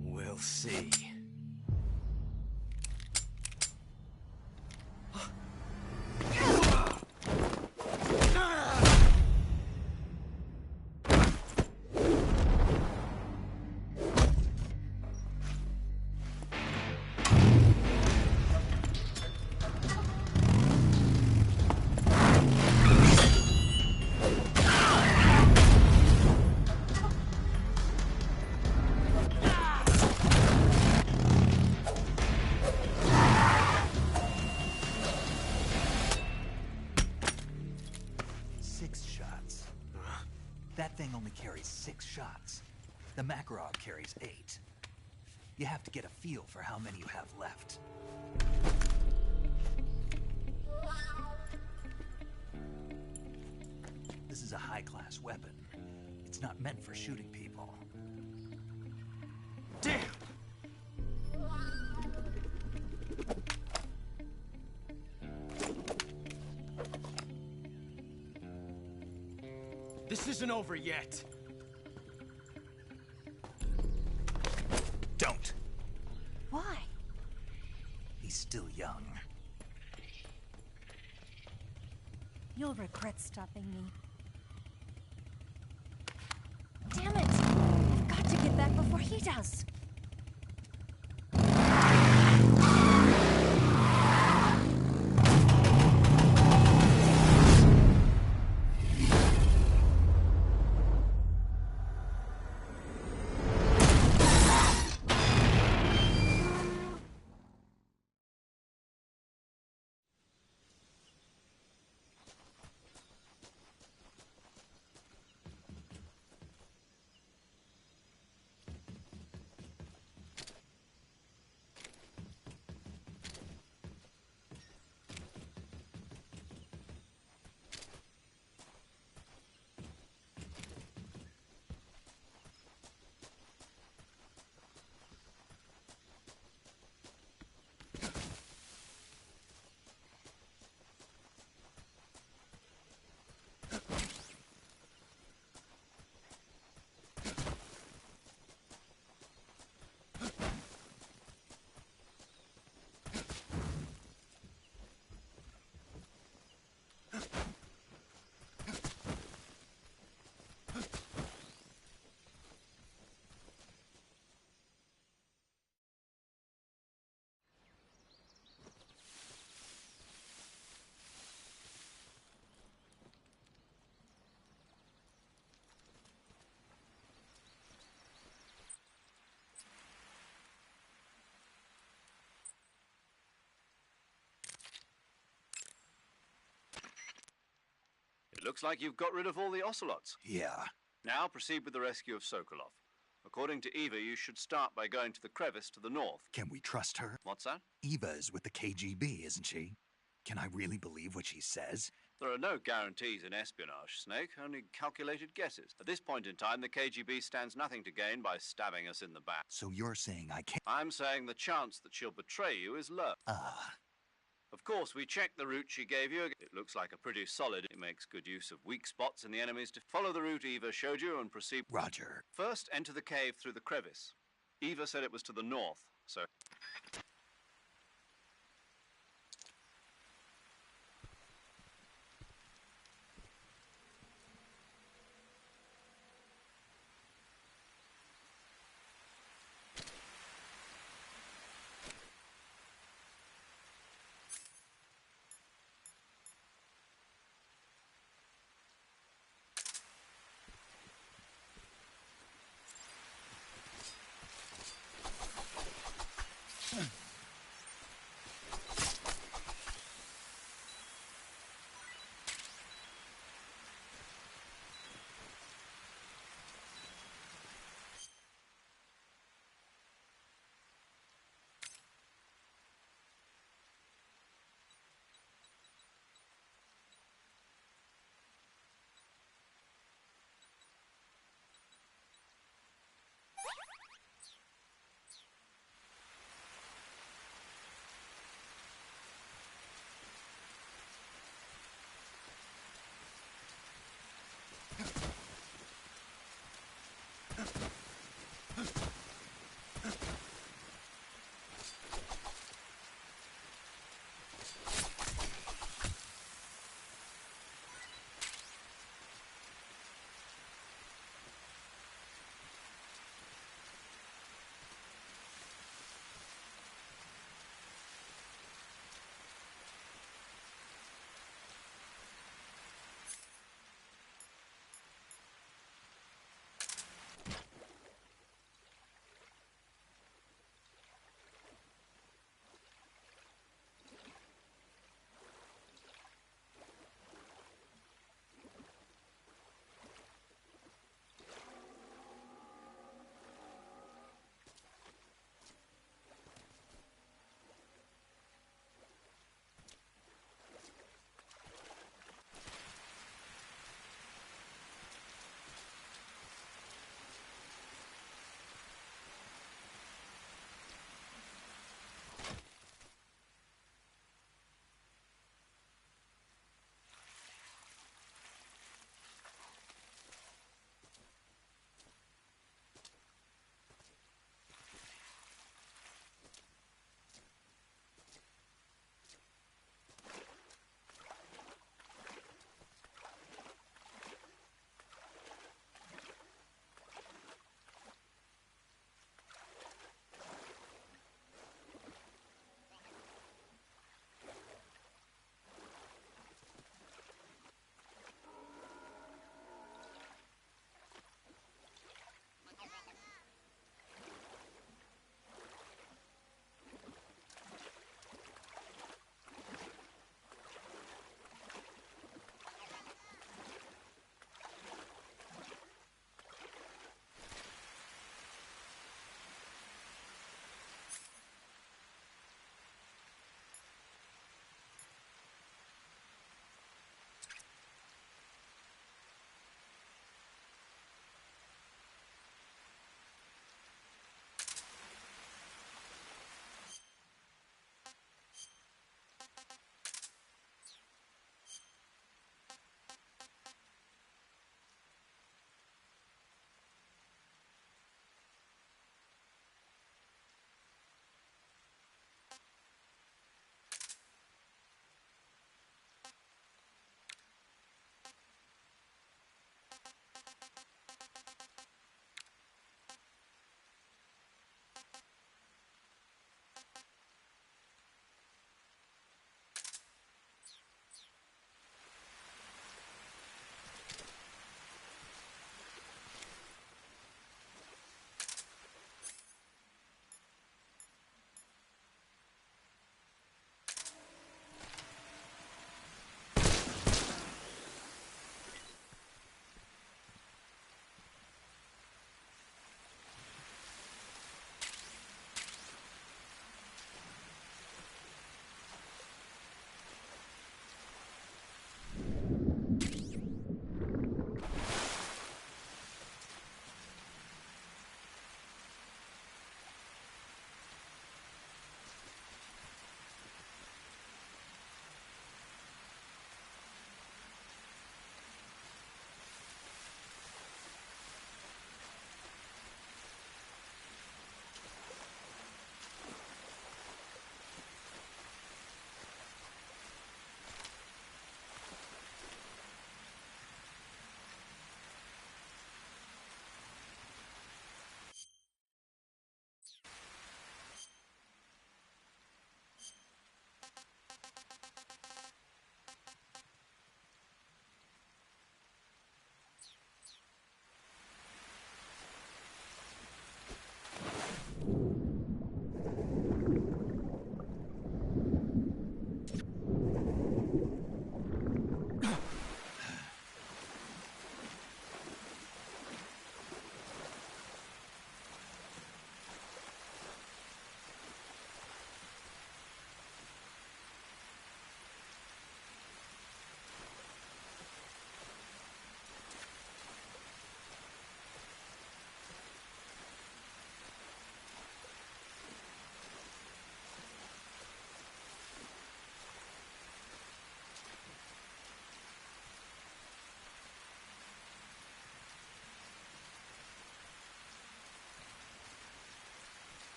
We'll see. 6 shots. The Makarov carries 8. You have to get a feel for how many you have left. This is a high-class weapon. It's not meant for shooting people. Damn! This isn't over yet. Don't. Why? He's still young. You'll regret stopping me. Damn it! I've got to get back before he does. It looks like you've got rid of all the Ocelots. Yeah. Now proceed with the rescue of Sokolov. According to Eva, you should start by going to the crevice to the north. Can we trust her? What's that? Eva is with the KGB, isn't she? Can I really believe what she says? There are no guarantees in espionage, Snake, only calculated guesses. At this point in time, the KGB stands nothing to gain by stabbing us in the back. So you're saying I can't... I'm saying the chance that she'll betray you is low. Of course, we checked the route she gave you. It looks like a pretty solid. It makes good use of weak spots in the enemies. Follow the route Eva showed you and proceed. Roger. First, enter the cave through the crevice. Eva said it was to the north, so...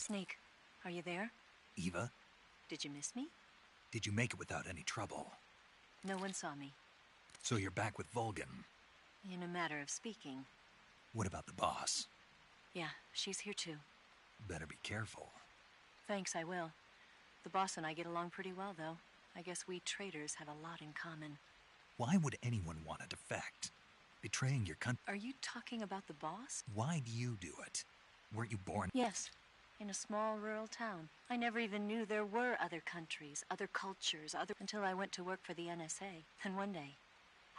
Snake, are you there? Eva, Did you miss me? did you make it without any trouble? No one saw me. So you're back with Vulcan. In a matter of speaking. What about the boss? Yeah, she's here too. Better be careful. Thanks, I will. The boss and I get along pretty well, though. I guess we traitors have a lot in common. Why would anyone want to defect? Betraying your country. Are you talking about the boss? Why do you do it? Weren't you born? Yes, in a small rural town. I never even knew there were other countries, other cultures, until I went to work for the NSA. Then one day,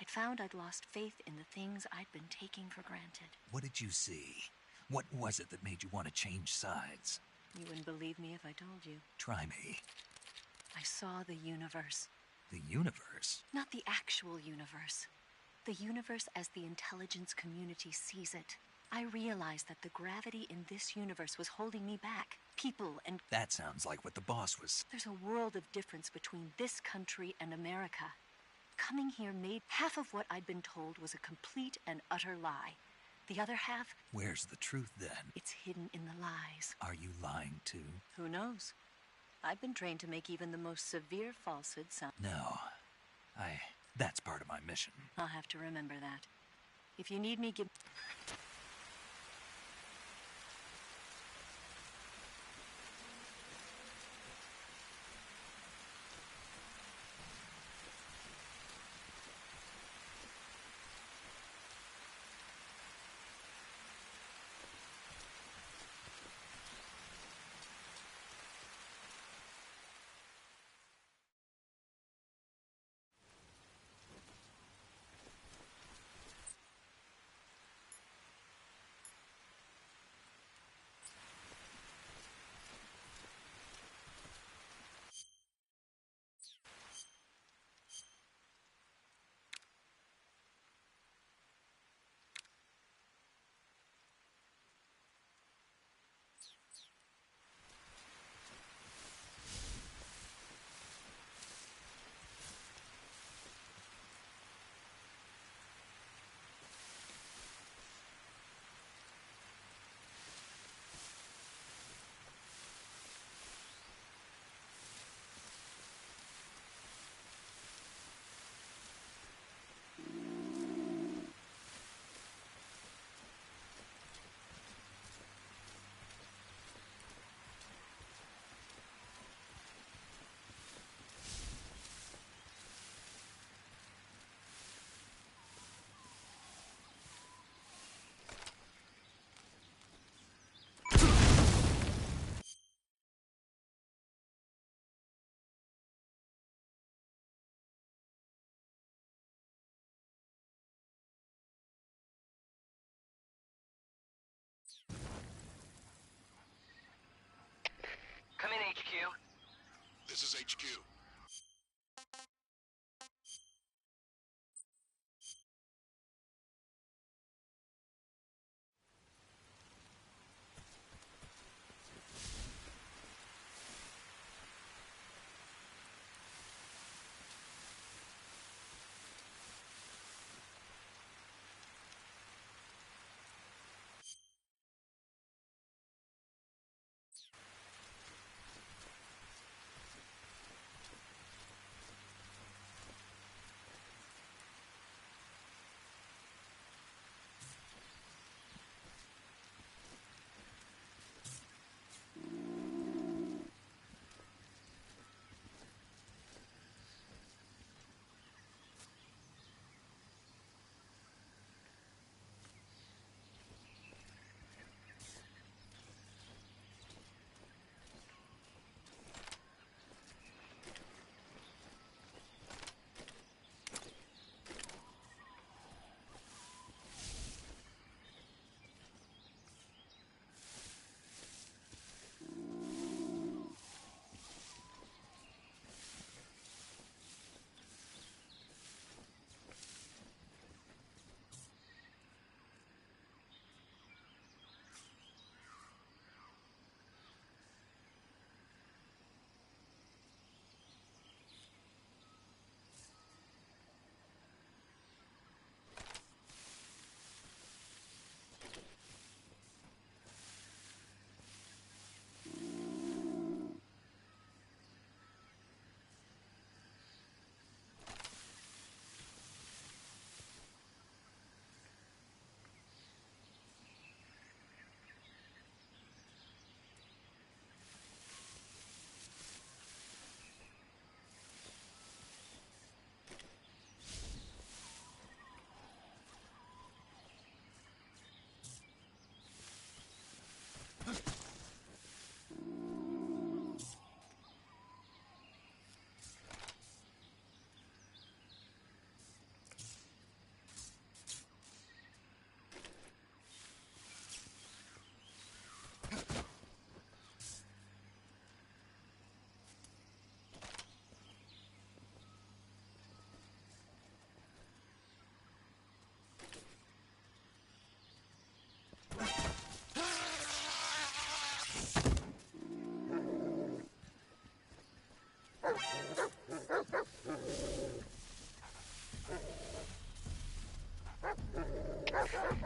I'd found I'd lost faith in the things I'd been taking for granted. What did you see? What was it that made you want to change sides? You wouldn't believe me if I told you. Try me. I saw the universe. The universe? Not the actual universe. The universe as the intelligence community sees it. I realized that the gravity in this universe was holding me back. People and... That sounds like what the boss was... There's a world of difference between this country and America. Coming here made half of what I'd been told was a complete and utter lie. The other half... Where's the truth, then? It's hidden in the lies. Are you lying, too? Who knows? I've been trained to make even the most severe falsehood sound... No. That's part of my mission. I'll have to remember that. If you need me, give... Come in, HQ. This is HQ.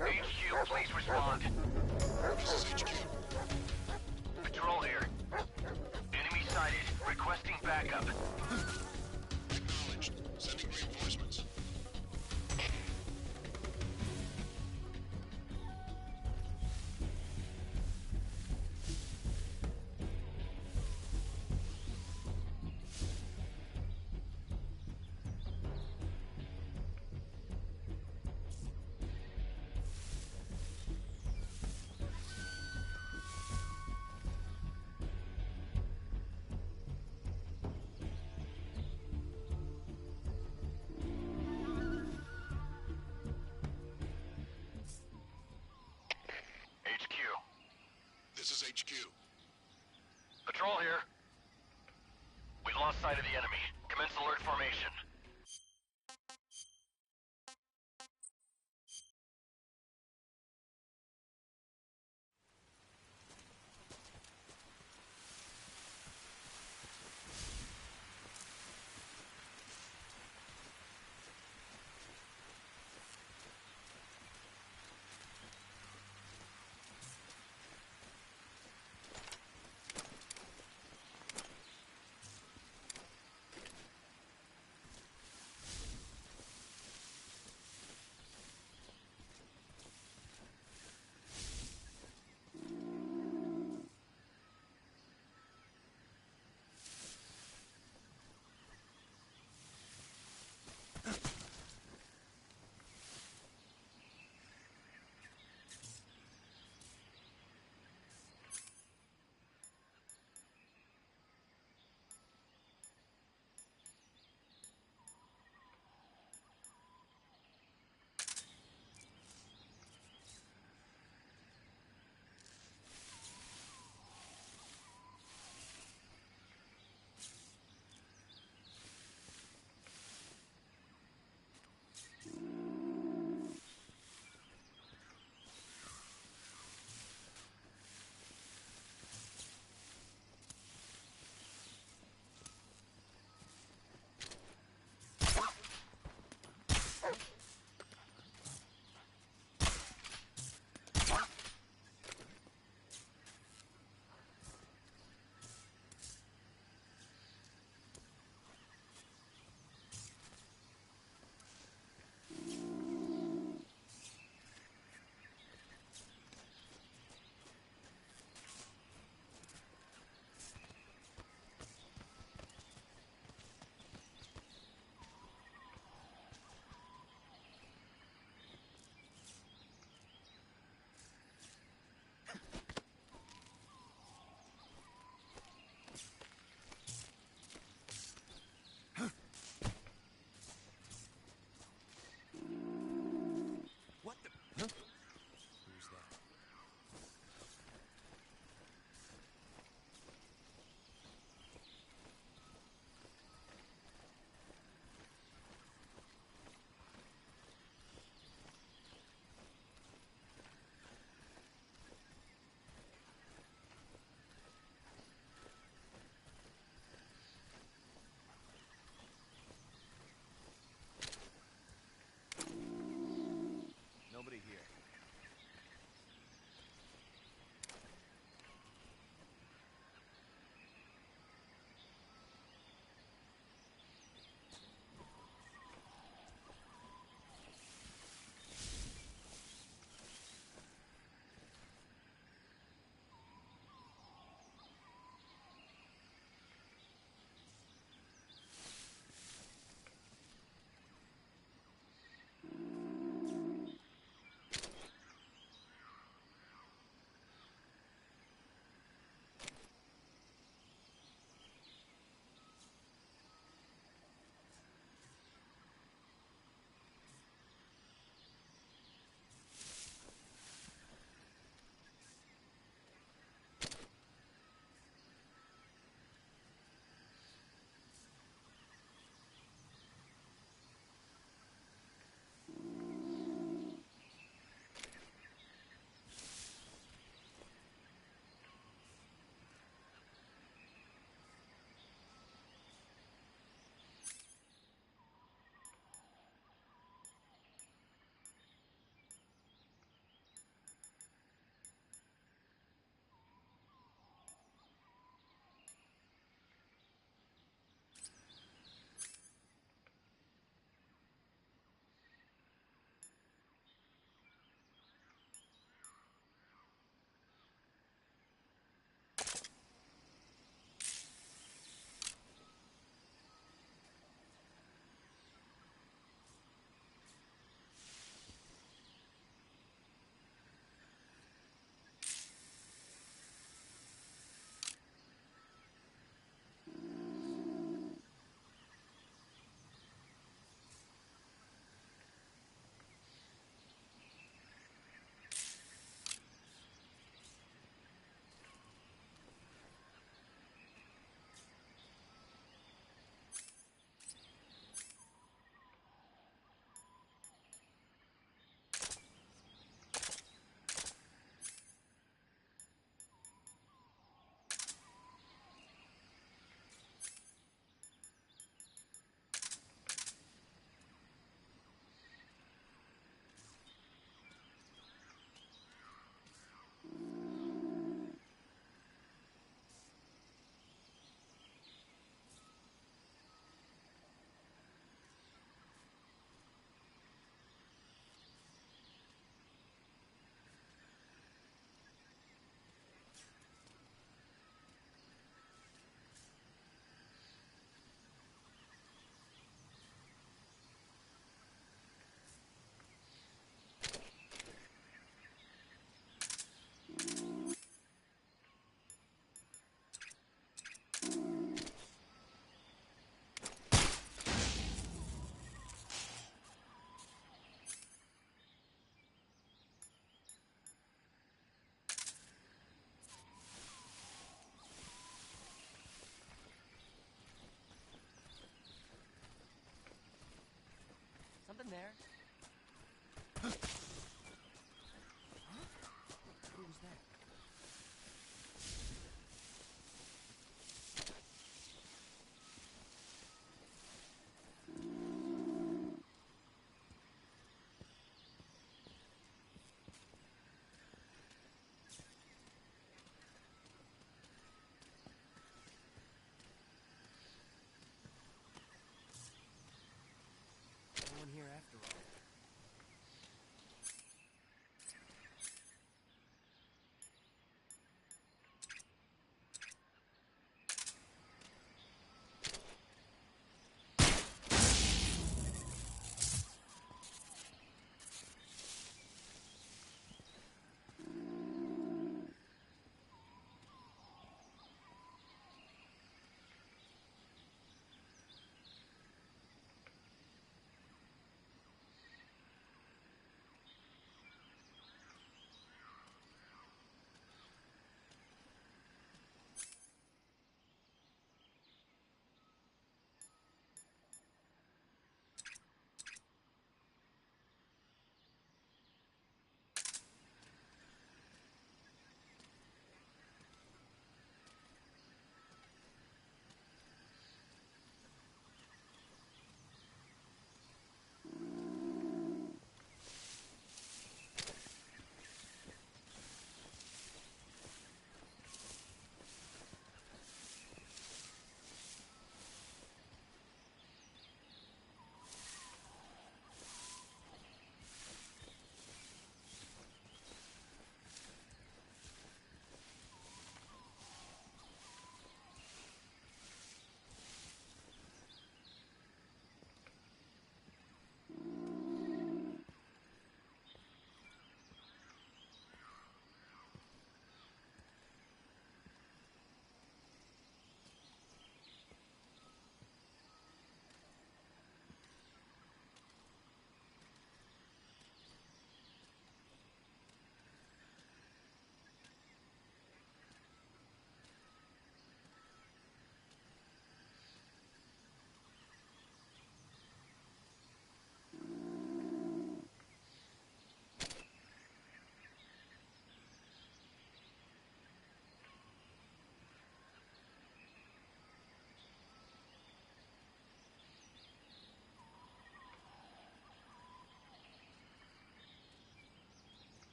HQ, please respond. This is HQ. Patrol here. Enemy sighted. Requesting backup. Acknowledged. Sending reinforcements. This is HQ. Patrol here. We lost sight of the enemy. Commence alert formation.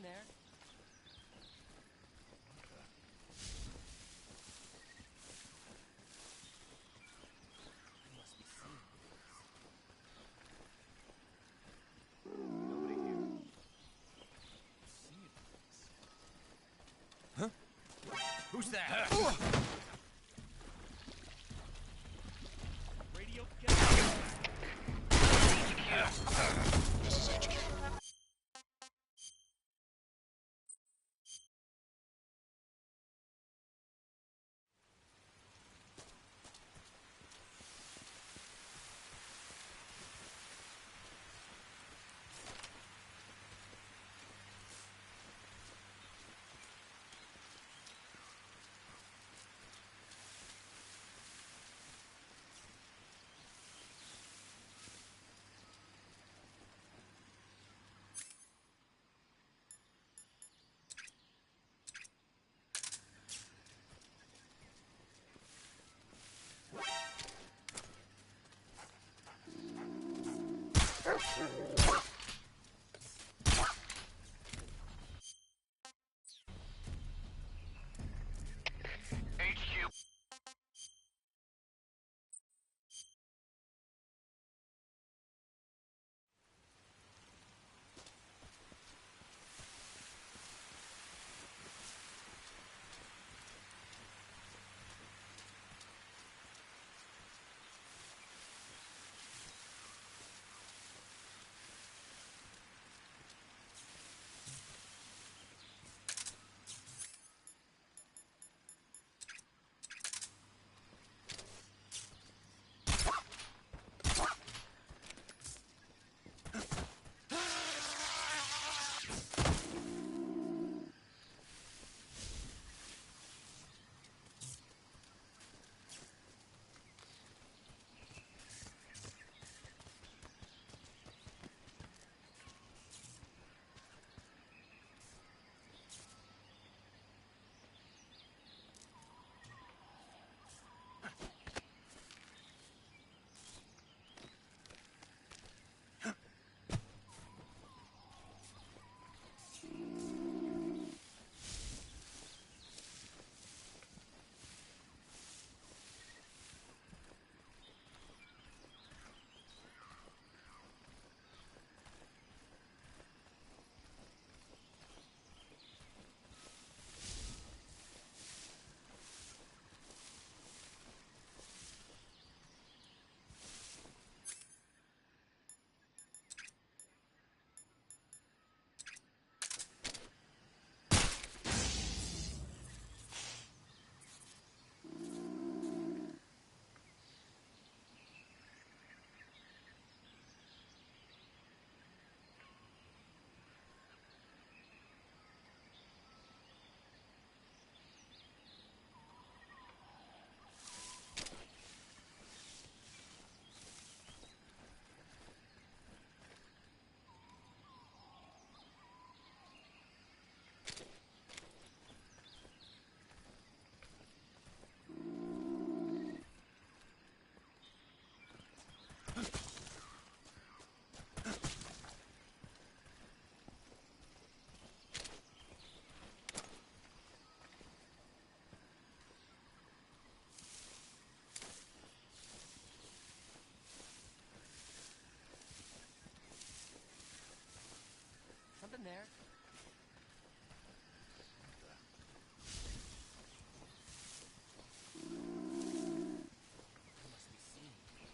there. Must be seeing Nobody here. Huh? Who's that? Radio. This is HQ. HQ. Something there. Must be seeing things.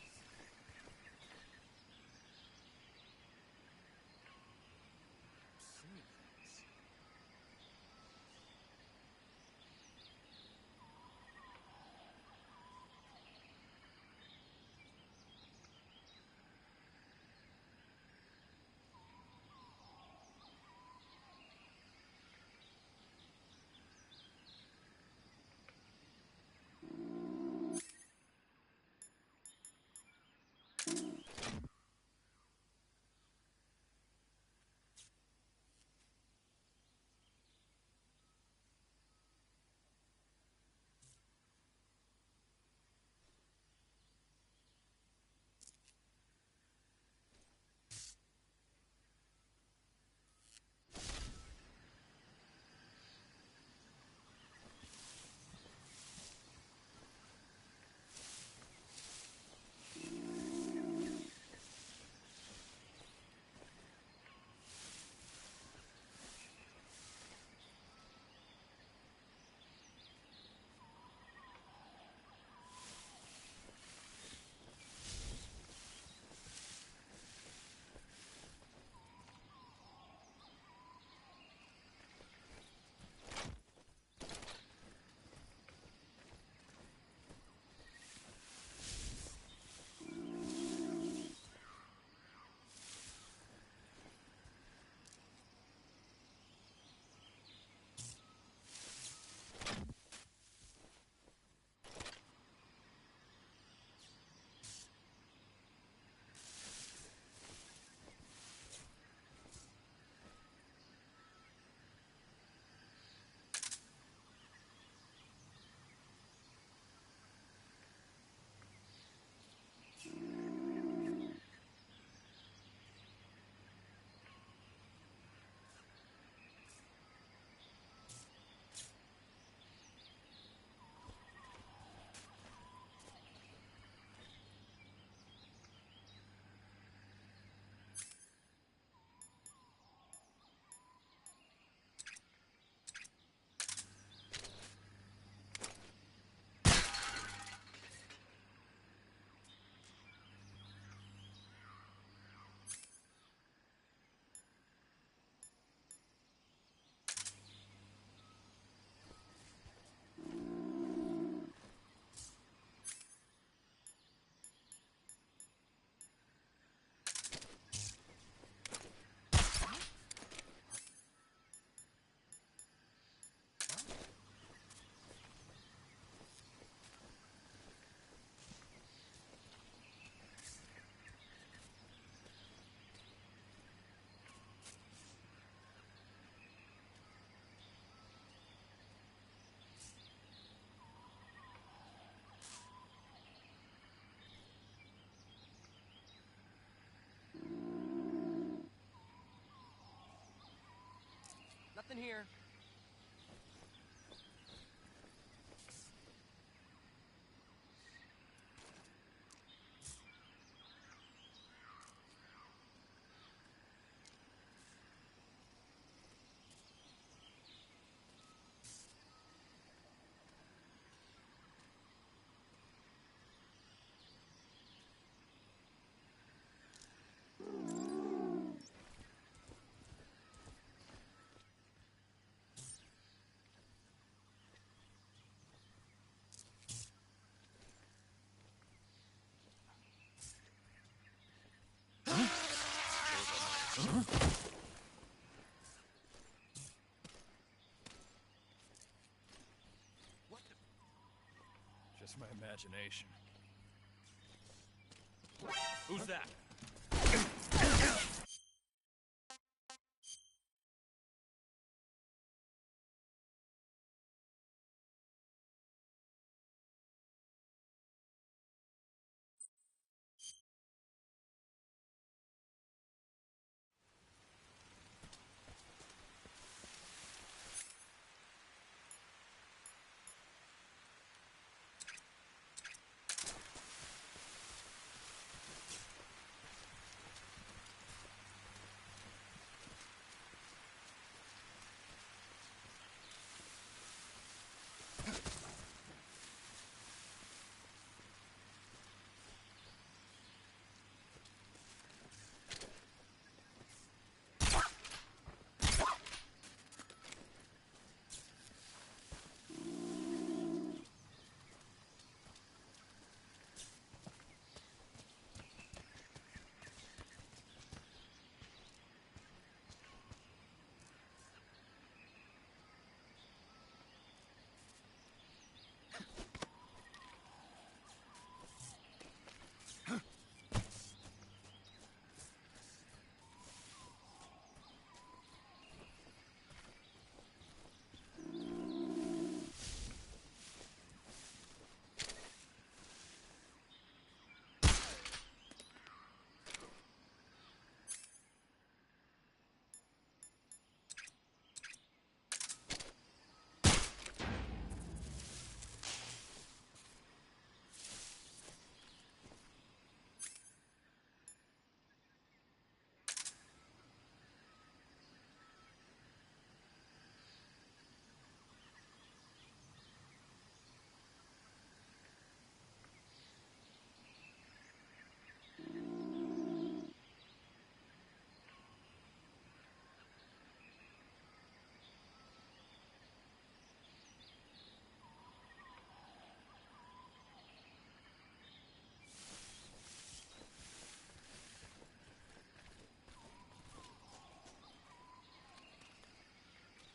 Nothing here. Just my imagination. Who's that?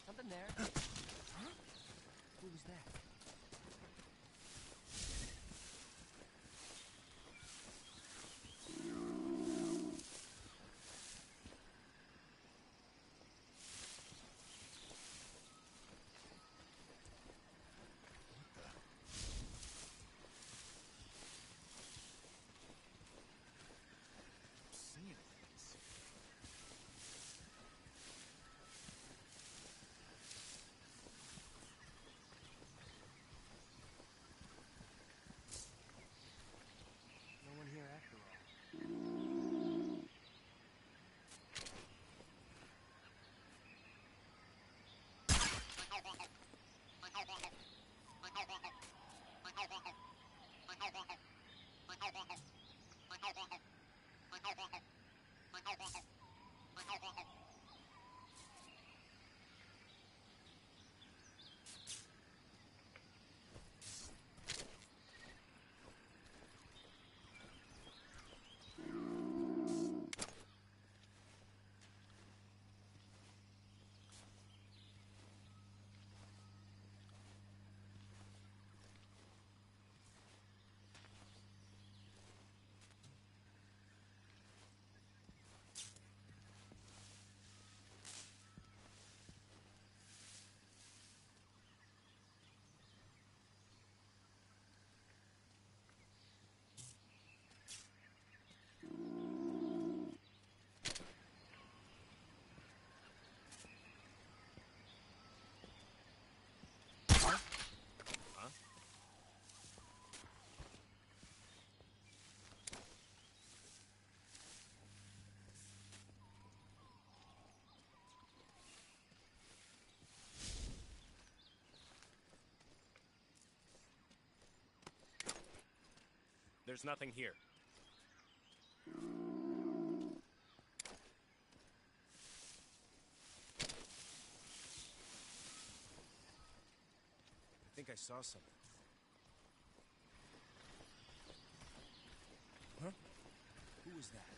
Something there. Huh? Who was that? there's nothing here. I think I saw something. Huh? Who was that?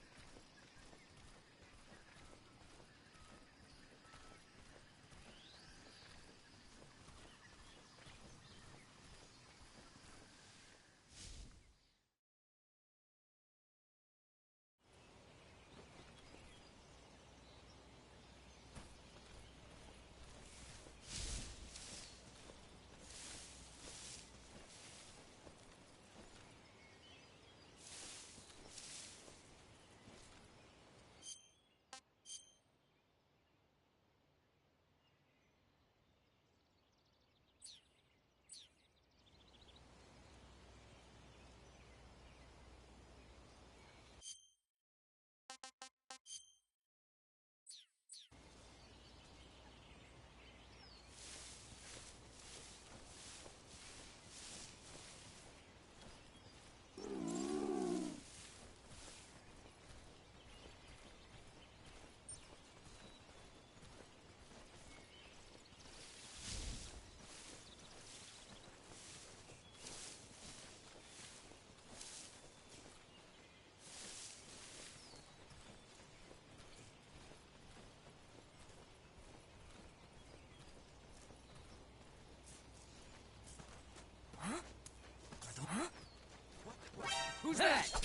Who's that?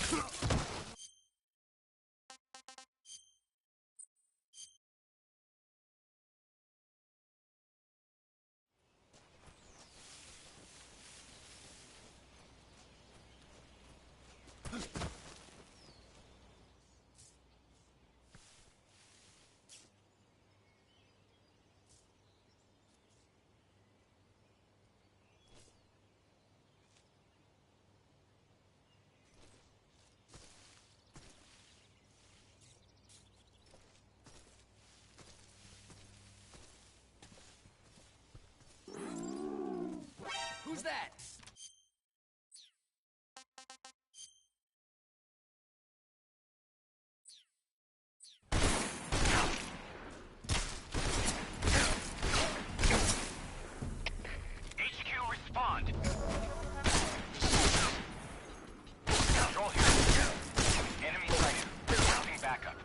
Who's that? HQ, respond! Control here. Enemy sighted. Requesting backup.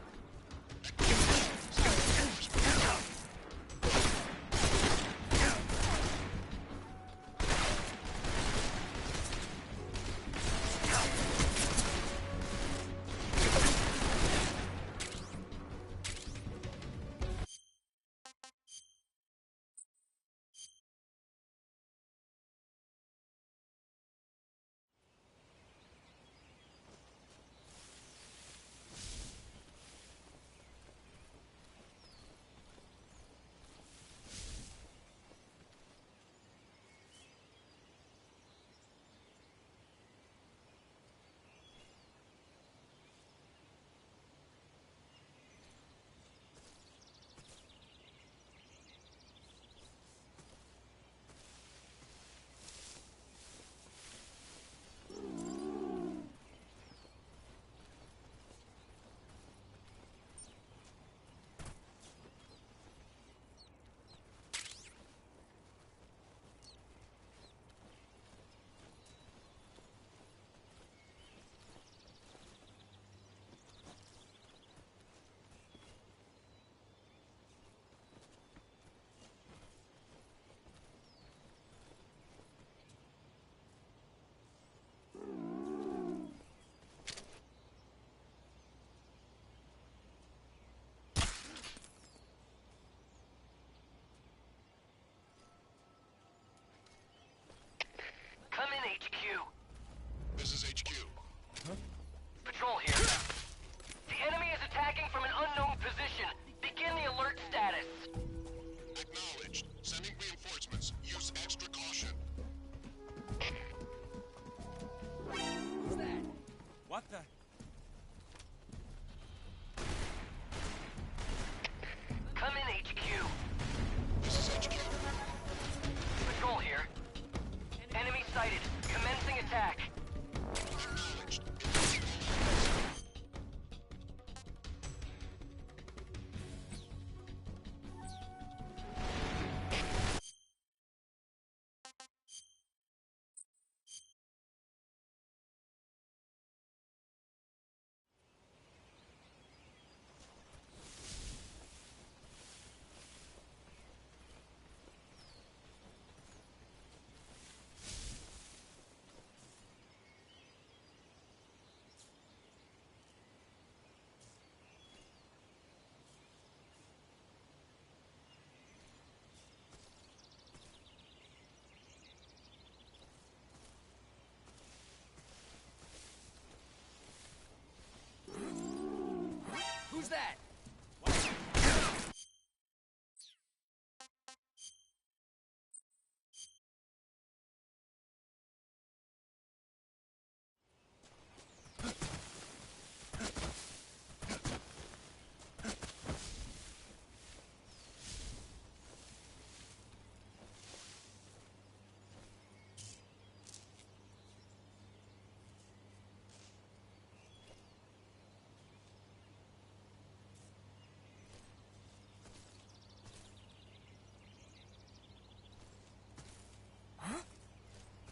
that?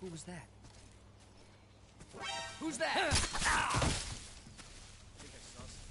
Who was that? Who's that? I think I saw something.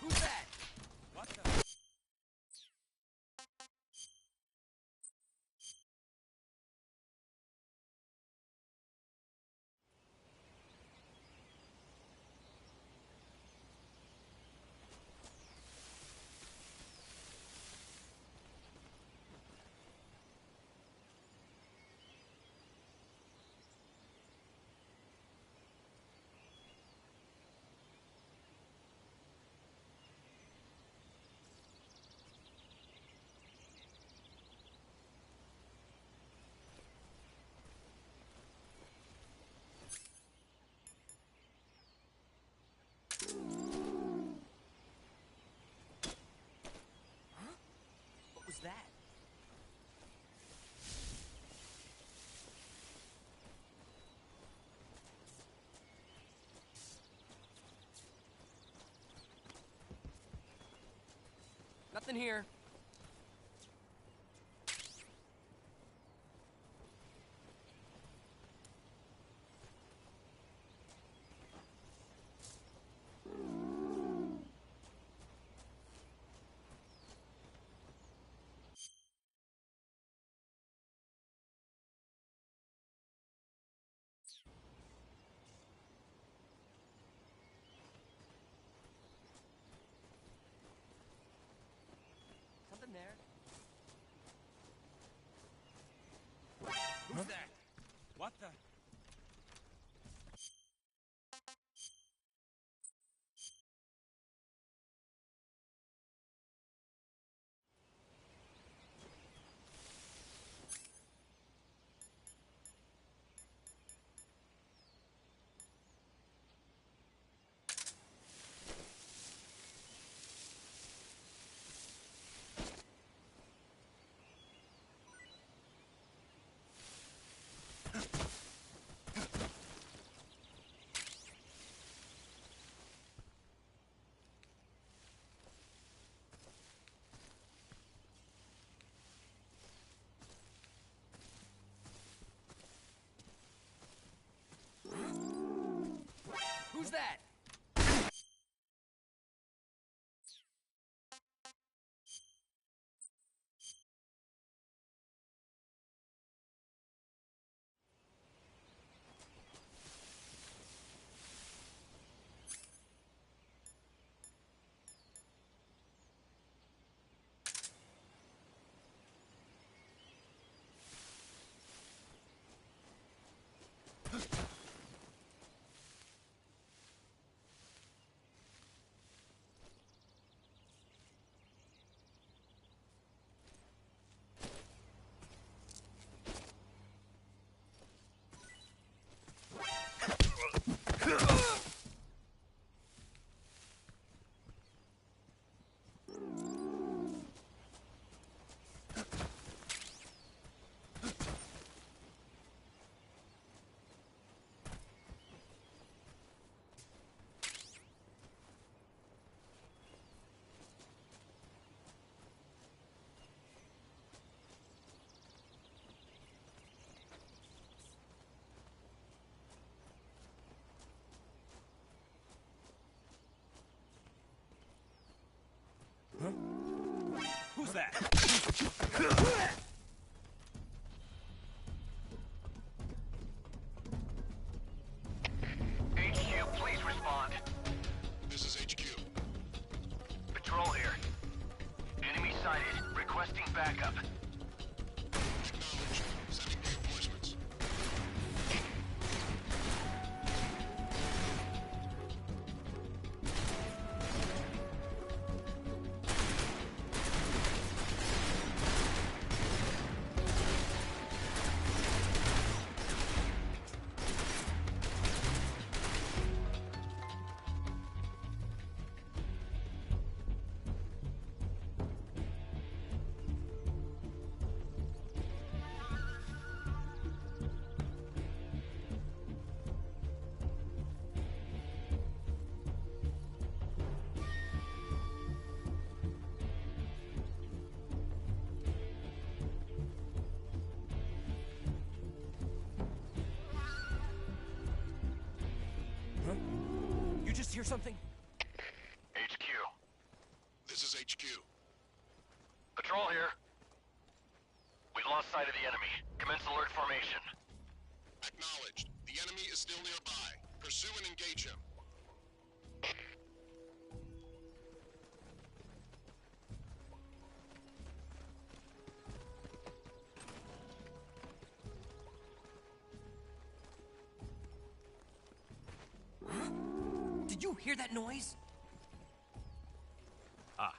Who's that? What the? What was that? Nothing here. Something there. Who's that? What the? Who's that? that! HQ, please respond. This is HQ. Patrol here. Enemy sighted. Requesting backup. Acknowledged. Sending reinforcements. You just hear something? HQ. This is HQ. Patrol here. We've lost sight of the enemy. Commence alert formation. Acknowledged. The enemy is still nearby. Pursue and engage him. Did you hear that noise? Ah.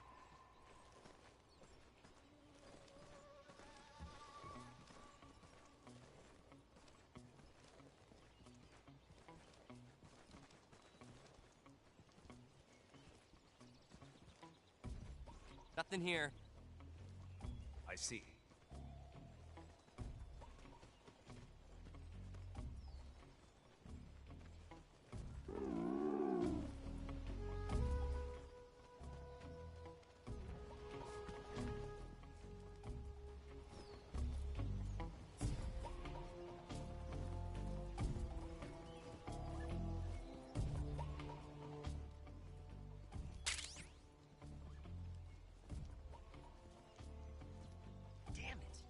Nothing here. I see. Damn it.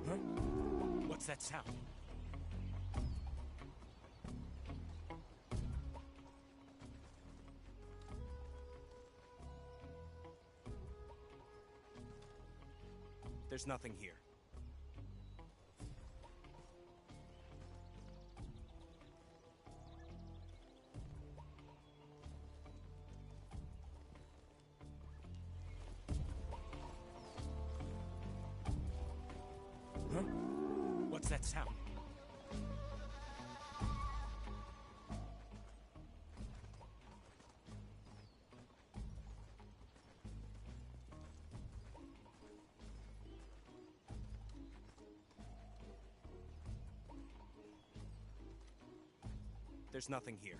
Huh? What's that sound? There's nothing here. Huh? What's that sound? There's nothing here.